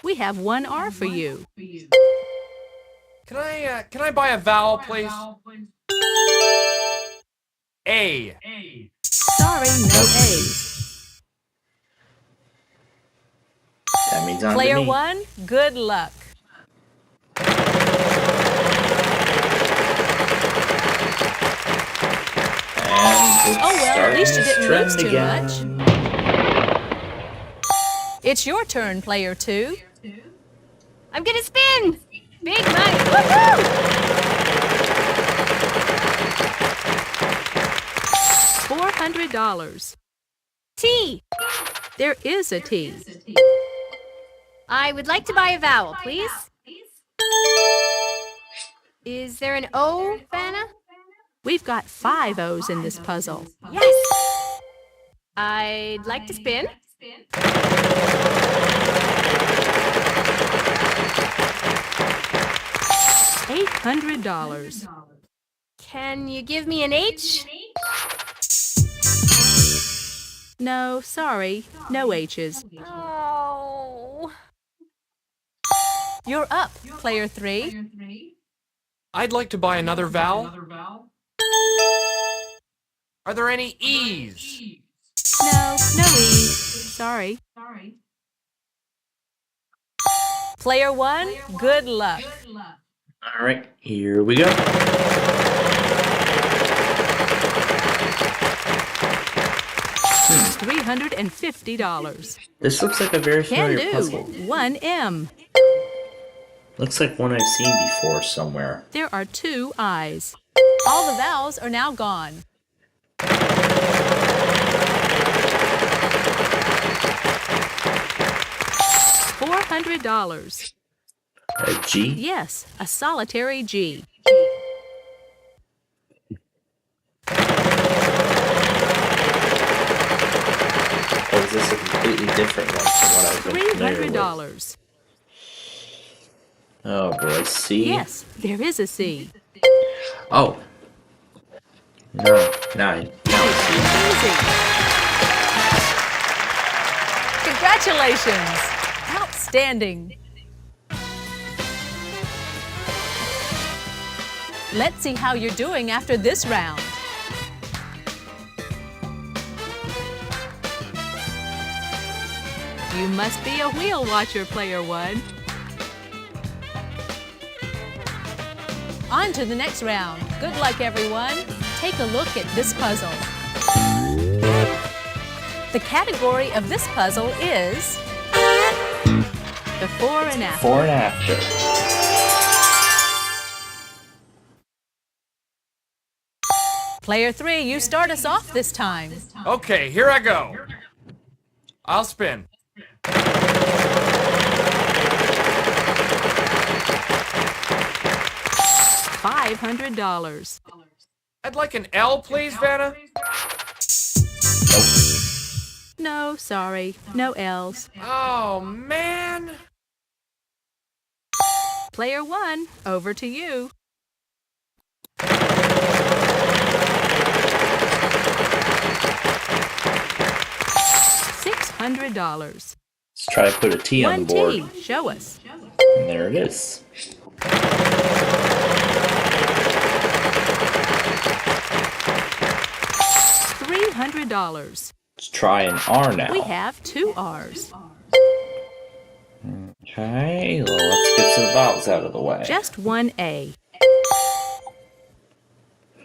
We have one R for you. Can I buy a vowel, please? A. Sorry, no A's. That means on to Player me. 1, good luck. And Oh well, at least you it's didn't lose too again. much. It's your turn, player 2. I'm gonna spin! Big money! Woohoo! $400. T! There is a T. I would like to buy a vowel, please. Is there an O, Vanna? We've got 5 O's in this puzzle. Yes! I'd like to spin. $800. Can you give me an H? No, sorry, no H's. Oh. You're up, player 3. I'd like to buy another vowel. Are there any E's? No, no E's. Sorry. Player 1, good luck. All right, here we go. $350. This looks like a very Can familiar do. puzzle. 1M. Looks like one I've seen before somewhere. There are 2 I's. All the vowels are now gone. $400. A G? Yes, a solitary G. Or is this a completely different one from what I've been familiar with? $300. Oh boy, C? Yes, there is a C. Oh. No, 9. Now it's C. Easy. Congratulations. Outstanding. Let's see how you're doing after this round. You must be a wheel watcher, player 1. On to the next round. Good luck, everyone. Take a look at this puzzle. The category of this puzzle is before and after. Before and after. Player 3, you start us off this time. Okay, here I go. I'll spin. $500. I'd like an L, please, Vanna. No, sorry. No L's. Oh, man. Player 1, over to you. $200. Let's try to put a T on the board. 1T. Show us. And there it is. $300. Let's try an R now. We have 2 R's. Okay, well, let's get some vowels out of the way. Just 1 A.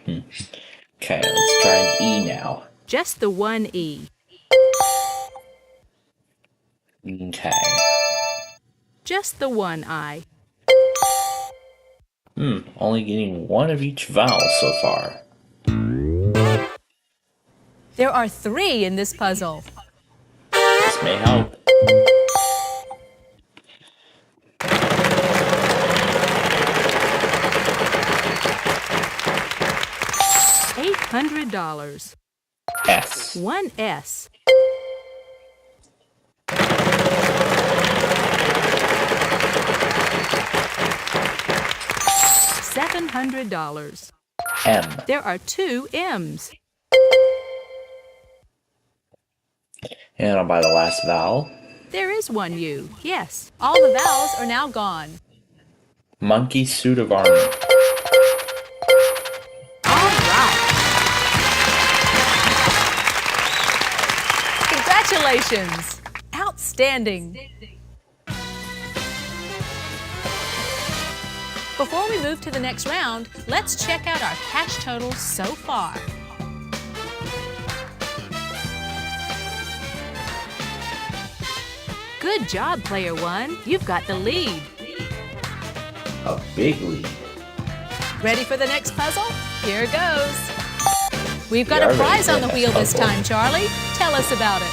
Okay, let's try an E now. Just the 1 E. Okay. Just the 1 I. Only getting one of each vowel so far. There are 3 in this puzzle. This may help. $800. S. 1 S. $700. M. There are 2 M's. And I'll buy the last vowel. There is 1 U. Yes, all the vowels are now gone. Monkey suit of armor. All right. Congratulations. Outstanding. Before we move to the next round, let's check out our cash totals so far. Good job, Player 1. You've got the lead. A big lead. Ready for the next puzzle? Here goes. We've got We a are prize ready on for the the wheel next this puzzle. time, Charlie. Tell us about it.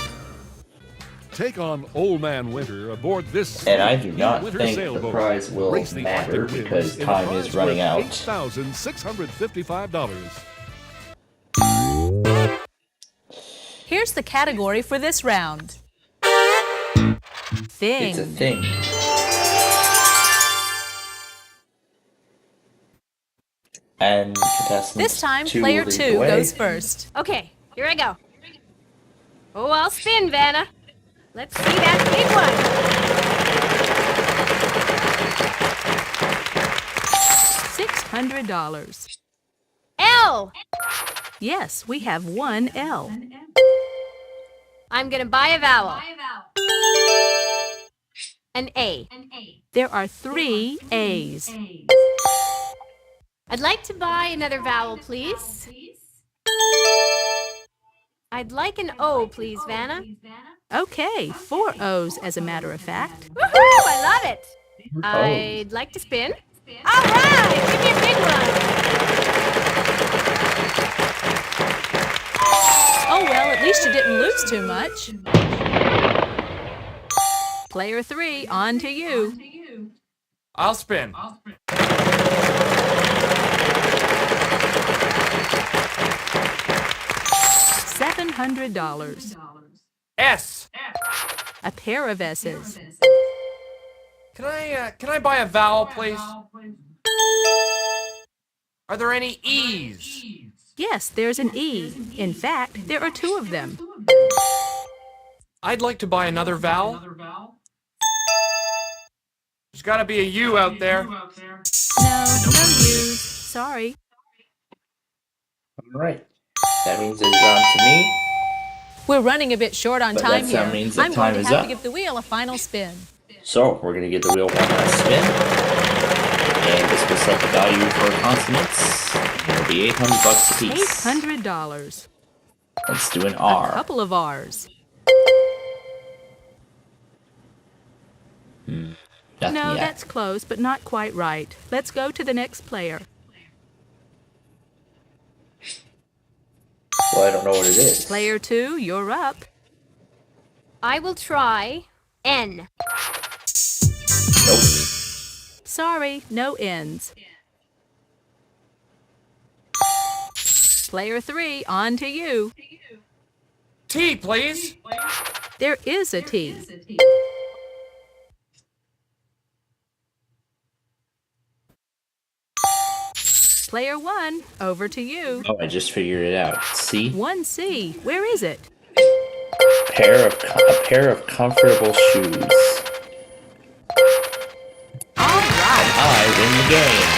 Take on Old Man Winter aboard this And I do not winter think sailboat. the prize will Race the matter Arctic because winds in a time prize is running worth out. $8,655. Here's the category for this round. Thing. It's a thing. And contestant This time, 2 Player will lead 2 the way. goes first. Okay, here I go. Oh, I'll spin, Vanna. Let's see that big one. $600. L. Yes, we have 1 L. I'm gonna buy a vowel. An A. There are 3 A's. I'd like to buy another vowel, please. I'd like an O, please, Vanna. Okay, 4 O's as a matter of fact. Woohoo! I love it. I'd like to spin. All right, give me a big one. Oh well, at least you didn't lose too much. Player 3, on to you. I'll spin. $700. S. A pair of S's. Can I buy a vowel, please? Are there any E's? Yes, there's an E. In fact, there are 2 of them. I'd like to buy another vowel. There's gotta be a U out there. No U's. Sorry. Alright. That means it's on to me. We're running a bit short on But time that here. means that I'm going time to is have up. to give the wheel a final spin. So, we're going to give the wheel one last spin. And this will set the value for consonants. It'll be $800 apiece. $800. Let's do an A R. couple of R's. Nothing No, yet. that's close, but not quite right. Let's go to the next player. Well, I don't know what it is. Player 2, you're up. I will try N. Nope. Sorry, no N's. Player 3, on to you. T, please. There is a T. Player 1, over to you. Oh, I just figured it out. C? 1C, where is it? a pair of comfortable shoes. Alright. I win the game.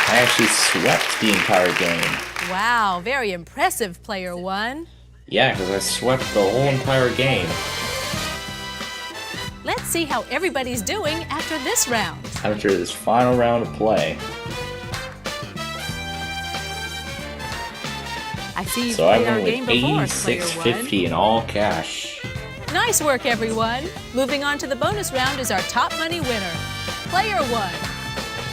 I actually swept the entire game. Wow, very impressive, player one. Yeah, because I swept the whole entire game. Let's see how everybody's doing after this round. After this final round of play. I see you've So I played our went game with before, player one. $86.50 in all cash. Nice work, everyone. Moving on to the bonus round is our top money winner, player one.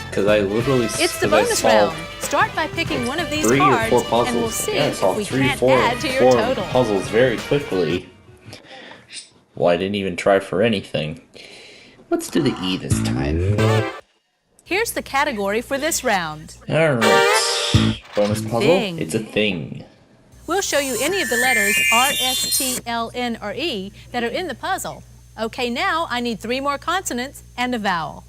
Because I literally It's the bonus round. Start by picking one of these 3 or cards, 4 puzzles. and we'll see Yeah, I if saw we 3 can't 4 add to your total. puzzles very quickly. Well, I didn't even try for anything. Let's do the E this time. Here's the category for this round. Alright. Bonus puzzle. Thing. It's a thing. We'll show you any of the letters R, S, T, L, N, or E that are in the puzzle. Okay, now I need 3 more consonants and a vowel.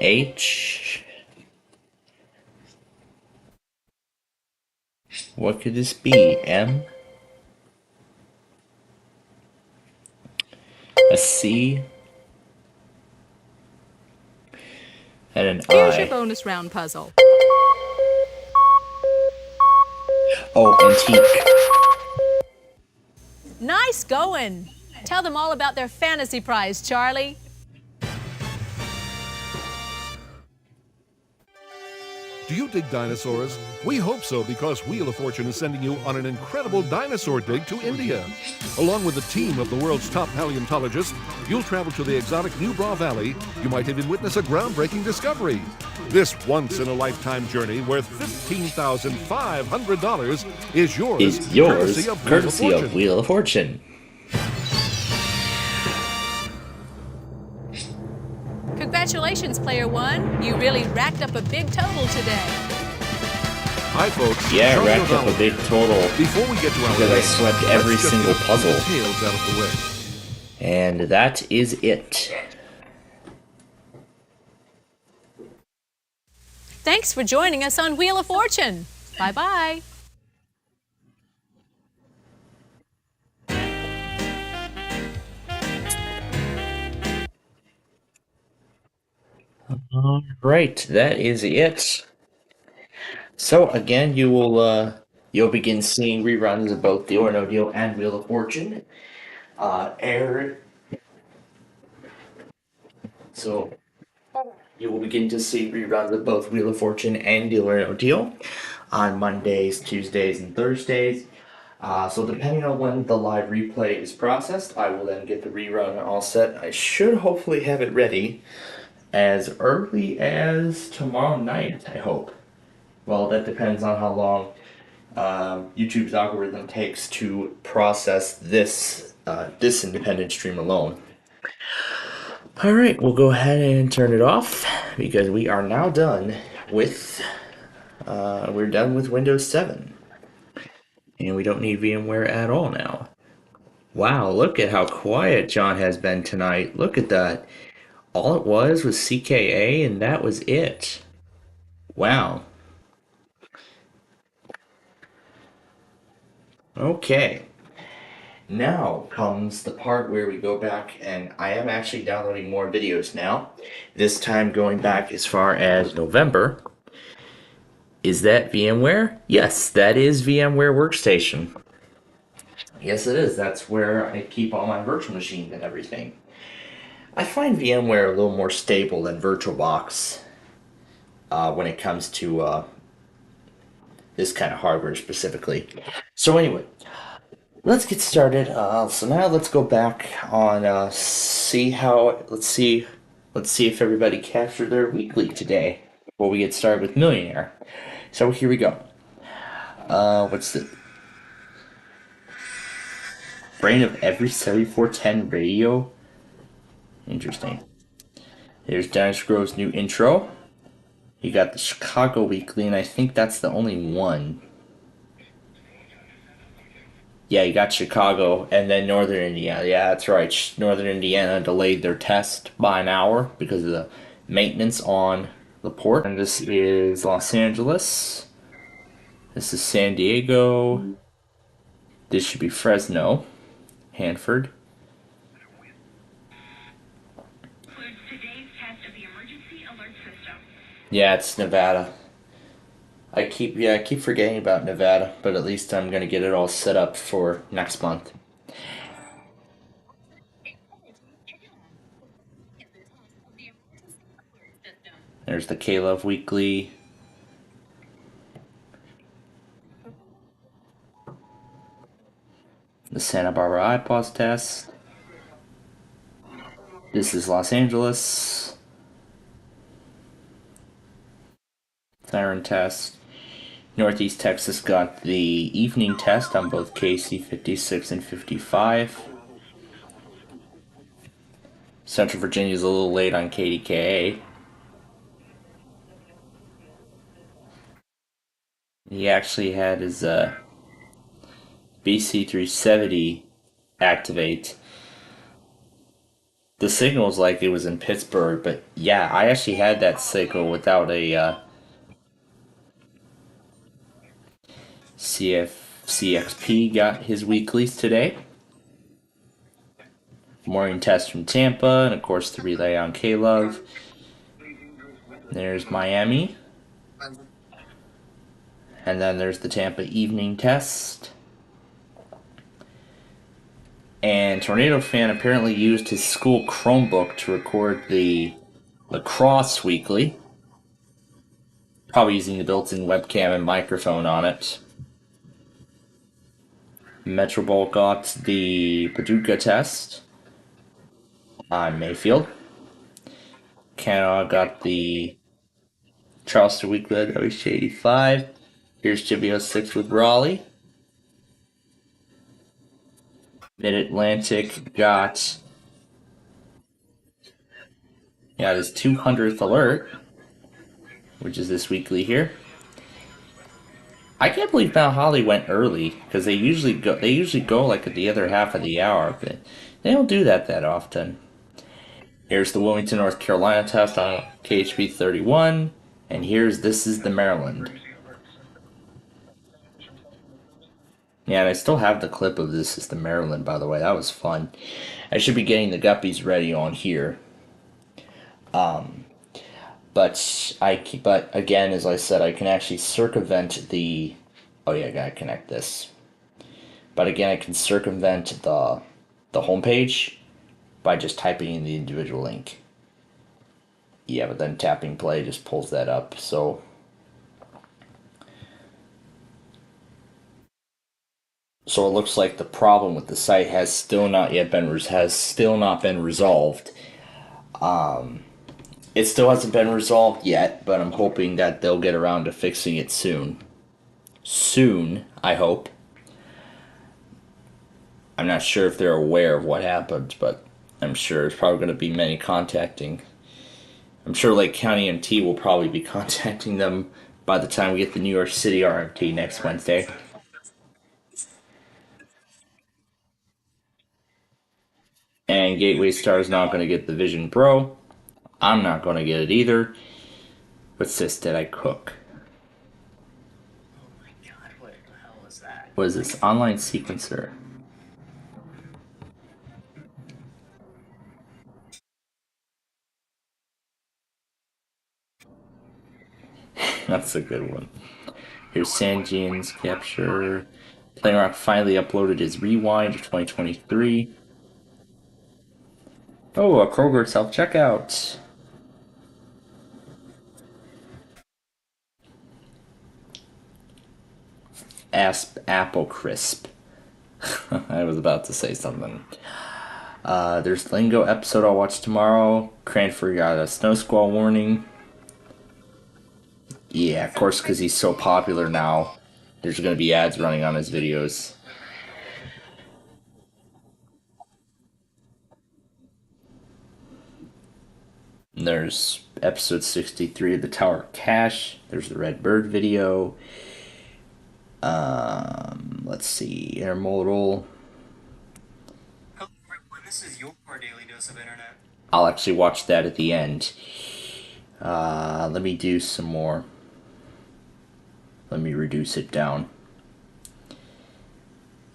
H. What could this be? M? A C? And an Here's your I. bonus round puzzle. Oh, antique. Nice going. Tell them all about their fantasy prize, Charlie. Do you dig dinosaurs? We hope so, because Wheel of Fortune is sending you on an incredible dinosaur dig to India. Along with a team of the world's top paleontologists, you'll travel to the exotic Nubra Valley. You might even witness a groundbreaking discovery. This once-in-a-lifetime journey worth $15,500 is yours, Courtesy of Wheel of Fortune. Congratulations, player one. You really racked up a big total today. Hi, folks. Yeah, Charlie racked up a big total. Before we get to our because I game, swept let's every just single get puzzle. the details out of the way. And that is it. Thanks for joining us on Wheel of Fortune. Bye-bye. All right, that is it. So again, you'll begin seeing reruns of both Deal or No Deal and Wheel of Fortune air. So you will begin to see reruns of both Wheel of Fortune and Deal or No Deal on Mondays, Tuesdays, and Thursdays. So depending on when the live replay is processed, I will then get the rerun all set. I should hopefully have it ready as early as tomorrow night, I hope. Well, that depends on how long YouTube's algorithm takes to process this independent stream alone. Alright, we'll go ahead and turn it off because we are now done with we're done with Windows 7. And we don't need VMware at all now. Wow, look at how quiet John has been tonight. Look at that. All it was CKA and that was it. Wow. Okay. Now comes the part where we go back, and I am actually downloading more videos now. This time going back as far as November. Is that VMware? Yes, that is VMware Workstation. Yes, it is. That's where I keep all my virtual machines and everything. I find VMware a little more stable than VirtualBox when it comes to this kind of hardware specifically. So anyway, let's get started. So now let's go back on let's see if everybody captured their weekly today before we get started with Millionaire. So here we go. What's the brain of every 7410 radio? Interesting. Here's Dennis Grove's new intro. You got the Chicago Weekly, and I think that's the only one. Yeah, you got Chicago and then Northern Indiana. Yeah, that's right. Northern Indiana delayed their test by an hour because of the maintenance on the port. And this is Los Angeles. This is San Diego. This should be Fresno. Hanford. Yeah, it's Nevada. I keep forgetting about Nevada, but at least I'm gonna get it all set up for next month. There's the K-Love Weekly. The Santa Barbara iPOS test. This is Los Angeles. Siren test. Northeast Texas got the evening test on both KC 56 and 55. Central Virginia's a little late on KDKA. He actually had his BC 370 activate. The signal's like it was in Pittsburgh, but yeah, I actually had that signal without a CXP got his weeklies today. Morning test from Tampa, and of course the relay on K-Love. There's Miami. And then there's the Tampa evening test. And Tornado Fan apparently used his school Chromebook to record the lacrosse weekly. Probably using the built-in webcam and microphone on it. Metro Bowl got the Paducah test on Mayfield. Canada got the Charleston weekly at WC85. Here's WO6 with Raleigh. Mid-Atlantic got his 200th alert, which is this weekly here. I can't believe Mount Holly went early because they usually go like at the other half of the hour, but they don't do that often. Here's the Wilmington, North Carolina test on KHB 31, and this is the Maryland. Yeah, and I still have the clip of this is the Maryland, by the way. That was fun. I should be getting the guppies ready on here. But again, as I said, I can actually circumvent the. Oh yeah, I gotta connect this. But again, I can circumvent the homepage by just typing in the individual link. Yeah, but then tapping play just pulls that up. So it looks like the problem with the site has still not been resolved. It still hasn't been resolved yet, but I'm hoping that they'll get around to fixing it soon. Soon, I hope. I'm not sure if they're aware of what happened, but I'm sure there's probably going to be many contacting. I'm sure Lake County MT will probably be contacting them by the time we get the New York City RMT next Wednesday. And Gateway Star is not going to get the Vision Pro. I'm not going to get it either. What's this? Did I cook? Oh my god, what the hell is that? What is this? Online sequencer. That's a good one. Here's Sanjian's capture. Playing Rock finally uploaded his Rewind of 2023. Oh, a Kroger self-checkout. Apple Crisp. I was about to say something. There's Lingo episode I'll watch tomorrow. Cranford got a snow squall warning. Yeah, of course, because he's so popular now. There's going to be ads running on his videos. And there's episode 63 of the Tower of Cash. There's the Red Bird video. Let's see, intermodal. This is your daily dose of internet. I'll actually watch that at the end. Let me do some more. Let me reduce it down.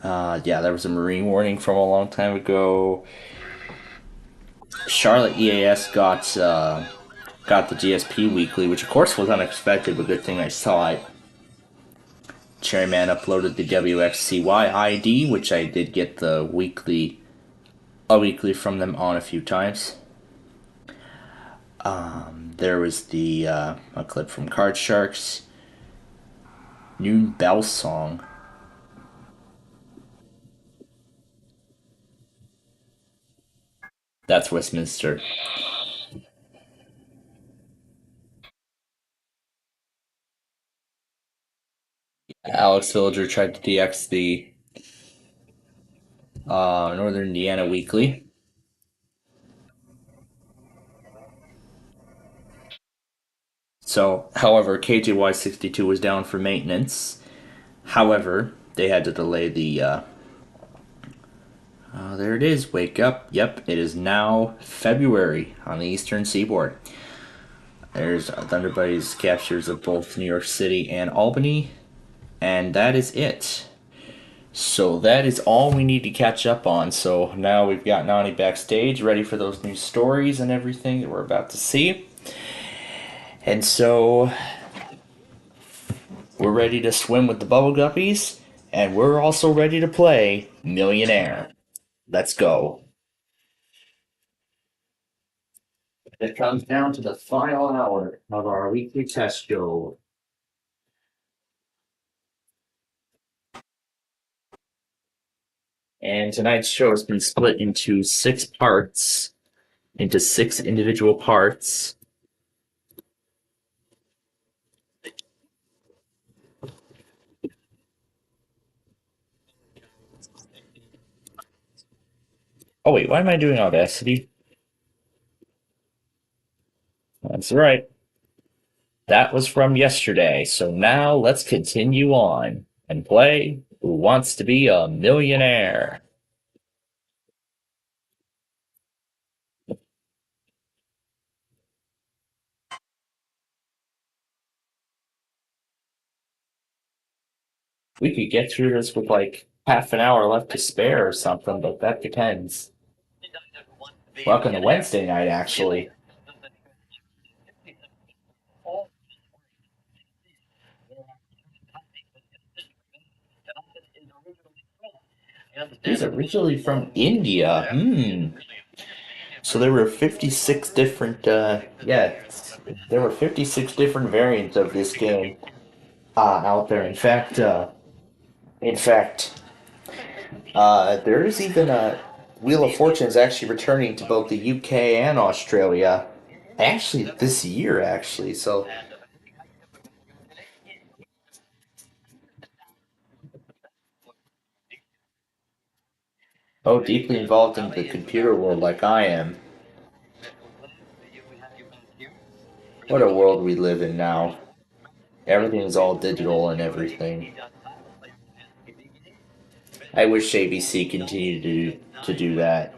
Yeah, there was a marine warning from a long time ago. Charlotte EAS got the GSP weekly, which of course was unexpected, but good thing I saw it. Cherryman uploaded the WXCY ID, which I did get a weekly from them on a few times. There was a clip from Card Sharks. Noon Bell Song. That's Westminster. Alex Villager tried to DX the Northern Indiana Weekly. So, however, KJY62 was down for maintenance. However, they had to delay the. There it is. Wake up. Yep, it is now February on the Eastern Seaboard. There's Thunderbuddy's captures of both New York City and Albany, and that is it. So that is all we need to catch up on. So now we've got Nani backstage, ready for those new stories and everything that we're about to see. And so we're ready to swim with the Bubble Guppies, and we're also ready to play Millionaire. Let's go. It comes down to the final hour of our weekly test show. And tonight's show has been split into 6 parts, into 6 individual parts. Oh wait, why am I doing Audacity? That's right. That was from yesterday, so now let's continue on and play Who Wants to Be a Millionaire? We could get through this with like half an hour left to spare or something, but that depends. Welcome to Wednesday night, actually. He's originally from India. So there were 56 different, there were 56 different variants of this game out there. In fact, there is even a Wheel of Fortune is actually returning to both the UK and Australia. Actually, this year, actually. So. Oh, deeply involved in the computer world like I am. What a world we live in now. Everything is all digital and everything. I wish ABC continued to do that.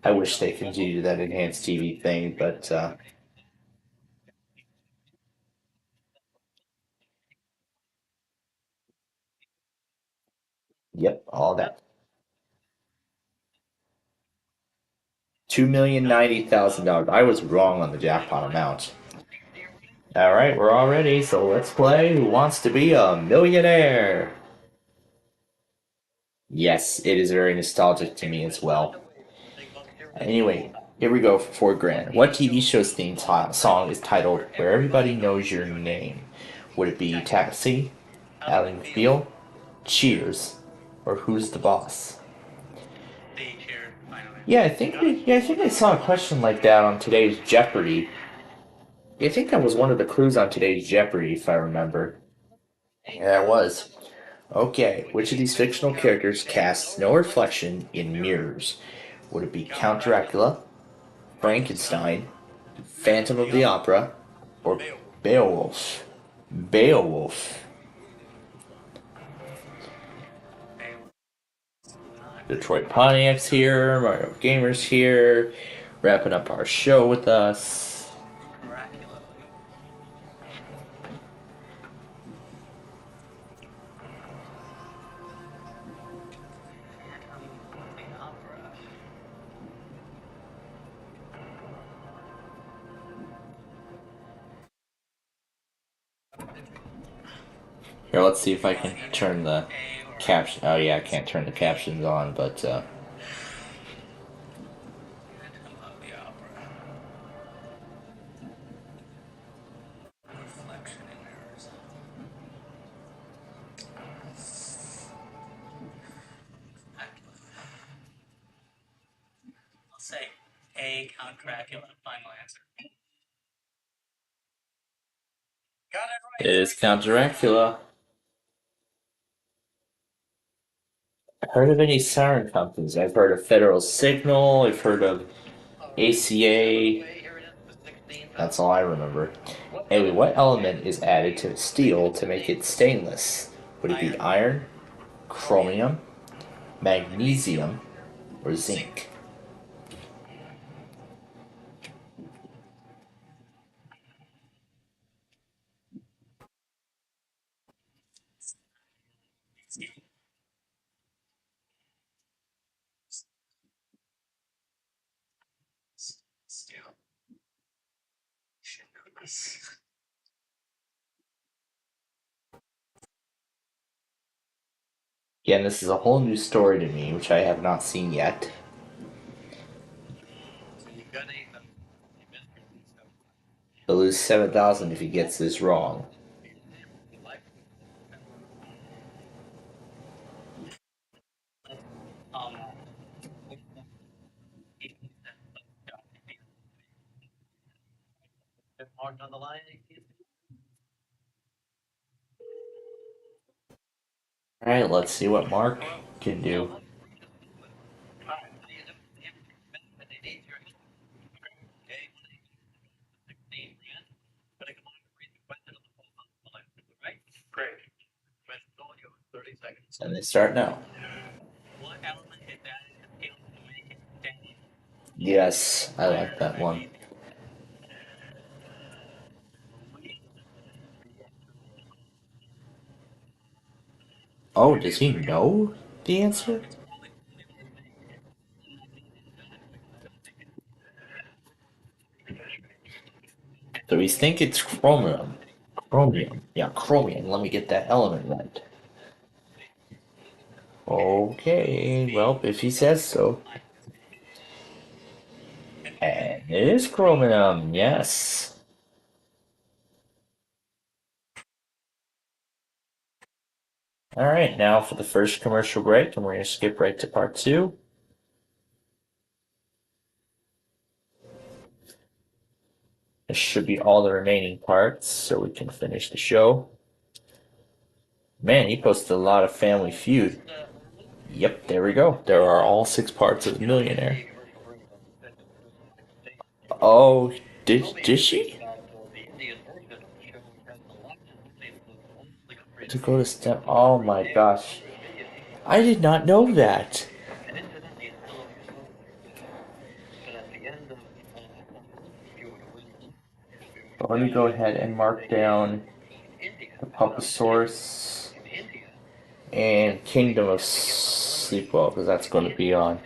I wish they continued that enhanced TV thing, but yep, all that. $2,090,000. I was wrong on the jackpot amount. All right, we're all ready, so let's play Who Wants to Be a Millionaire? Yes, it is very nostalgic to me as well. Anyway, here we go for $4,000. What TV show's theme song is titled Where Everybody Knows Your Name? Would it be Taxi, Ally McBeal, Cheers, or Who's the Boss? Yeah, I think I saw a question like that on today's Jeopardy. I think that was one of the clues on today's Jeopardy, if I remember. Yeah, it was. Okay, which of these fictional characters casts no reflection in mirrors? Would it be Count Dracula, Frankenstein, Phantom of the Opera, or Beowulf? Beowulf. Detroit Pontiac's here, Mario Gamer's here, wrapping up our show with us. Here, let's see if I can turn the caption. Oh yeah, I can't turn the captions on, but I'll say A, Count Dracula, final answer. Got it it is Count Dracula. Heard of any siren companies? I've heard of Federal Signal. I've heard of ACA. That's all I remember. Anyway, what element is added to steel to make it stainless? Would it be iron, chromium, magnesium, or zinc? Still. Should know this. Again, this is a whole new story to me, which I have not seen yet. He'll lose 7,000 if he gets this wrong. Marked on the line. Alright, let's see what Mark can do. And they start now. Yes, I like that one. Oh, does he know the answer? So we think it's chromium. Chromium. Yeah, chromium. Let me get that element right. Okay, well, if he says so. And it is chromium, yes. Alright, now for the first commercial break, and we're going to skip right to part 2. This should be all the remaining parts, so we can finish the show. Man, he posted a lot of Family Feud. Yep, there we go. There are all 6 parts of Millionaire. Oh, did she? To go to step. Oh my gosh. I did not know that. But let me go ahead and mark down the Papasaurus and Kingdom of Sleepwell, because that's going to be on.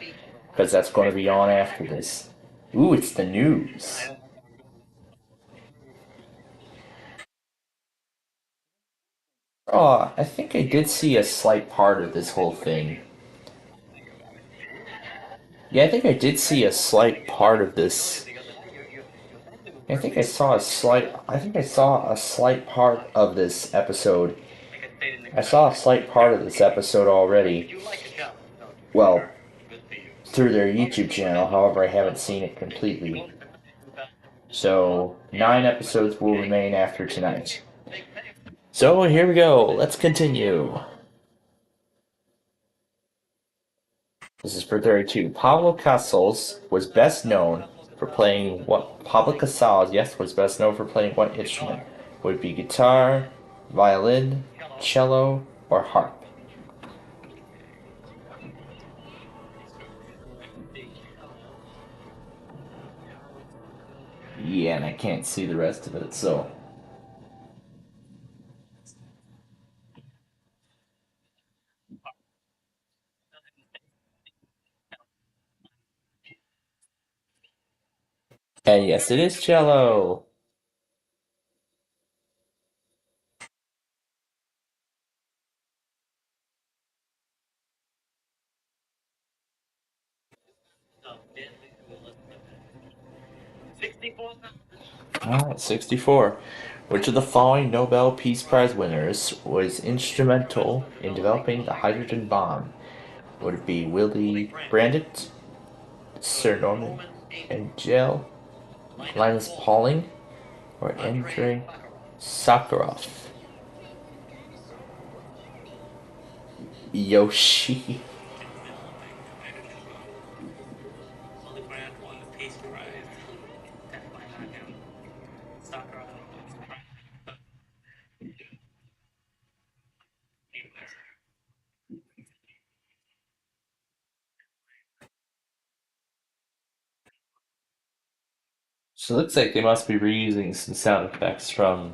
Because that's going to be on after this. Ooh, it's the news. Oh, I think I did see a slight part of this whole thing. Yeah, I think I did see a slight part of this. I think I saw a slight part of this episode. I saw a slight part of this episode already. Well, through their YouTube channel, however, I haven't seen it completely. So, 9 episodes will remain after tonight. So, here we go. Let's continue. This is for 32. Pablo Casals was best known for playing what? Pablo Casals, yes, was best known for playing what instrument? Would it be guitar, violin, cello, or harp? Yeah, and I can't see the rest of it, so. And yes, it is Cello. Alright, 64. Which of the following Nobel Peace Prize winners was instrumental in developing the hydrogen bomb? Would it be Willy Brandt, Sir Norman Angell, Linus Pauling, or Andrei Sakharov? Yoshi. So it looks like they must be reusing some sound effects from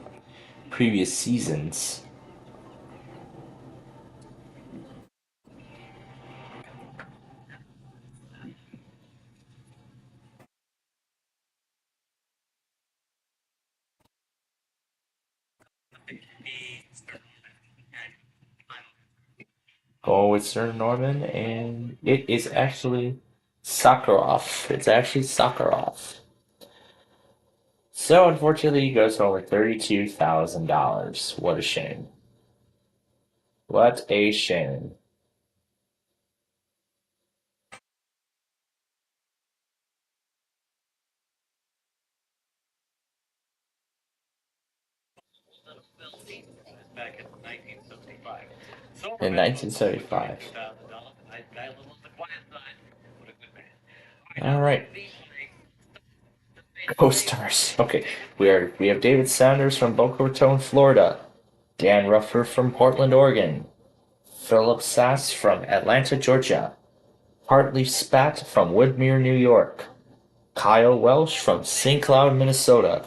previous seasons. Go with Sir Norman, and it is actually Sakharov. It's actually Sakharov. So unfortunately, he goes home with $32,000. What a shame. What a shame. In 1975. All right. Co-stars. Okay, we have David Sanders from Boca Raton, Florida. Dan Ruffer from Portland, Oregon. Philip Sass from Atlanta, Georgia. Hartley Spat from Woodmere, New York. Kyle Welsh from St. Cloud, Minnesota.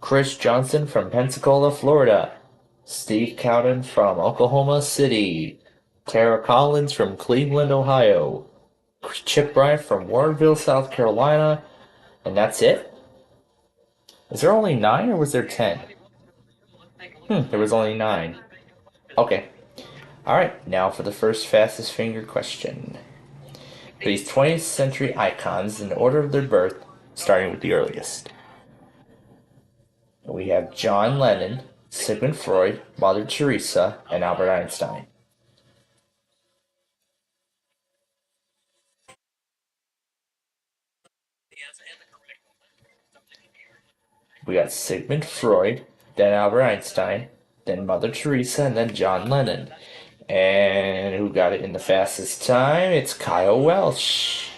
Chris Johnson from Pensacola, Florida. Steve Cowden from Oklahoma City. Tara Collins from Cleveland, Ohio. Chip Bryant from Warrenville, South Carolina. And that's it? Is there only 9 or was there 10? There was only 9. Okay. Alright, now for the first fastest finger question. These 20th century icons in order of their birth, starting with the earliest. We have John Lennon, Sigmund Freud, Mother Teresa, and Albert Einstein. We got Sigmund Freud, then Albert Einstein, then Mother Teresa, and then John Lennon. And who got it in the fastest time? It's Kyle Welsh.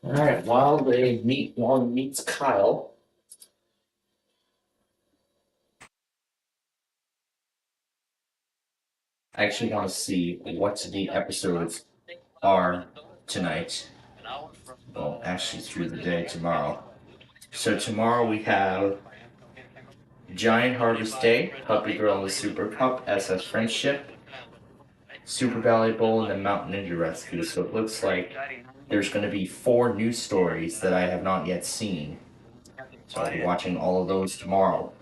Alright, while he meets Kyle, I actually want to see what the episodes are tonight. Well, actually through the day tomorrow. So tomorrow we have Giant Harvest Day, Puppy Girl and the Super Cup, SS Friendship, Super Valley Bowl, and the Mountain Ninja Rescue. So it looks like there's going to be 4 news stories that I have not yet seen. So I'll be watching all of those tomorrow.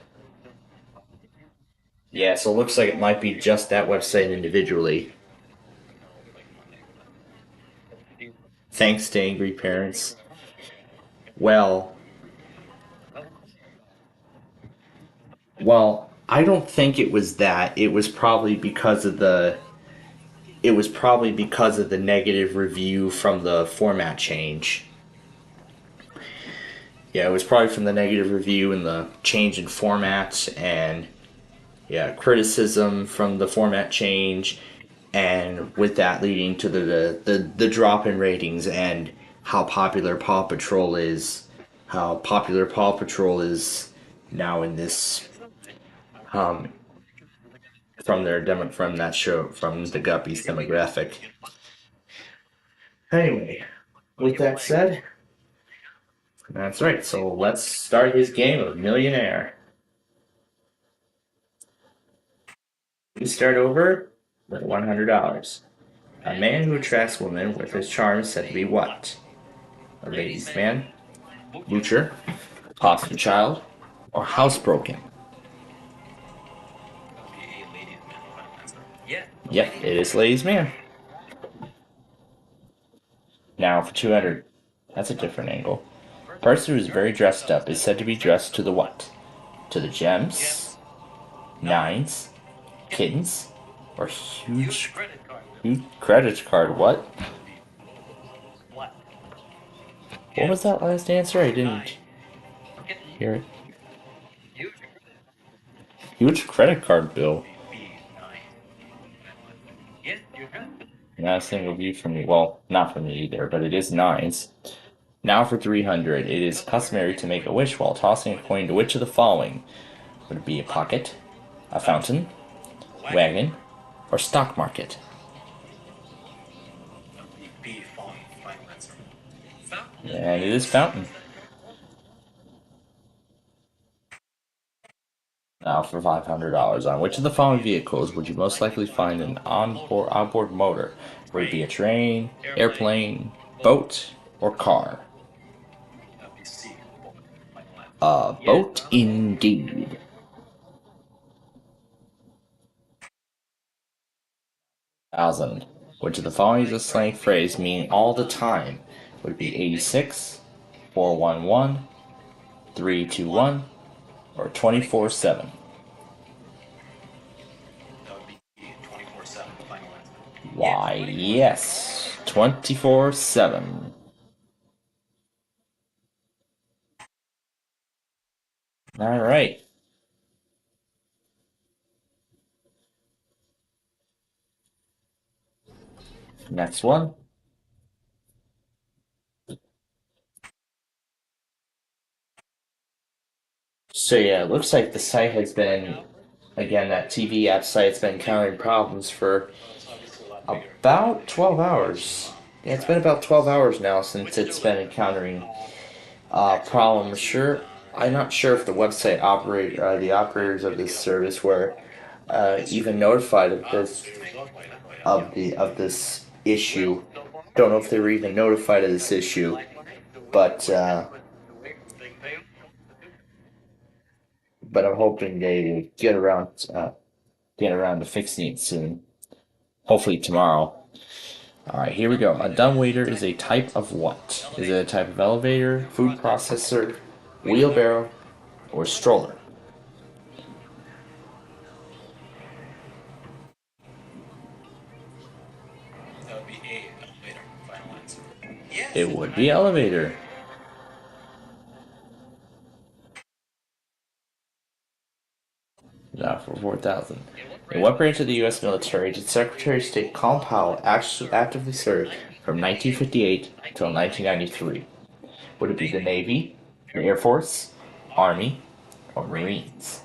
Yeah, so it looks like it might be just that website individually. Thanks to angry parents. Well, I don't think it was that. It was probably because of the negative review from the format change. Yeah, it was probably from the negative review and the change in format and criticism from the format change, and with that leading to the drop in ratings and how popular Paw Patrol is now in this from from that show, from the Guppies demographic. Anyway, with that said, that's right. So let's start his game of Millionaire. We start over with $100. A man who attracts women with his charm is said to be what? A ladies' man, moocher, foster child, or housebroken? Yep, it is ladies' man. Now for 200. That's a different angle. A person who is very dressed up is said to be dressed to the what? To the gems, nines, kittens, or huge credit card. What? What was that last answer? I didn't hear it. Huge credit card bill. Not a single view from me. Well, not from me either, but it is nines. Now for 300. It is customary to make a wish while tossing a coin to which of the following? Would it be a pocket, a fountain, wagon, or stock market? And it is fountain. Now for $500. On which of the following vehicles would you most likely find an onboard motor? Would it be a train, airplane, boat, or car? A boat indeed. Thousand. Which of the following is a slang phrase meaning all the time? Would it be 86, 411, 321, or 24/7? Why, yes, 24/7. All right. Next one. So yeah, it looks like the site has been, again, that TV app site's been encountering problems for about 12 hours. Yeah, it's been about 12 hours now since it's been encountering problems. Sure, I'm not sure if the website the operators of this service were even notified of this issue. Don't know if they were even notified of this issue, but I'm hoping they get around to fixing it soon. Hopefully tomorrow. Alright, here we go. A dumbwaiter is a type of what? Is it a type of elevator, food processor, wheelbarrow, or stroller? That would be A, elevator. Final answer. It would be elevator. Now for 4,000. In what branch of the U.S. military did Secretary of State Colin Powell actively serve from 1958 until 1993? Would it be the Navy, the Air Force, Army, or Marines?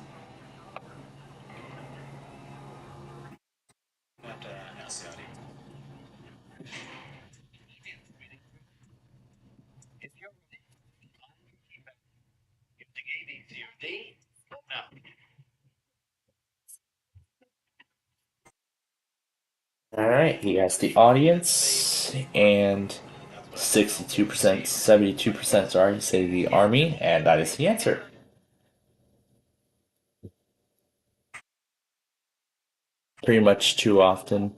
Alright, he has the audience, and 62%, 72% sorry, say the Army, and that is the answer. Pretty much too often.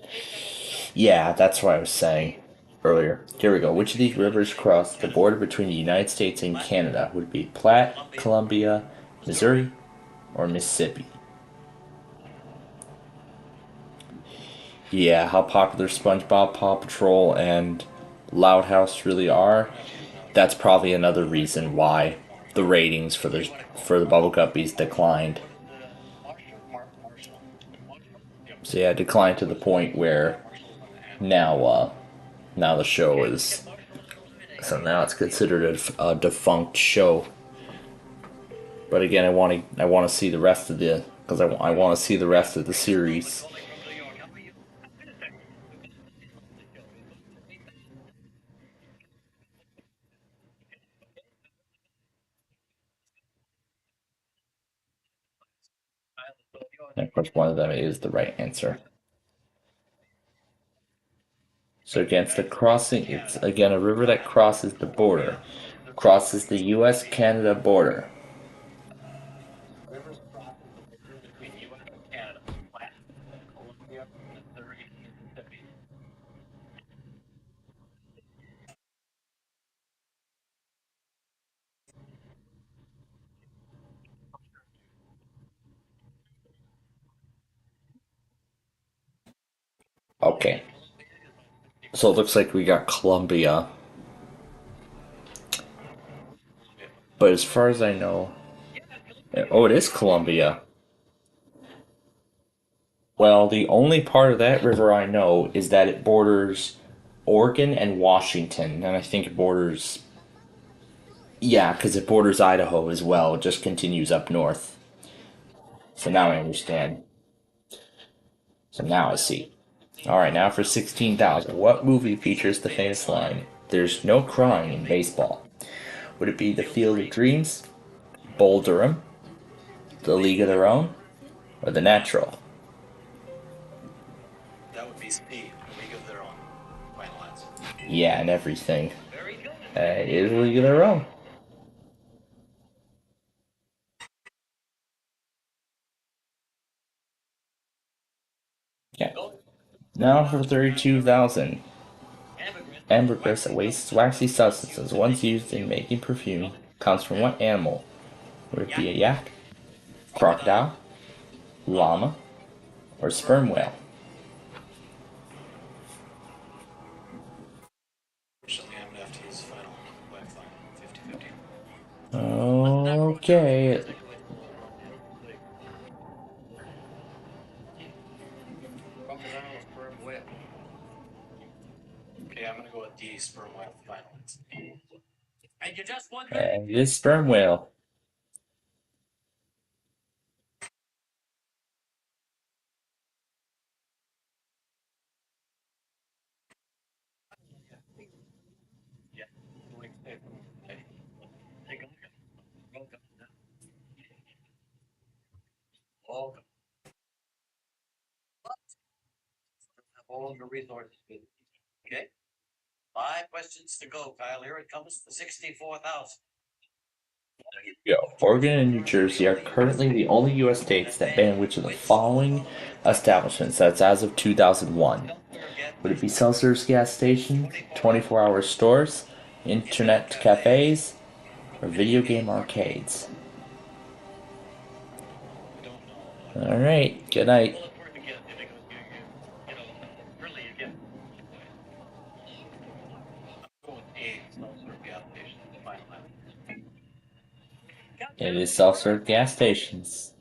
Yeah, that's what I was saying earlier. Here we go. Which of these rivers cross the border between the United States and Canada? Would it be Platte, Columbia, Missouri, or Mississippi? Yeah, how popular SpongeBob, Paw Patrol, and Loud House really are. That's probably another reason why the ratings for the Bubble Guppies declined. So yeah, declined to the point where now the show is, so now it's considered a defunct show. But again, I want to see the rest of because I want to see the rest of the series. And of course, one of them is the right answer. So against the crossing, it's again a river that crosses the border, crosses the U.S.-Canada border. Okay. So it looks like we got Columbia. But as far as I know... Oh, it is Columbia. Well, the only part of that river I know is that it borders Oregon and Washington. And I think it borders... Yeah, because it borders Idaho as well. It just continues up north. So now I understand. So now I see. Alright, now for 16,000. What movie features the famous line, "There's no crying in baseball"? Would it be The Field of Dreams, Bull Durham, The League of Their Own, or The Natural? That would be C, The League of Their Own. Final answer. Yeah, and everything. It is The League of Their Own. Yeah. Now for 32,000. Ambergris, a waxy substances once used in making perfume, comes from what animal? Would it be a yak, crocodile, llama, or sperm whale? Unfortunately, I'm gonna have to use final lifeline. 50-50. Okay. Crocodile or sperm whale? Okay, I'm gonna go with D, sperm whale. Final answer. And you just won. And it is sperm whale. All the resources. Okay. 5 questions to go, Kyle. Here it comes. The 64,000. Go. Oregon and New Jersey are currently the only U.S. states that ban which of the following establishments? That's as of 2001. Would it be self-service gas stations, 24-hour stores, internet cafes, or video game arcades? Alright, good night. It is self-serve gas stations.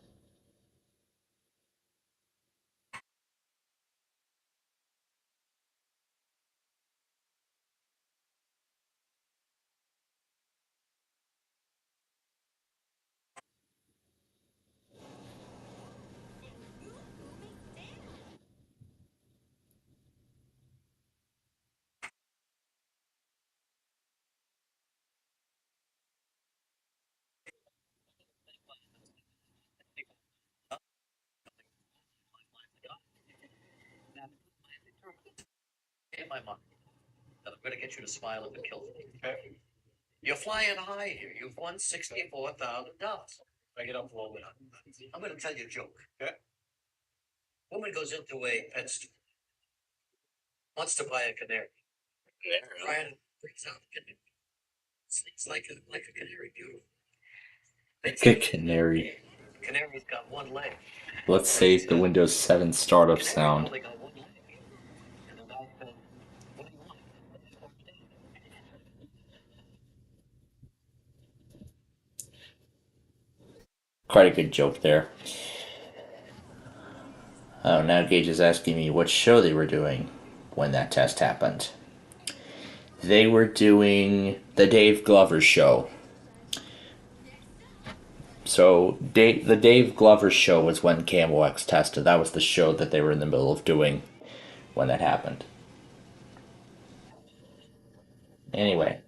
In my mind. I'm gonna get you to smile at the kill. Okay. You're flying high here. You've won $64,000. I get up low enough. I'm gonna tell you a joke. Okay. Woman goes into a pet store. Wants to buy a canary. Brian brings out a canary. It's like a canary, beautiful. Like a canary. Canary's got one leg. Let's save the Windows 7 startup sound. Quite a good joke there. Oh, now Gage is asking me what show they were doing when that test happened. They were doing the Dave Glover show. So the Dave Glover show was when KMOX tested. That was the show that they were in the middle of doing when that happened. Anyway.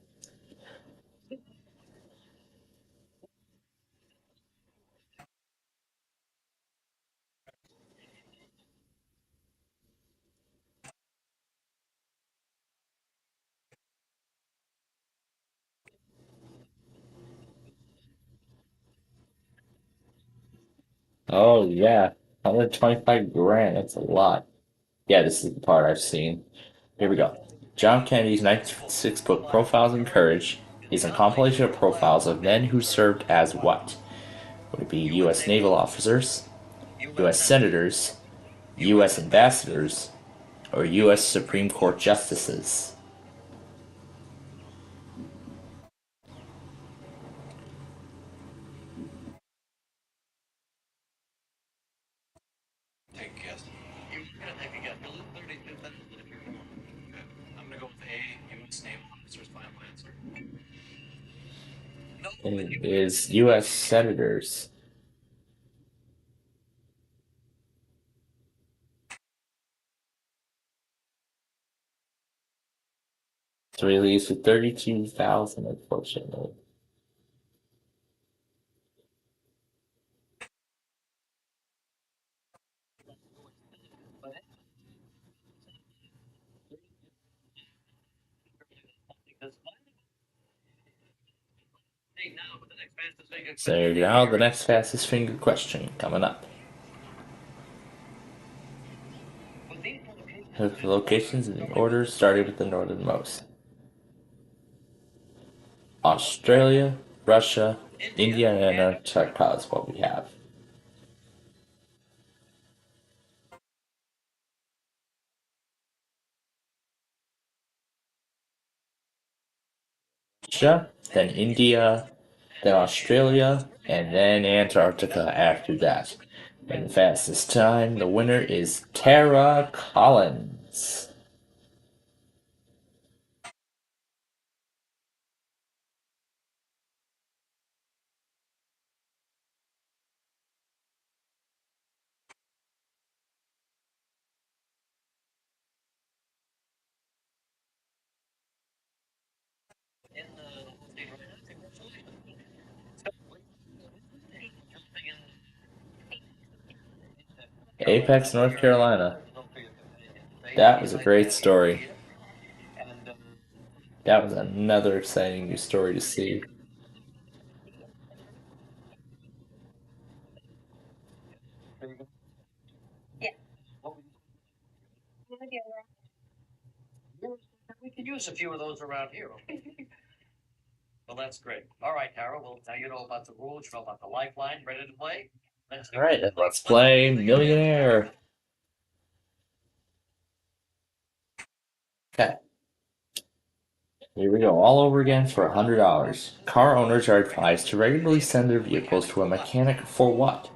Oh yeah, 125 grand. That's a lot. Yeah, this is the part I've seen. Here we go. John Kennedy's 1956 book, Profiles in Courage, is a compilation of profiles of men who served as what? Would it be U.S. naval officers, U.S. senators, U.S. ambassadors, or U.S. Supreme Court justices? Take a guess. You're gonna take a guess. You'll lose 32 cents if you're wrong. I'm gonna go with A, U.S. Naval Officers, final answer. It is U.S. senators. So he leaves with 32,000, unfortunately. So now the next fastest finger question coming up. The locations in order starting with the northernmost. Australia, Russia, India, and Antarctica is what we have. Russia, then India, then Australia, and then Antarctica after that. And fastest time, the winner is Tara Collins. Apex, North Carolina. That was a great story. That was another exciting new story to see. We could use a few of those around here. Well, that's great. All right, Tara. Well, now you know about the rules, you know about the lifeline. Ready to play? Alright, let's play Millionaire. Okay. Here we go, all over again for $100. Car owners are advised to regularly send their vehicles to a mechanic for what?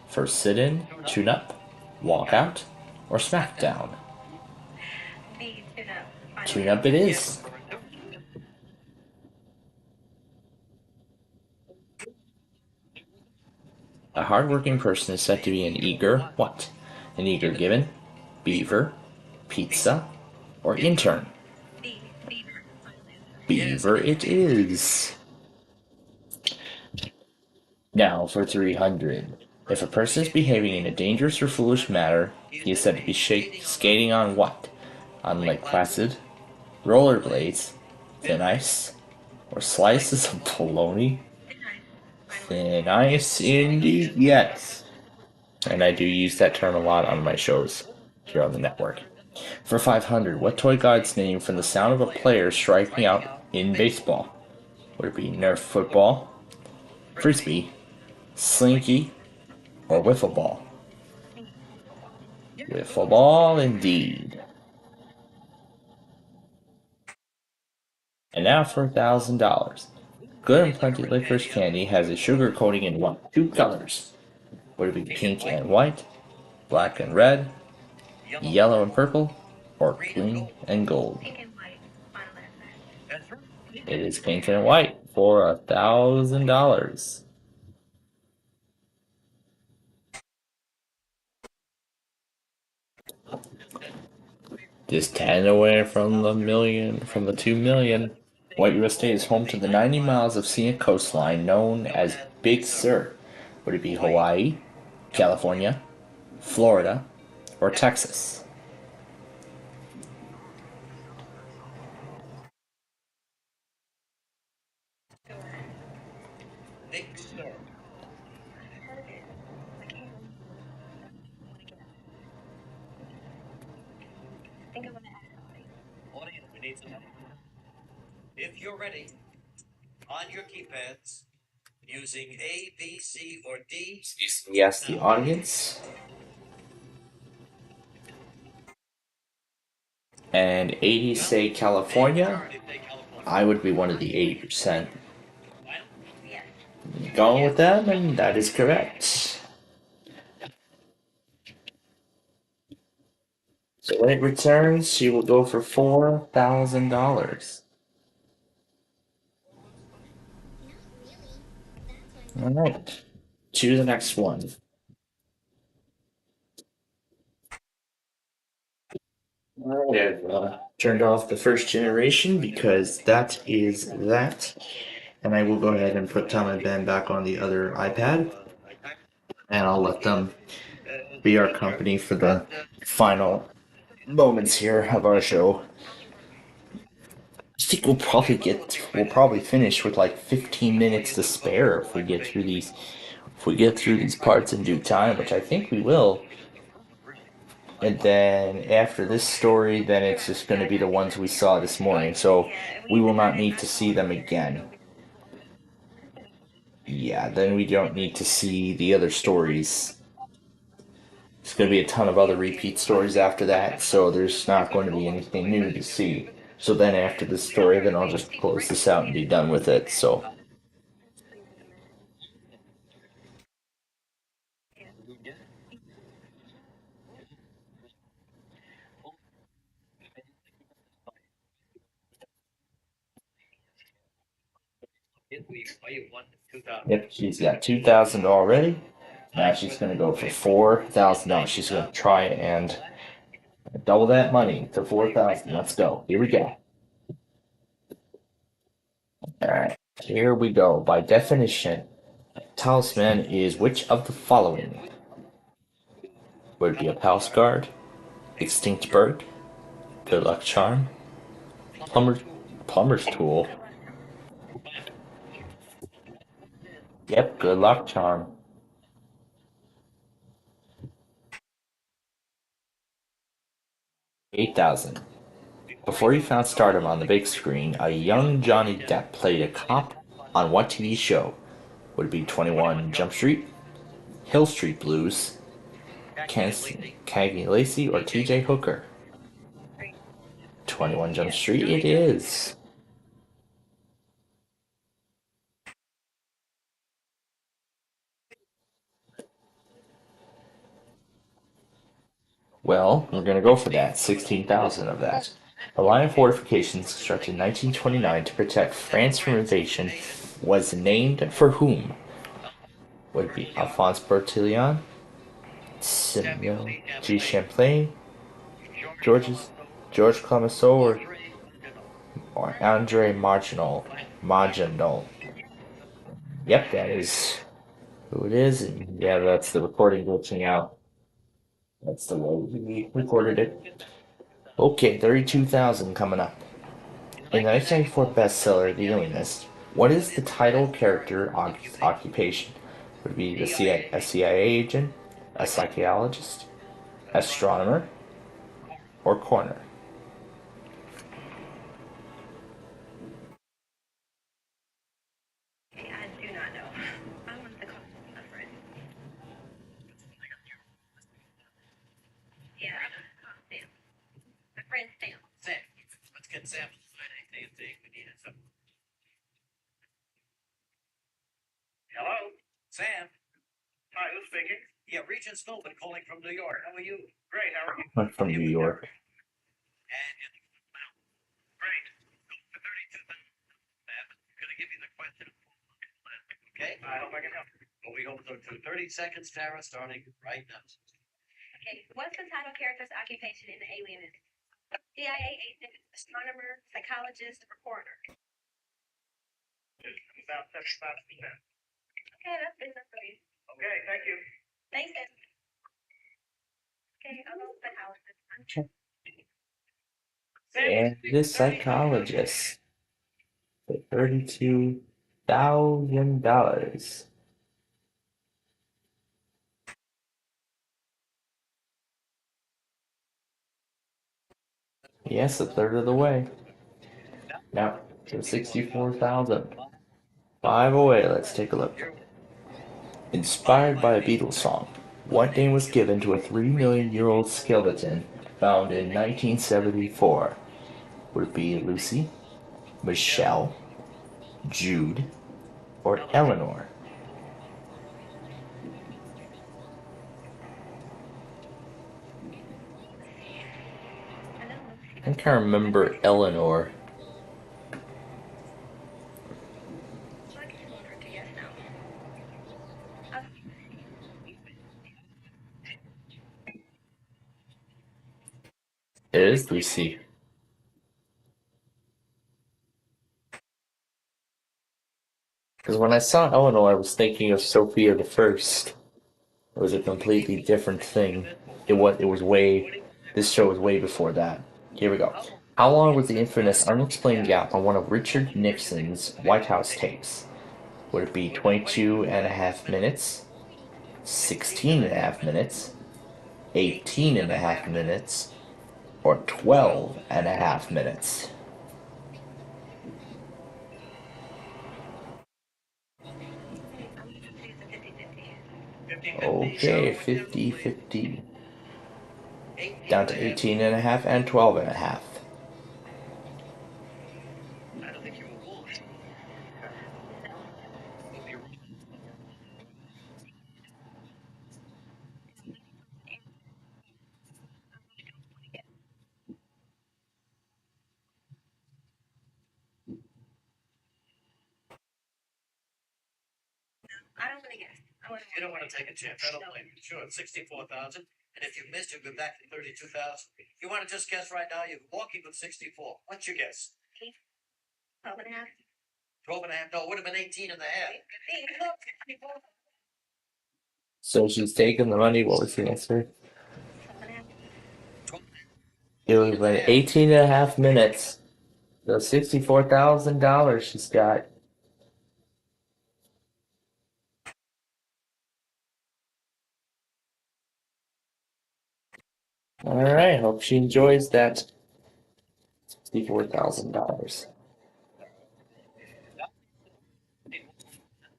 For sit-in, tune-up, walk-out, or smack-down? Tune-up it is. A hardworking person is said to be an eager what? An eager gibbon, beaver, pizza, or intern? Beaver it is. Now for 300. If a person is behaving in a dangerous or foolish manner, he is said to be skating on what? On Lake Placid, rollerblades, thin ice, or slices of bologna? Thin ice indeed, yes. And I do use that term a lot on my shows here on the network. For 500, what toy god's name from the sound of a player striking out in baseball? Would it be Nerf football, frisbee, slinky, or wiffle ball? Wiffle ball indeed. And now for $1,000. Good and Plenty licorice candy has a sugar coating in what? Two colors. Would it be pink and white, black and red, yellow and purple, or green and gold? It is pink and white for $1,000. Just 10 away from the million, from the 2 million. What U.S. state is home to the 90 miles of scenic coastline known as Big Sur? Would it be Hawaii, California, Florida, or Texas? Big Sur. Audience, we need some help. If you're ready, on your keypads, using A, B, C, or D. Yes, the audience. And 80 say California. I would be one of the 80%. Going with them, and that is correct. So when it returns, she will go for $4,000. All right, to the next one. All right, I've turned off the first generation because that is that. And I will go ahead and put Tom and Ben back on the other iPad. And I'll let them be our company for the final moments here of our show. I think we'll probably finish with like 15 minutes to spare if we get through these parts in due time, which I think we will. And then after this story, then it's just going to be the ones we saw this morning. So we will not need to see them again. Yeah, then we don't need to see the other stories. There's going to be a ton of other repeat stories after that, so there's not going to be anything new to see. So then after this story, then I'll just close this out and be done with it. So. Yep, she's got 2,000 already. Now she's gonna go for $4,000. She's gonna try and double that money to 4,000. Let's go. Here we go. All right, here we go. By definition, talisman is which of the following? Would it be a palace guard, extinct bird, good luck charm, plumber, plumber's tool? Yep, good luck charm. 8,000. Before he found stardom on the big screen, a young Johnny Depp played a cop on what TV show? Would it be 21 Jump Street, Hill Street Blues, Cagney Lacey, or TJ Hooker? 21 Jump Street it is. Well, we're going to go for that. 16,000 of that. A line of fortifications constructed in 1929 to protect France from invasion was named for whom? Would it be Alphonse Bertillon, Samuel G. Champlain, George Clemenceau, or Andre Maginot? Yep, that is who it is. And yeah, that's the recording glitching out. That's the way we recorded it. Okay, 32,000 coming up. In the 1994 bestseller, The Alienist, what is the title character occupation? Would it be a CIA agent, a psychologist, astronomer, or coroner? I do not know. I want the cost of my friend. Yeah. Sam. My friend Sam. Sam. Let's get Sam to sign anything we need. Hello? Sam. Hi, who's speaking? Yeah, Regent Snowman calling from New York. How are you? Great, how are you? I'm from New York. Great. For 32,000. I'm going to give you the question. Okay? I hope I can help you. Well, we hope so too. 30 seconds, Tara, starting right now. Okay, what's the title character's occupation in The Alienist? CIA agent, astronomer, psychologist, reporter. About 75%. Okay, that's good enough for you. Okay, thank you. Thanks, Ed. Okay, I'm a psychologist. And this psychologist for $32,000. Yes, a third of the way. Now to 64,000. 5 away. Let's take a look. Inspired by a Beatles song, what name was given to a 3 million-year-old skeleton found in 1974? Would it be Lucy, Michelle, Jude, or Eleanor? I can't remember Eleanor. It is Lucy. Because when I saw Eleanor, I was thinking of Sophia the First. It was a completely different thing. It was way. This show was way before that. Here we go. How long was the infamous unexplained gap on one of Richard Nixon's White House tapes? Would it be 22.5 minutes, 16.5 minutes, 18.5 minutes, or 12.5 minutes? Okay, 50-50. Down to 18.5 and 12.5. I don't think you were born. I don't want to guess. You don't want to take a chance. I don't blame you. Sure, it's 64,000. And if you missed, you'll go back to 32,000. You want to just guess right now? You're walking with 64. What's your guess? 12 and a half. 12 and a half? No, it would have been 18 and a half. So she's taking the money. What was the answer? It was like 18.5 minutes. So $64,000 she's got. Alright, hope she enjoys that $64,000.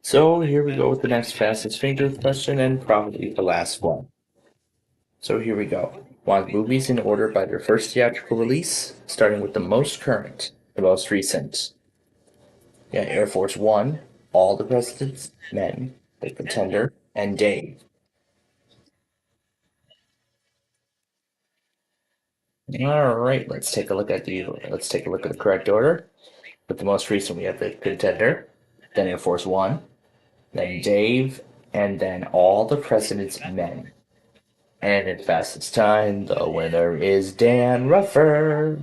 So here we go with the next fastest finger question and probably the last one. So here we go. Want movies in order by their first theatrical release, starting with the most current, the most recent. Yeah, Air Force One, All the President's Men, The Contender, and Dave. All right, let's take a look at the correct order. With the most recent, we have The Contender, then Air Force One, then Dave, and then All the President's Men. And in fastest time, the winner is Dan Ruffer.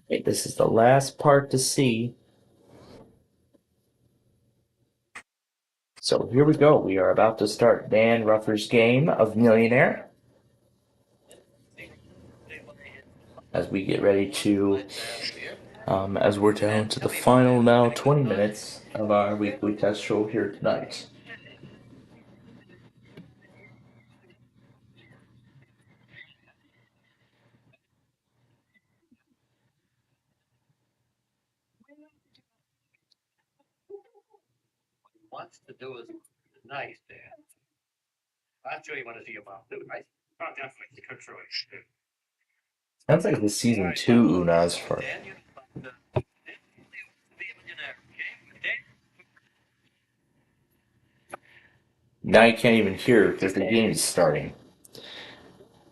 Okay, this is the last part to see. So here we go. We are about to start Dan Ruffer's game of Millionaire. As we get ready to, as we're down to the final now 20 minutes of our weekly test show here tonight. Wants to do is nice, Dad. I'm sure you want to see your mom too, right? Oh, definitely. Good choice. Sounds like the season 2 Unas for. Now you can't even hear because the game is starting.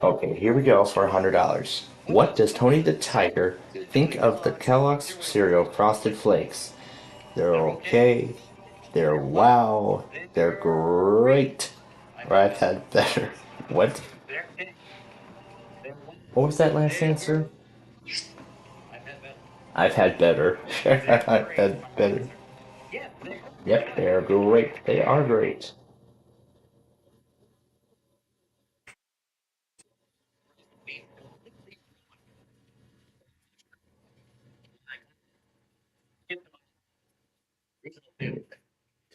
Okay, here we go for $100. What does Tony the Tiger think of the Kellogg's cereal Frosted Flakes? They're okay. They're wow. They're great. Or I've had better. What? What was that last answer? I've had better. I've had better. Yep, they are great. They are great.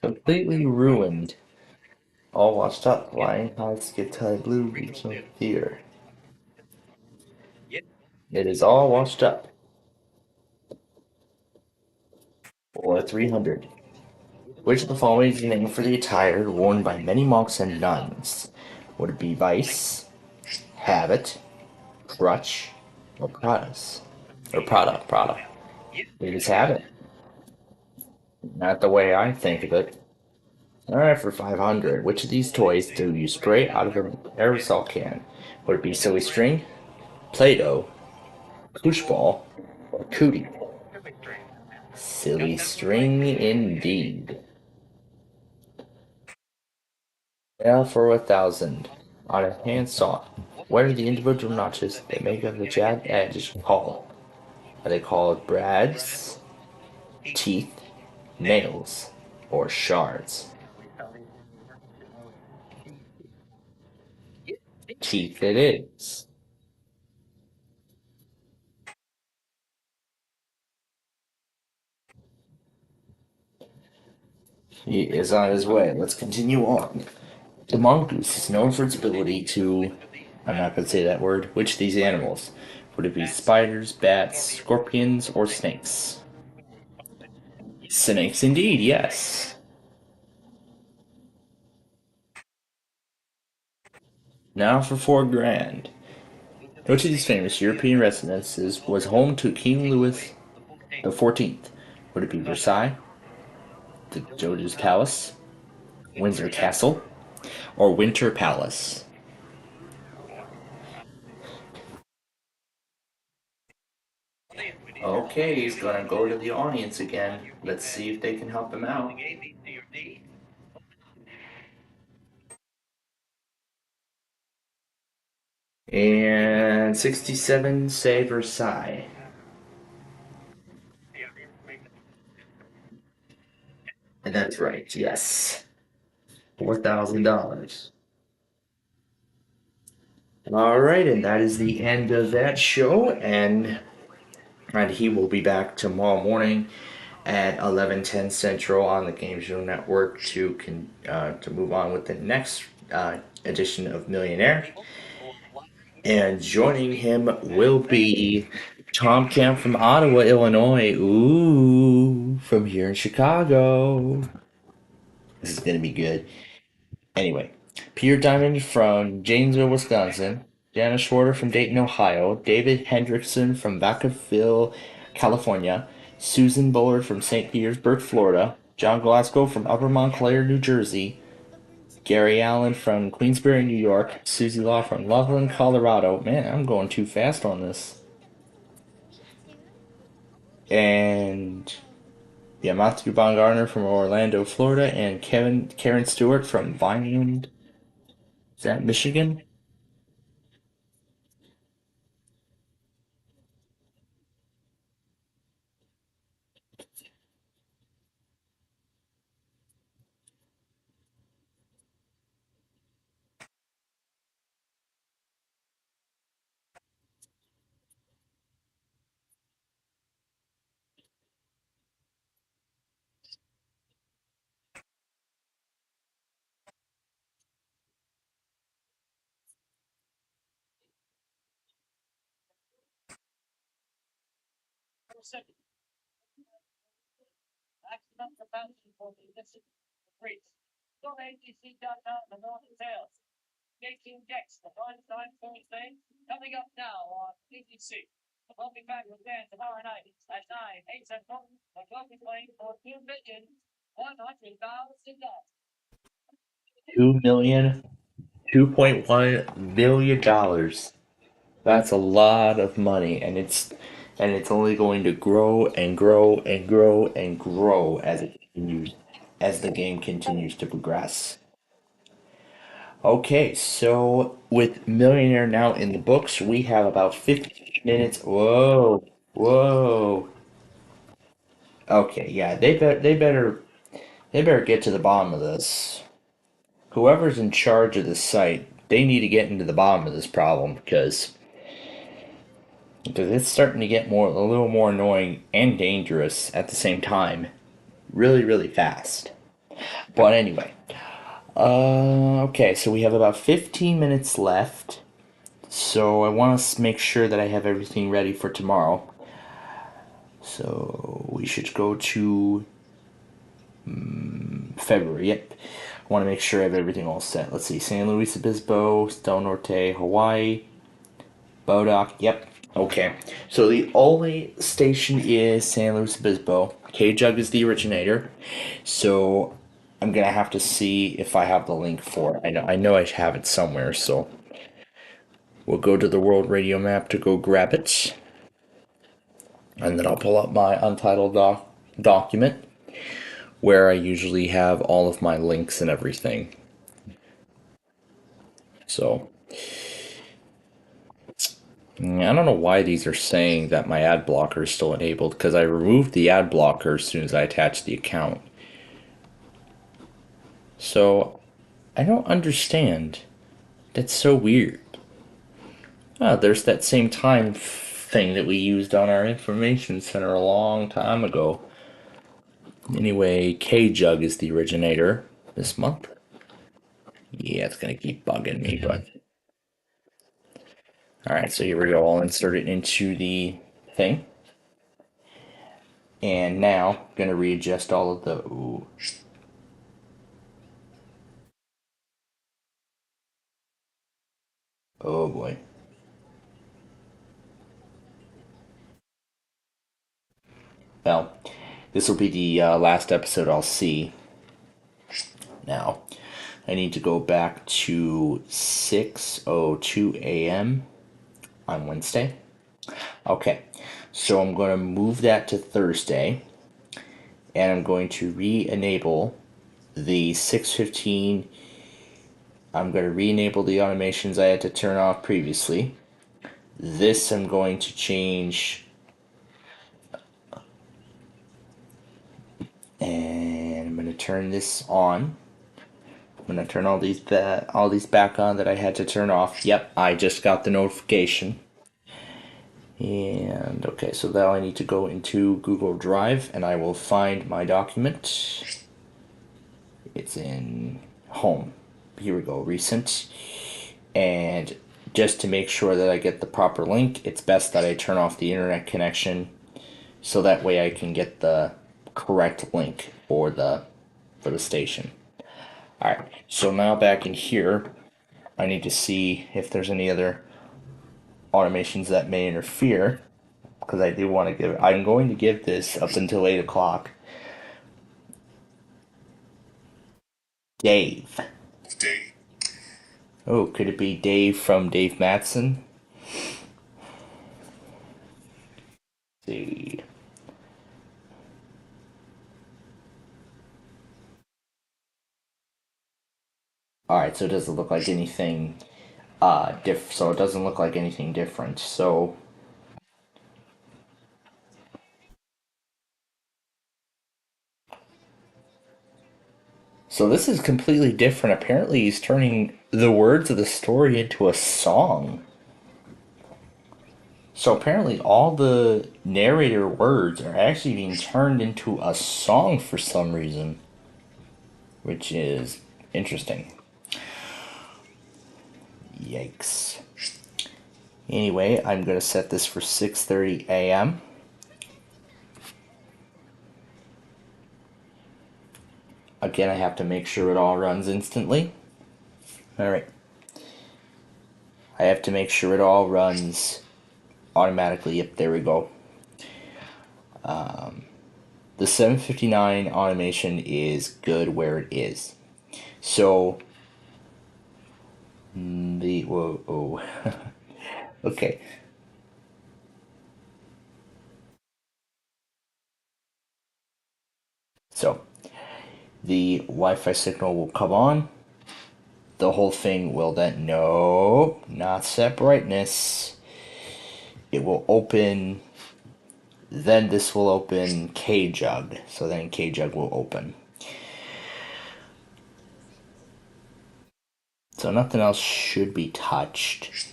Completely ruined. All washed up. Flying high, skip tide blue, regional theater. It is all washed up. Or 300. Which of the following is the name for the attire worn by many monks and nuns? Would it be Vice, Habit, Crutch, or Pradas? Or Prada. It is Habit. Not the way I think of it. Alright, for 500. Which of these toys do you spray out of an aerosol can? Would it be Silly String, Play-Doh, Push Ball, or Cootie? Silly String indeed. Now for 1,000. On a handsaw, what are the individual notches that make up the jagged edge called? Are they called brads, teeth, nails, or shards? Teeth it is. He is on his way. Let's continue on. The mongoose is known for its ability to. I'm not going to say that word. Which of these animals? Would it be spiders, bats, scorpions, or snakes? Snakes indeed, yes. Now for 4 grand. Which of these famous European residences was home to King Louis XIV? Would it be Versailles, the Doge's Palace, Windsor Castle, or Winter Palace? Okay, he's gonna go to the audience again. Let's see if they can help him out. And 67 say Versailles. And that's right, yes. $4,000. Alright, and that is the end of that show, and he will be back tomorrow morning at 11:10 Central on the Game Show Network to move on with the next edition of Millionaire. And joining him will be Tom Camp from Ottawa, Illinois. Ooh, from here in Chicago. This is gonna be good. Anyway, Peter Diamond from Janesville, Wisconsin. Janice Schwarter from Dayton, Ohio. David Hendrickson from Vacaville, California. Susan Bullard from St. Petersburg, Florida. John Glasgow from Upper Montclair, New Jersey. Gary Allen from Queensbury, New York. Susie Law from Loveland, Colorado. Man, I'm going too fast on this. And yeah, Matthew Baumgartner from Orlando, Florida, and Karen Stewart from Vineland. Is that Michigan? Great. Go to ATC.com and know details. 18 decks, the fun time Thursday, coming up now on ATC. We'll be back with Dan tomorrow night at 9, 8 Central. The club is playing for $2,100,000. 2 million, $2.1 million. That's a lot of money, and it's only going to grow and grow and grow and grow as the game continues to progress. Okay, so with Millionaire now in the books, we have about 15 minutes. Whoa, whoa. Okay, yeah, they better get to the bottom of this. Whoever's in charge of this site, they need to get into the bottom of this problem because it's starting to get a little more annoying and dangerous at the same time, really, really fast. But anyway, okay, so we have about 15 minutes left. So I want to make sure that I have everything ready for tomorrow. So we should go to February. Yep. I want to make sure I have everything all set. Let's see. San Luis Obispo, Del Norte, Hawaii, Bodoc. Yep. Okay. So the only station is San Luis Obispo. K-Jug is the originator. So I'm going to have to see if I have the link for it. I know I have it somewhere, so we'll go to the World Radio Map to go grab it. And then I'll pull up my Untitled document where I usually have all of my links and everything. So, I don't know why these are saying that my ad blocker is still enabled, because I removed the ad blocker as soon as I attached the account. So, I don't understand. That's so weird. Ah, there's that same time thing that we used on our information center a long time ago. Anyway, K-Jug is the originator this month. Yeah, it's gonna keep bugging me, but... Alright, so here we go. I'll insert it into the thing. And now, gonna readjust all of the... Ooh. Oh boy. Well, this will be the last episode I'll see. Now, I need to go back to 6:02 a.m. on Wednesday. Okay, so I'm going to move that to Thursday, and I'm going to re-enable the 6:15. I'm going to re-enable the automations I had to turn off previously. This I'm going to change, and I'm going to turn this on. I'm going to turn all these back on that I had to turn off. Yep, I just got the notification. And okay, so now I need to go into Google Drive and I will find my document. It's in Home. Here we go, Recent. And just to make sure that I get the proper link, it's best that I turn off the internet connection so that way I can get the correct link for the station. Alright, so now back in here, I need to see if there's any other automations that may interfere, because I'm going to give this up until 8 o'clock. Dave. Oh, could it be Dave from Dave Mattson? Let's see. Alright, so it doesn't look like anything so it doesn't look like anything different. So this is completely different. Apparently he's turning the words of the story into a song. So apparently all the narrator words are actually being turned into a song for some reason, which is interesting. Yikes. Anyway, I'm going to set this for 6:30 a.m. Again, I have to make sure it all runs instantly. Alright. I have to make sure it all runs automatically. Yep, there we go. The 759 automation is good where it is. So, Okay. So, the Wi-Fi signal will come on. The whole thing will then, no, not set brightness. It will open, then this will open K-Jug. So then K-Jug will open. So nothing else should be touched.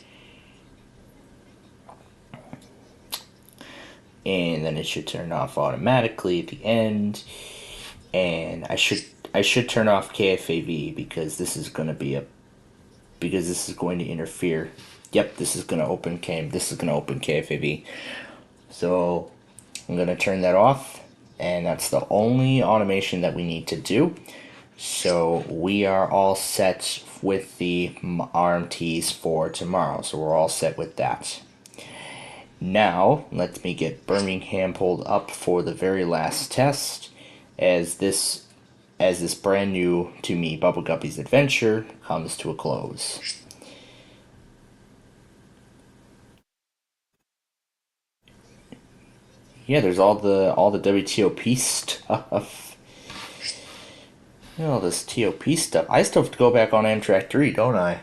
And then it should turn off automatically at the end. And I should turn off KFAV because this is going to interfere. Yep, this is going to open KFAV. So I'm going to turn that off, and that's the only automation that we need to do. So we are all set with the RMTs for tomorrow. So we're all set with that. Now, let me get Birmingham pulled up for the very last test, as this brand new to me Bubble Guppy's adventure comes to a close. Yeah, there's all the WTOP stuff. All this TOP stuff. I still have to go back on Amtrak 3, don't I?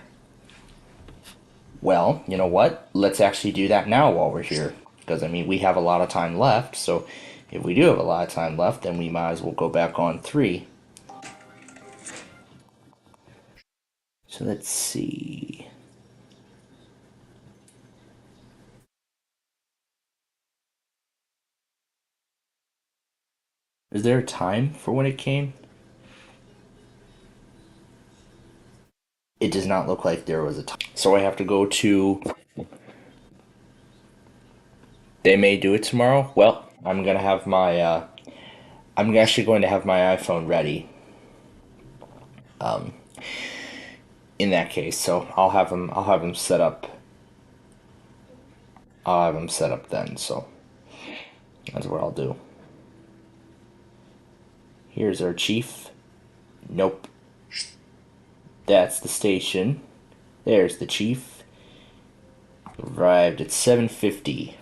Well, you know what? Let's actually do that now while we're here. Because, I mean, we have a lot of time left, so if we do have a lot of time left, then we might as well go back on 3. So let's see. Is there a time for when it came? It does not look like there was a time. So I have to go to... They may do it tomorrow. Well, I'm going to have my... I'm actually going to have my iPhone ready. In that case, so I'll have them set up. I'll have them set up then, so that's what I'll do. Here's our chief. Nope. That's the station. There's the chief. Arrived at 7:50.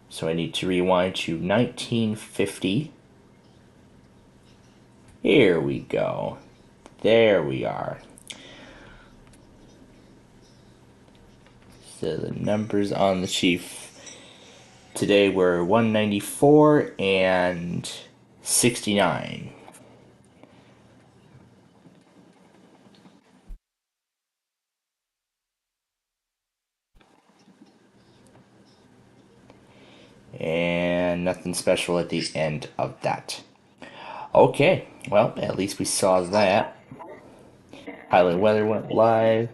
So I need to rewind to 1950. Here we go. There we are. So the numbers on the chief today were 194 and 69. And nothing special at the end of that. Okay, well, at least we saw that. Highland Weather went live.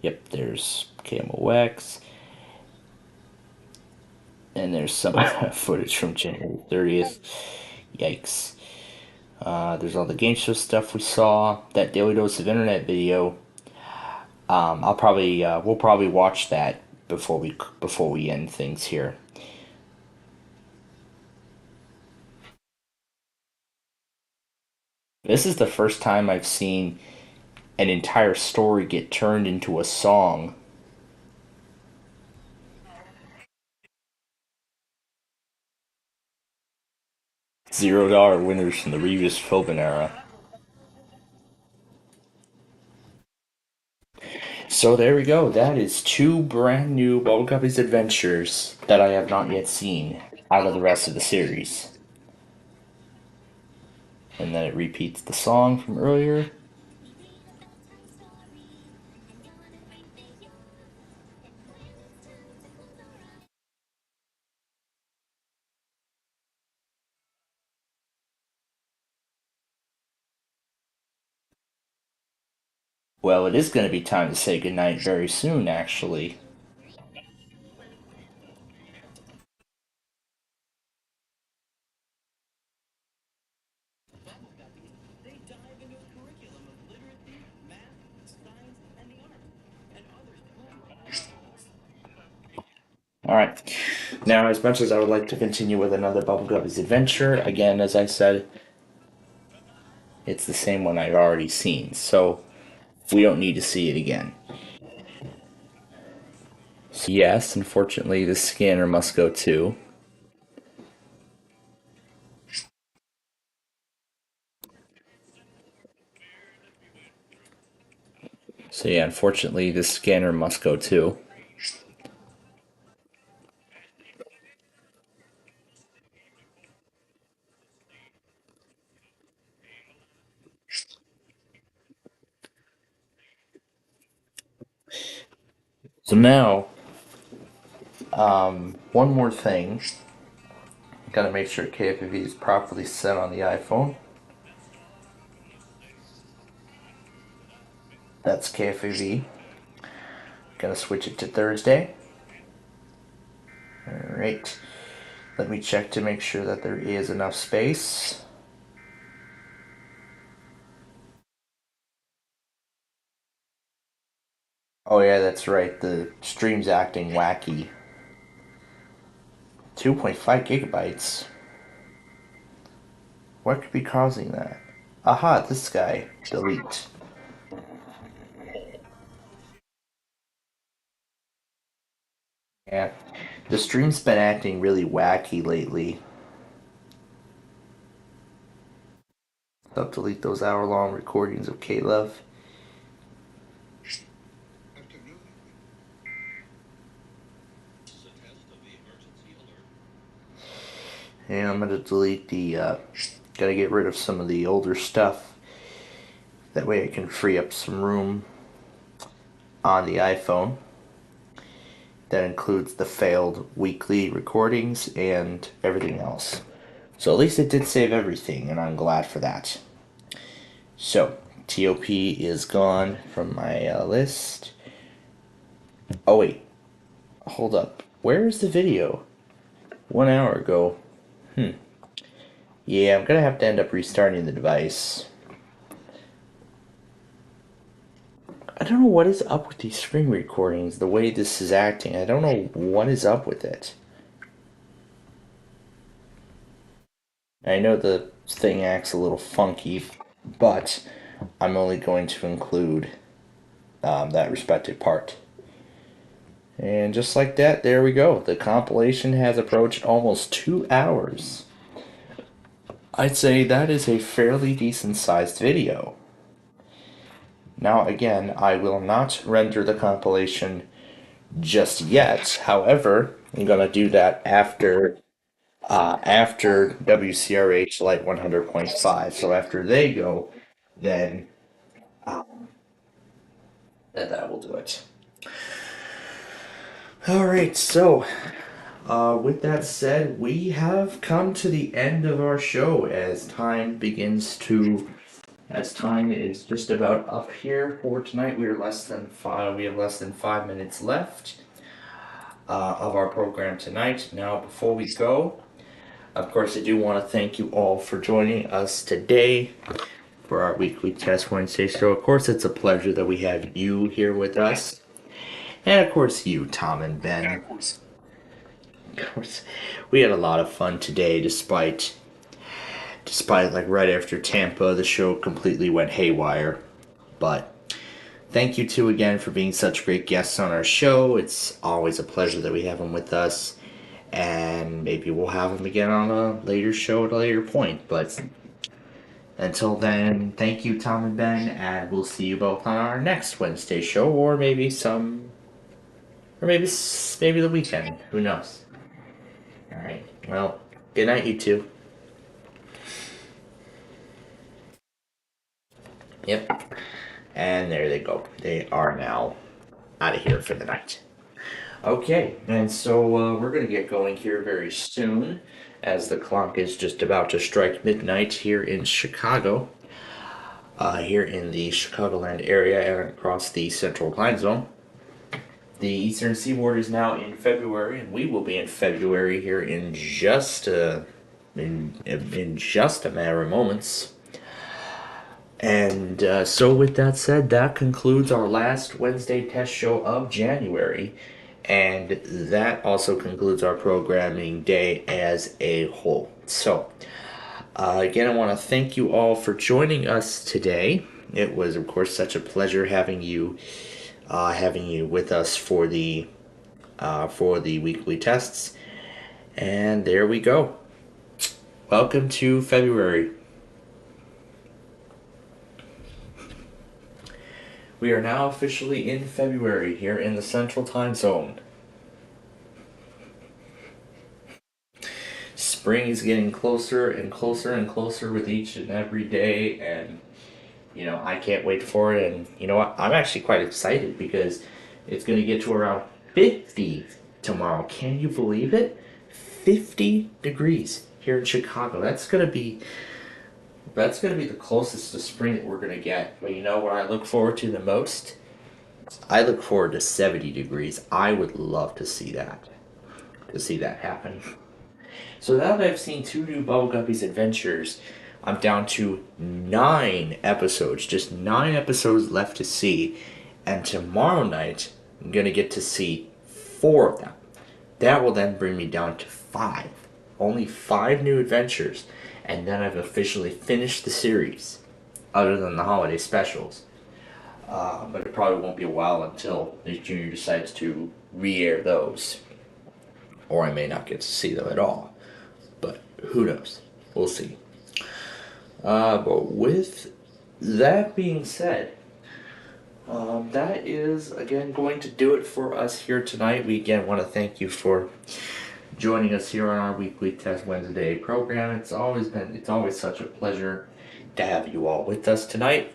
Yep, there's KMOX. And there's some footage from January 30th. Yikes. There's all the game show stuff we saw. That Daily Dose of Internet video. We'll probably watch that before we end things here. This is the first time I've seen an entire story get turned into a song. $0 winners from the Revis Philbin era. So there we go. That is 2 brand new Bubble Guppy's adventures that I have not yet seen out of the rest of the series. And then it repeats the song from earlier. Well, it is going to be time to say goodnight very soon, actually. Alright. Now, as much as I would like to continue with another Bubble Guppy's adventure, again, as I said, it's the same one I've already seen, so we don't need to see it again. Yes, unfortunately, the scanner must go too. So yeah, unfortunately, the scanner must go too. So now, one more thing. Gotta make sure KFV is properly set on the iPhone. That's KFV. Gotta switch it to Thursday. Alright. Let me check to make sure that there is enough space. Oh yeah, that's right. The stream's acting wacky. 2.5 gigabytes. What could be causing that? Aha, this guy. Delete. Yeah. The stream's been acting really wacky lately. I'll delete those hour-long recordings of K-Love. And I'm gonna delete the, gotta get rid of some of the older stuff. That way I can free up some room on the iPhone. That includes the failed weekly recordings and everything else. So at least it did save everything, and I'm glad for that. So, TOP is gone from my list. Oh wait, hold up. Where is the video? 1 hour ago. Yeah, I'm gonna have to end up restarting the device. I don't know what is up with these screen recordings, the way this is acting. I don't know what is up with it. I know the thing acts a little funky, but I'm only going to include that respective part. And just like that, there we go. The compilation has approached almost 2 hours. I'd say that is a fairly decent sized video. Now again, I will not render the compilation just yet. However, I'm gonna do that after WCRH Light 100.5. So after they go, then that will do it. Alright, so with that said, we have come to the end of our show as time is just about up here for tonight. We have less than 5 minutes left of our program tonight. Now, before we go, of course, I do want to thank you all for joining us today for our weekly Test Wednesday show. Of course, it's a pleasure that we have you here with us. And of course, you, Tom and Ben. And of course, we had a lot of fun today, despite like right after Tampa, the show completely went haywire. But thank you two again for being such great guests on our show. It's always a pleasure that we have them with us. And maybe we'll have them again on a later show at a later point. But until then, thank you, Tom and Ben, and we'll see you both on our next Wednesday show, or maybe maybe the weekend. Who knows? All right. Well, good night, you two. Yep. And there they go. They are now out of here for the night. Okay, and so we're going to get going here very soon, as the clock is just about to strike midnight here in Chicago, here in the Chicagoland area and across the central time zone. The eastern seaboard is now in February, and we will be in February here in just in just a matter of moments. And so with that said, that concludes our last Wednesday test show of January. And that also concludes our programming day as a whole. So, again, I want to thank you all for joining us today. It was, of course, such a pleasure having you with us for the for the weekly tests. And there we go. Welcome to February. We are now officially in February here in the Central Time Zone. Spring is getting closer and closer and closer with each and every day, and I can't wait for it. And you know what? I'm actually quite excited because it's going to get to around 50 tomorrow. Can you believe it? 50 degrees here in Chicago. That's going to be the closest to spring that we're going to get. But you know what I look forward to the most? I look forward to 70 degrees. I would love to see that happen. So now that I've seen 2 new Bubble Guppies adventures, I'm down to 9 episodes. Just 9 episodes left to see. And tomorrow night, I'm going to get to see 4 of them. That will then bring me down to 5. Only 5 new adventures. And then I've officially finished the series. Other than the holiday specials. But it probably won't be a while until Nick Jr. decides to re-air those. Or I may not get to see them at all. But who knows? We'll see. But with that being said, that is again going to do it for us here tonight. We again want to thank you for joining us here on our weekly Test Wednesday program. It's always such a pleasure to have you all with us tonight.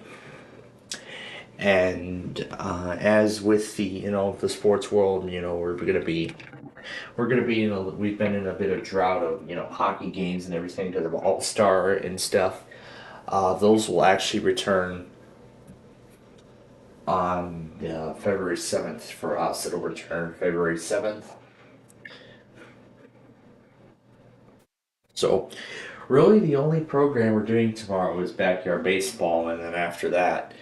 And as with the sports world, we've been in a bit of drought of hockey games and everything because of All-Star and stuff. Those will actually return on February 7th for us. It'll return February 7th. So really the only program we're doing tomorrow is Backyard Baseball, and then after that,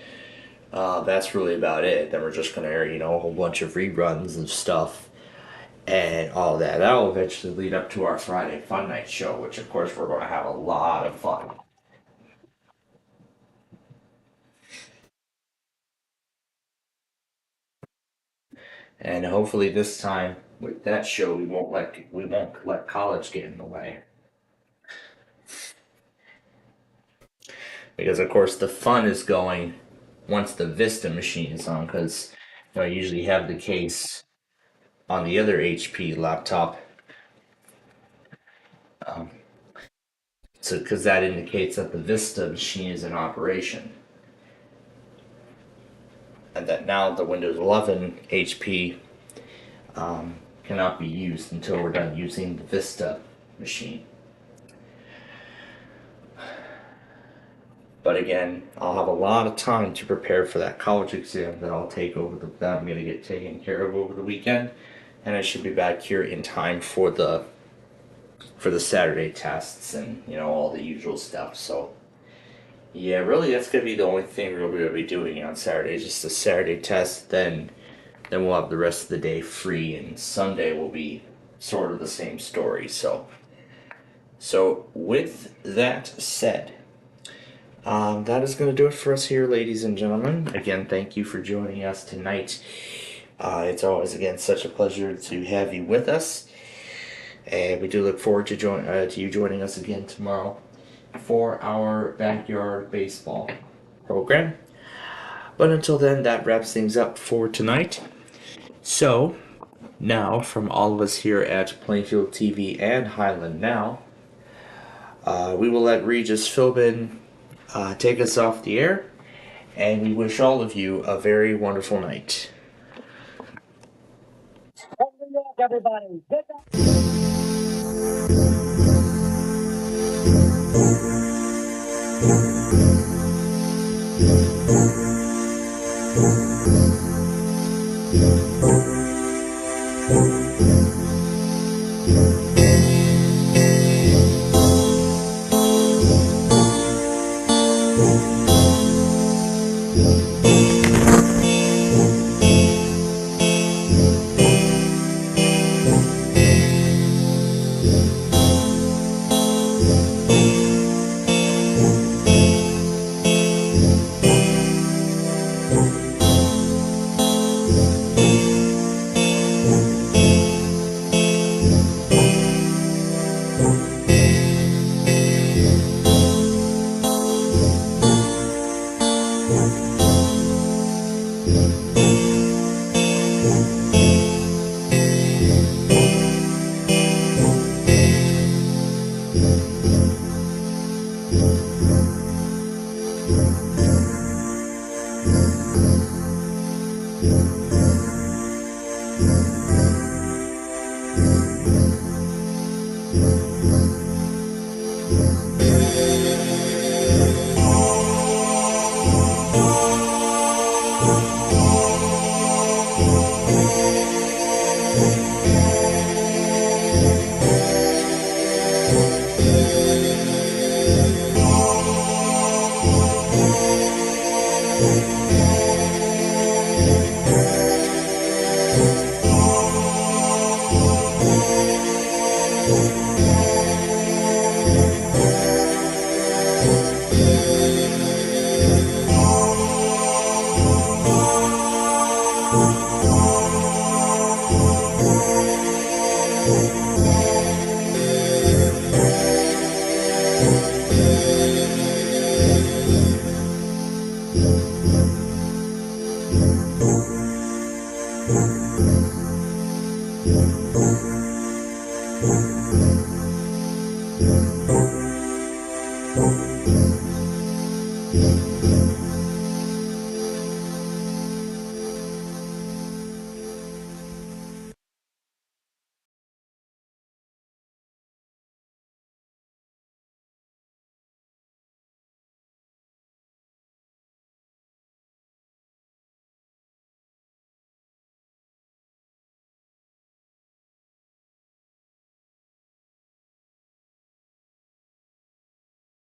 that's really about it. Then we're just going to air, a whole bunch of reruns and stuff and all that. That will eventually lead up to our Friday Fun Night show, which of course we're going to have a lot of fun. And hopefully this time with that show we won't let college get in the way. Because of course the fun is going once the Vista machine is on, because I usually have the case on the other HP laptop. Because that indicates that the Vista machine is in operation. And that now the Windows 11 HP cannot be used until we're done using the Vista machine. But again, I'll have a lot of time to prepare for that college exam that I'm going to get taken care of over the weekend, and I should be back here in time for the Saturday tests and all the usual stuff. So yeah, really that's going to be the only thing we're going to be doing on Saturday, just the Saturday test. Then we'll have the rest of the day free, and Sunday will be sort of the same story. So with that said, that is going to do it for us here, ladies and gentlemen. Again, thank you for joining us tonight. It's always, again, such a pleasure to have you with us. And we do look forward to you joining us again tomorrow for our Backyard Baseball program. But until then, that wraps things up for tonight. So, now, from all of us here at Plainfield TV and Highland Now, we will let Regis Philbin take us off the air, and we wish all of you a very wonderful night. Everybody, get